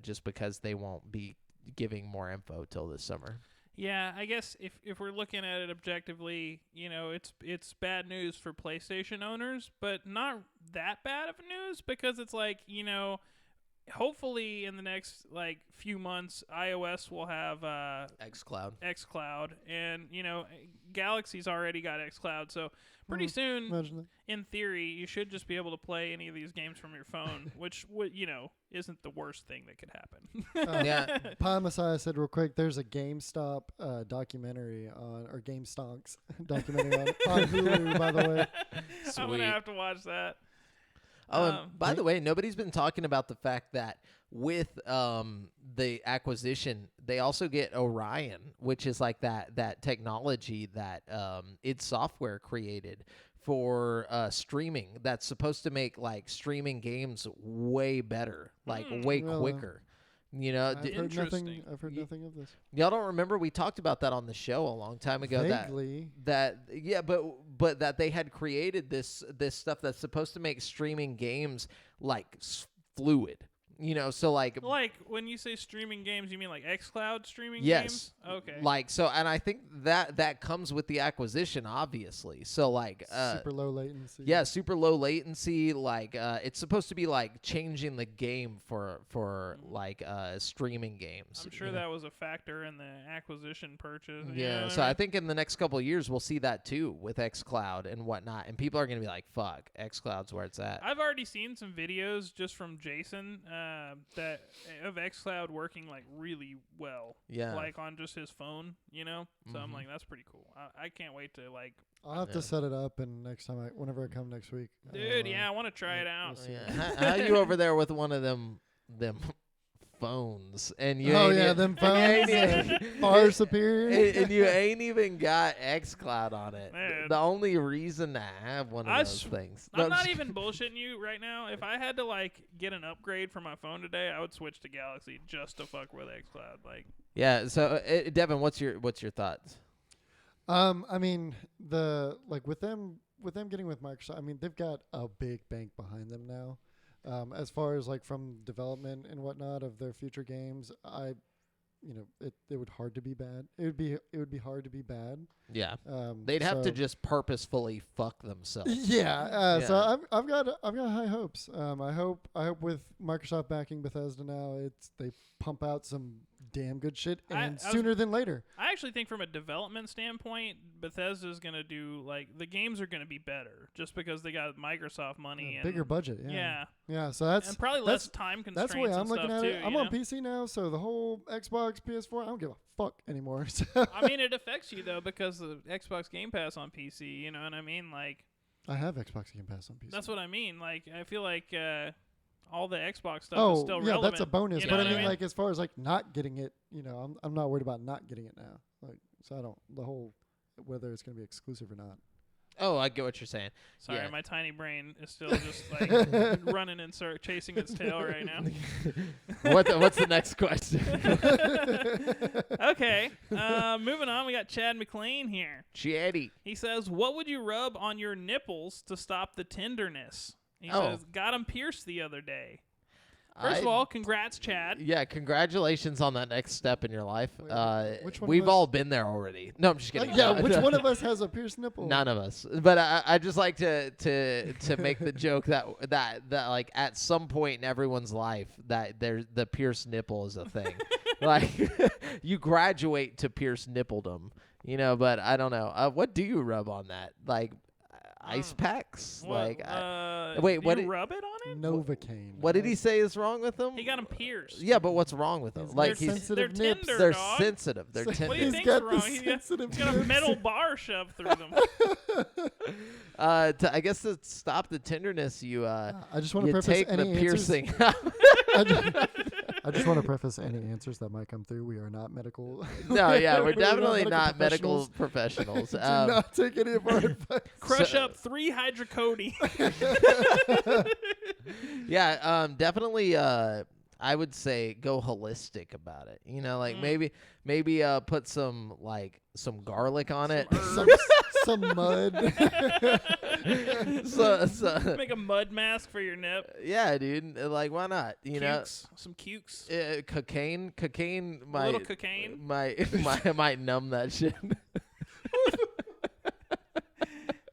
just because they won't be giving more info till this summer. Yeah, I guess if we're looking at it objectively, it's bad news for PlayStation owners, but not that bad of news because it's like, hopefully in the next few months iOS will have xCloud and Galaxy's already got xCloud, so pretty soon in theory you should just be able to play any of these games from your phone, which isn't the worst thing that could happen. Yeah. Pie Messiah said real quick, there's a GameStop documentary or GameStonks documentary on Hulu, by the way. Sweet. I'm gonna have to watch that. By the way, nobody's been talking about the fact that with the acquisition, they also get Orion, which is like that technology that id Software created for streaming that's supposed to make streaming games way better, way quicker. I've heard nothing of this. Y'all don't remember we talked about that on the show a long time ago. Vaguely. But that they had created this stuff that's supposed to make streaming games fluid. You know, so like when you say streaming games, you mean like xCloud streaming yes. games? Okay. Like so, and I think that comes with the acquisition, obviously. So like super low latency. Yeah, super low latency. Like it's supposed to be like changing the game for like streaming games. I'm sure that was a factor in the acquisition purchase. Yeah, so I think in the next couple of years we'll see that too with xCloud and whatnot, and people are gonna be like, "Fuck, xCloud's where it's at." I've already seen some videos just from Jason that of xCloud working like really well. Yeah, like on just his phone, you know. So I'm like, that's pretty cool. I can't wait to like. I'll have to set it up, and whenever I come next week. Dude, I want to try it out. We'll how you over there with one of them phones, and you them phones far superior, and you ain't even got xCloud on it. Man. The only reason to have one of those things. I'm not even bullshitting you right now. If I had to like get an upgrade for my phone today, I would switch to Galaxy just to fuck with xCloud. Like, yeah. So Devin, what's your thoughts? I mean, with them getting with Microsoft, I mean, they've got a big bank behind them now. As far as like from development and whatnot of their future games, it would hard to be bad. It would be hard to be bad. Yeah. They'd have to just purposefully fuck themselves. Yeah. So I've got high hopes. I hope with Microsoft backing Bethesda now, they pump out some damn good shit sooner than later. I actually think from a development standpoint, Bethesda's going to do like the games are going to be better just because they got Microsoft money and bigger budget. Yeah. So that's and probably less time constraints. That's the way I'm looking at it. I'm on know? PC now, so the whole Xbox, PS4, I don't give a fuck anymore. So. I mean, it affects you though because of Xbox Game Pass on PC. You know what I mean? Like, I have Xbox Game Pass on PC. That's what I mean. Like, I feel like all the Xbox stuff is still relevant. That's a bonus. You know but I mean, like, as far as like not getting it, I'm not worried about not getting it now. Like, so I don't whether it's gonna be exclusive or not. Oh, I get what you're saying. Sorry, my tiny brain is still just like running and chasing its tail right now. What's the next question? Okay, moving on. We got Chad McLean here. Chatty. He says, "What would you rub on your nipples to stop the tenderness?" He says, "Got him pierced the other day." First of all, congrats, Chad. Yeah, congratulations on that next step in your life. Which one we've all been there already. No, I'm just kidding. Which one of us has a pierced nipple? None of us. But I just like to make the joke that like at some point in everyone's life that the pierced nipple is a thing. Like you graduate to pierced nippledom, but I don't know. What do you rub on that? Like ice packs? Wait, what? You rub it on it? Novocaine. What did he say is wrong with them? He got him pierced. Yeah, but what's wrong with them? Like they're nips. Tender, they're dog. sensitive. They're tender. What do you think's wrong? He's got a metal bar shoved through them. I guess to stop the tenderness, I just want to preface take any the piercing. I just want to preface any answers that might come through. We are not medical. No, yeah, we're definitely not medical professionals. Do not take any of our advice. Crush up 3 hydrocodone. Yeah, definitely. I would say go holistic about it. Maybe put some garlic on it. Some mud. so make a mud mask for your nip. Yeah, dude. Like, why not? Some cukes. Cocaine. A little cocaine. Might numb that shit.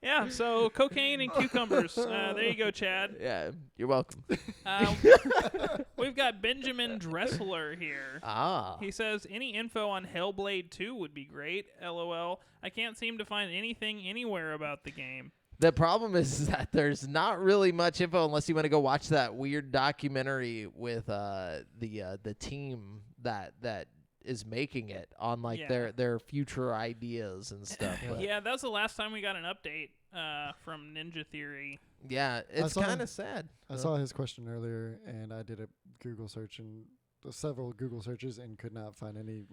Yeah, so cocaine and cucumbers. There you go, Chad. Yeah, you're welcome. We've got Benjamin Dressler here. He says, any info on Hellblade 2 would be great. LOL. I can't seem to find anything anywhere about the game. The problem is that there's not really much info unless you want to go watch that weird documentary with the team that is making it on their future ideas and stuff. Yeah, that was the last time we got an update from Ninja Theory. Yeah, it's kind of sad. I saw his question earlier, and I did a Google search and several Google searches and could not find any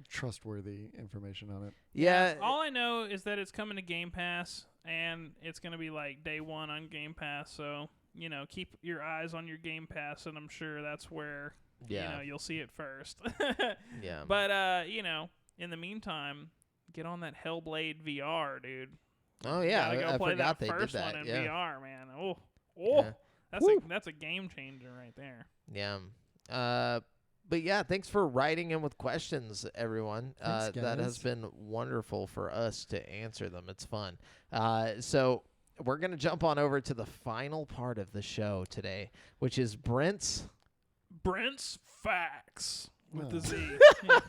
trustworthy information on it. Yeah. All I know is that it's coming to Game Pass, and it's going to be day one on Game Pass. So keep your eyes on your Game Pass, and I'm sure that's where. Yeah. You'll see it first. Yeah. But, in the meantime, get on that Hellblade VR, dude. Oh, yeah. I forgot play that they first did that. one in yeah. VR, man. Oh. Yeah. That's a game changer right there. Yeah. But yeah, thanks for writing in with questions, everyone. Thanks, that has been wonderful for us to answer them. It's fun. So we're going to jump on over to the final part of the show today, which is Brent's Facts with the Z.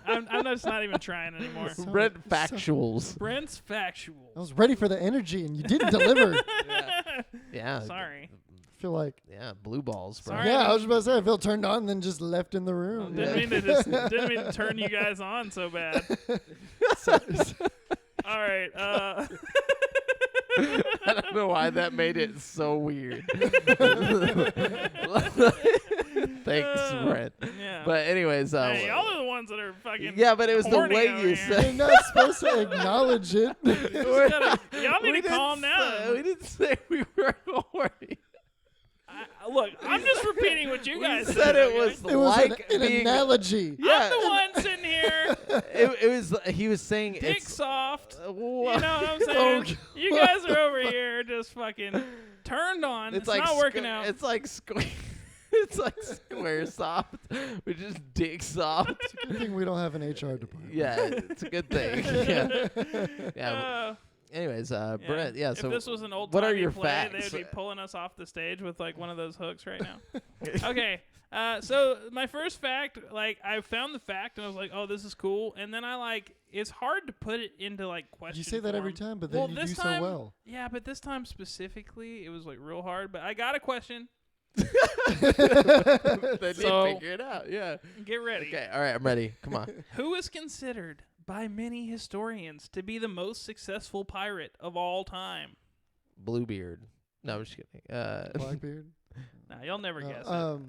I'm just not even trying anymore. Brent Factuals. Brent's Factuals. I was ready for the energy, and you didn't deliver. Yeah. Sorry. I feel like blue balls, bro. Sorry. Yeah, I was about to say I feel turned on and then just left in the room. Didn't mean to turn you guys on so bad. All right. I don't know why that made it so weird. Thanks, Brent. Yeah. But anyways, hey, y'all are the ones that are fucking. Yeah, but it was the way you said. You're not supposed to acknowledge it. Y'all need to calm down. We didn't say we were horny. Look, I'm just repeating what you guys said. It was like an analogy. Yeah. I'm the one sitting here. It was. He was saying dick it's soft. You know what I'm saying? Okay. You guys are over here just fucking turned on. It's like not working out. It's like it's like square soft, which is dick soft. It's a good thing we don't have an HR department. Yeah, it's a good thing. Yeah. Anyways, Brent. Yeah. So if this was an old what are your play, facts? they would be pulling us off the stage with like one of those hooks right now. Okay. So my first fact, like I found the fact and I was like, oh, this is cool. And then it's hard to put it into like question. You say that form. every time, but then you do so well. Yeah, but this time specifically, it was like real hard. But I got a question. Then you figure it out. Yeah. Get ready. Okay. All right. I'm ready. Come on. Who is considered by many historians to be the most successful pirate of all time? Bluebeard. No, I'm just kidding. Blackbeard. Nah, you'll never guess it.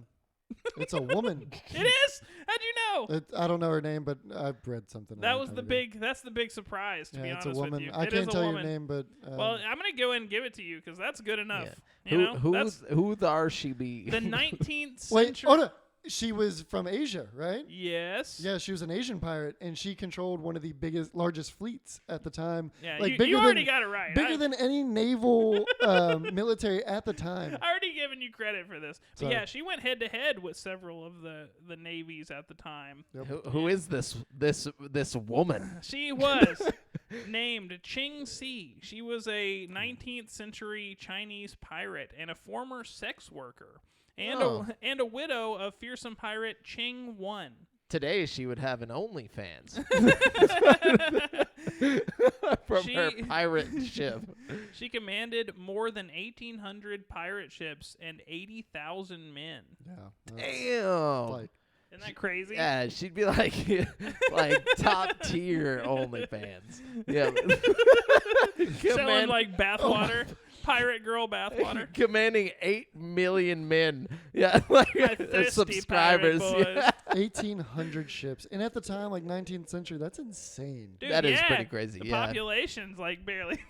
It's a woman. It is. How'd you know? I don't know her name, but I've read something. That's the big surprise. To be honest it's a woman. with you, I can't tell you her name, but well, I'm gonna go ahead and give it to you because that's good enough. Yeah. Who are she be? The 19th century. Wait, oh no. She was from Asia, right? Yes. Yeah, she was an Asian pirate, and she controlled one of the largest fleets at the time. Yeah, like you already got it right. Bigger than any naval military at the time. I already given you credit for this. But Sorry. yeah, she went head to head with several of the navies at the time. Yep. Who is this woman? She was named Ching Si. She was a 19th century Chinese pirate and a former sex worker. And a widow of fearsome pirate Ching Wan. Today she would have an OnlyFans from her pirate ship. She commanded more than 1,800 pirate ships and 80,000 men. Yeah. Damn. Isn't that crazy? Yeah, she'd be like top tier OnlyFans. Yeah. Selling like bathwater. Pirate girl bathwater. Commanding 8 million men. Yeah, like subscribers. Yeah. 1,800 ships. And at the time, like 19th century, that's insane. Dude, that is pretty crazy. The population's like barely.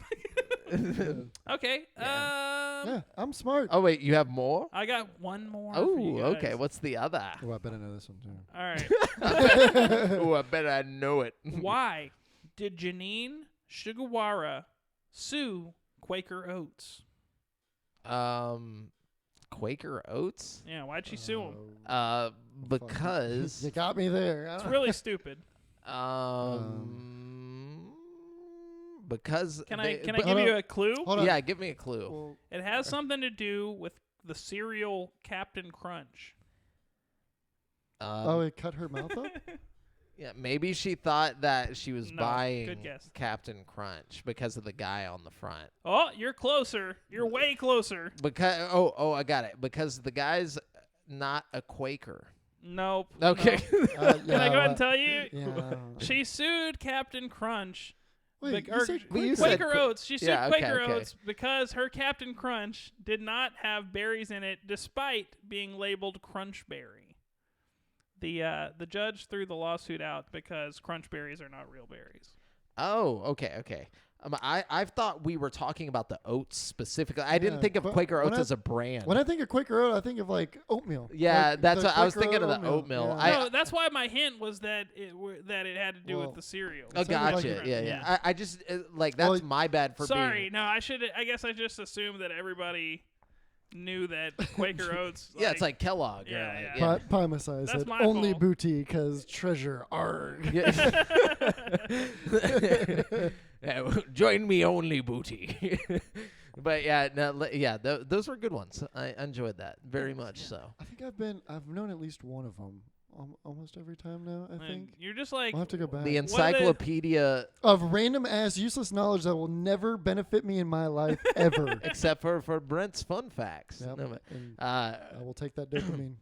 Okay. Yeah. I'm smart. Oh, wait, you have more? I got one more. Oh, okay. What's the other? Oh, I better know this one, too. All right. Oh, I bet I know it. Why did Janine Sugawara sue Quaker Oats? Quaker Oats? Yeah, why'd she sue him? Because you got me there. It's really stupid. Because can I give you a clue? Yeah, give me a clue. Well, it has something to do with the cereal Captain Crunch. it cut her mouth up? Yeah, maybe she thought that she was buying good guess. Captain Crunch because of the guy on the front. Oh, you're closer. You're way closer. Because I got it. Because the guy's not a Quaker. Nope. Okay. Nope. Can I go ahead and tell you? Yeah. She sued Captain Crunch. Wait, Quaker Oats. She sued Quaker okay. Oats because her Captain Crunch did not have berries in it, despite being labeled Crunch Berry. The judge threw the lawsuit out because crunch berries are not real berries. Oh, okay. I thought we were talking about the oats specifically. I didn't think of Quaker Oats as a brand. When I think of Quaker Oat, I think of like oatmeal. Yeah, like that's what I was thinking of the oatmeal. Yeah. No, that's why my hint was that it had to do with the cereal. Oh, gotcha. Yeah. I just that's my bad for Sorry, no, I guess I just assumed that everybody knew that Quaker Oats. Yeah, it's like Kellogg. Yeah, yeah. Pie said only fault. booty because treasure arg. Join me only booty. But those were good ones. I enjoyed that very much. So I think I've known at least one of them almost every time now. I think you're just like I'll have to go back. The encyclopedia of random ass useless knowledge that will never benefit me in my life ever, except for Brent's fun facts. Yep. No, I will take that dopamine.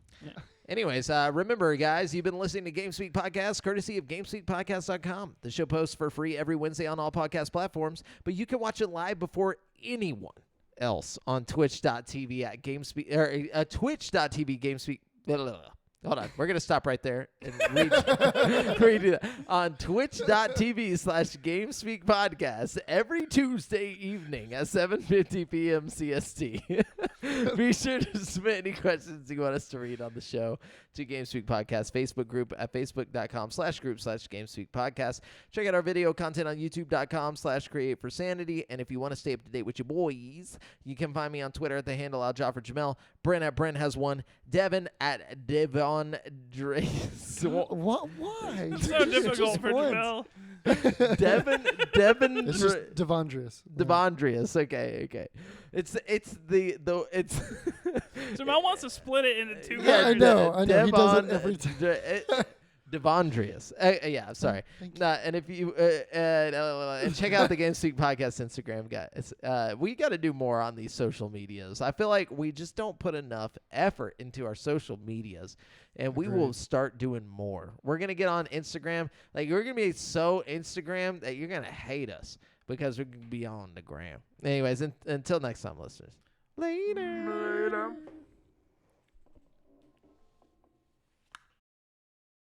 Anyways, remember, guys, you've been listening to GameSpeak Podcast, courtesy of GameSpeakPodcast.com. The show posts for free every Wednesday on all podcast platforms, but you can watch it live before anyone else on twitch.tv at GameSpeak, or twitch.tv GameSpeak. Hold on. We're going to stop right there and redo that. On twitch.tv/GameSpeak Podcast every Tuesday evening at 7:50 p.m. CST. Be sure to submit any questions you want us to read on the show to GameSpeak Podcast Facebook group at facebook.com/group/GameSpeak Podcast. Check out our video content on youtube.com/createforsanity. And if you want to stay up to date with your boys, you can find me on Twitter at the handle AlJafferJamel, Brent at Brent has one, Devin at Devon Drees. What? Why? It's so difficult for Jamel. Devin. It's just Devondrius. Devondrius. Okay. It's Jamel wants to split it into two. Yeah, I know. He does it every time. Devondrius. Yeah, sorry. And if you and check out the GameSpeak Podcast Instagram, guys. We got to do more on these social medias. I feel like we just don't put enough effort into our social medias, and we will start doing more. We're gonna get on Instagram. Like, we're gonna be so Instagram that you're gonna hate us because we're gonna be on the gram. Anyways, until next time, listeners. Later.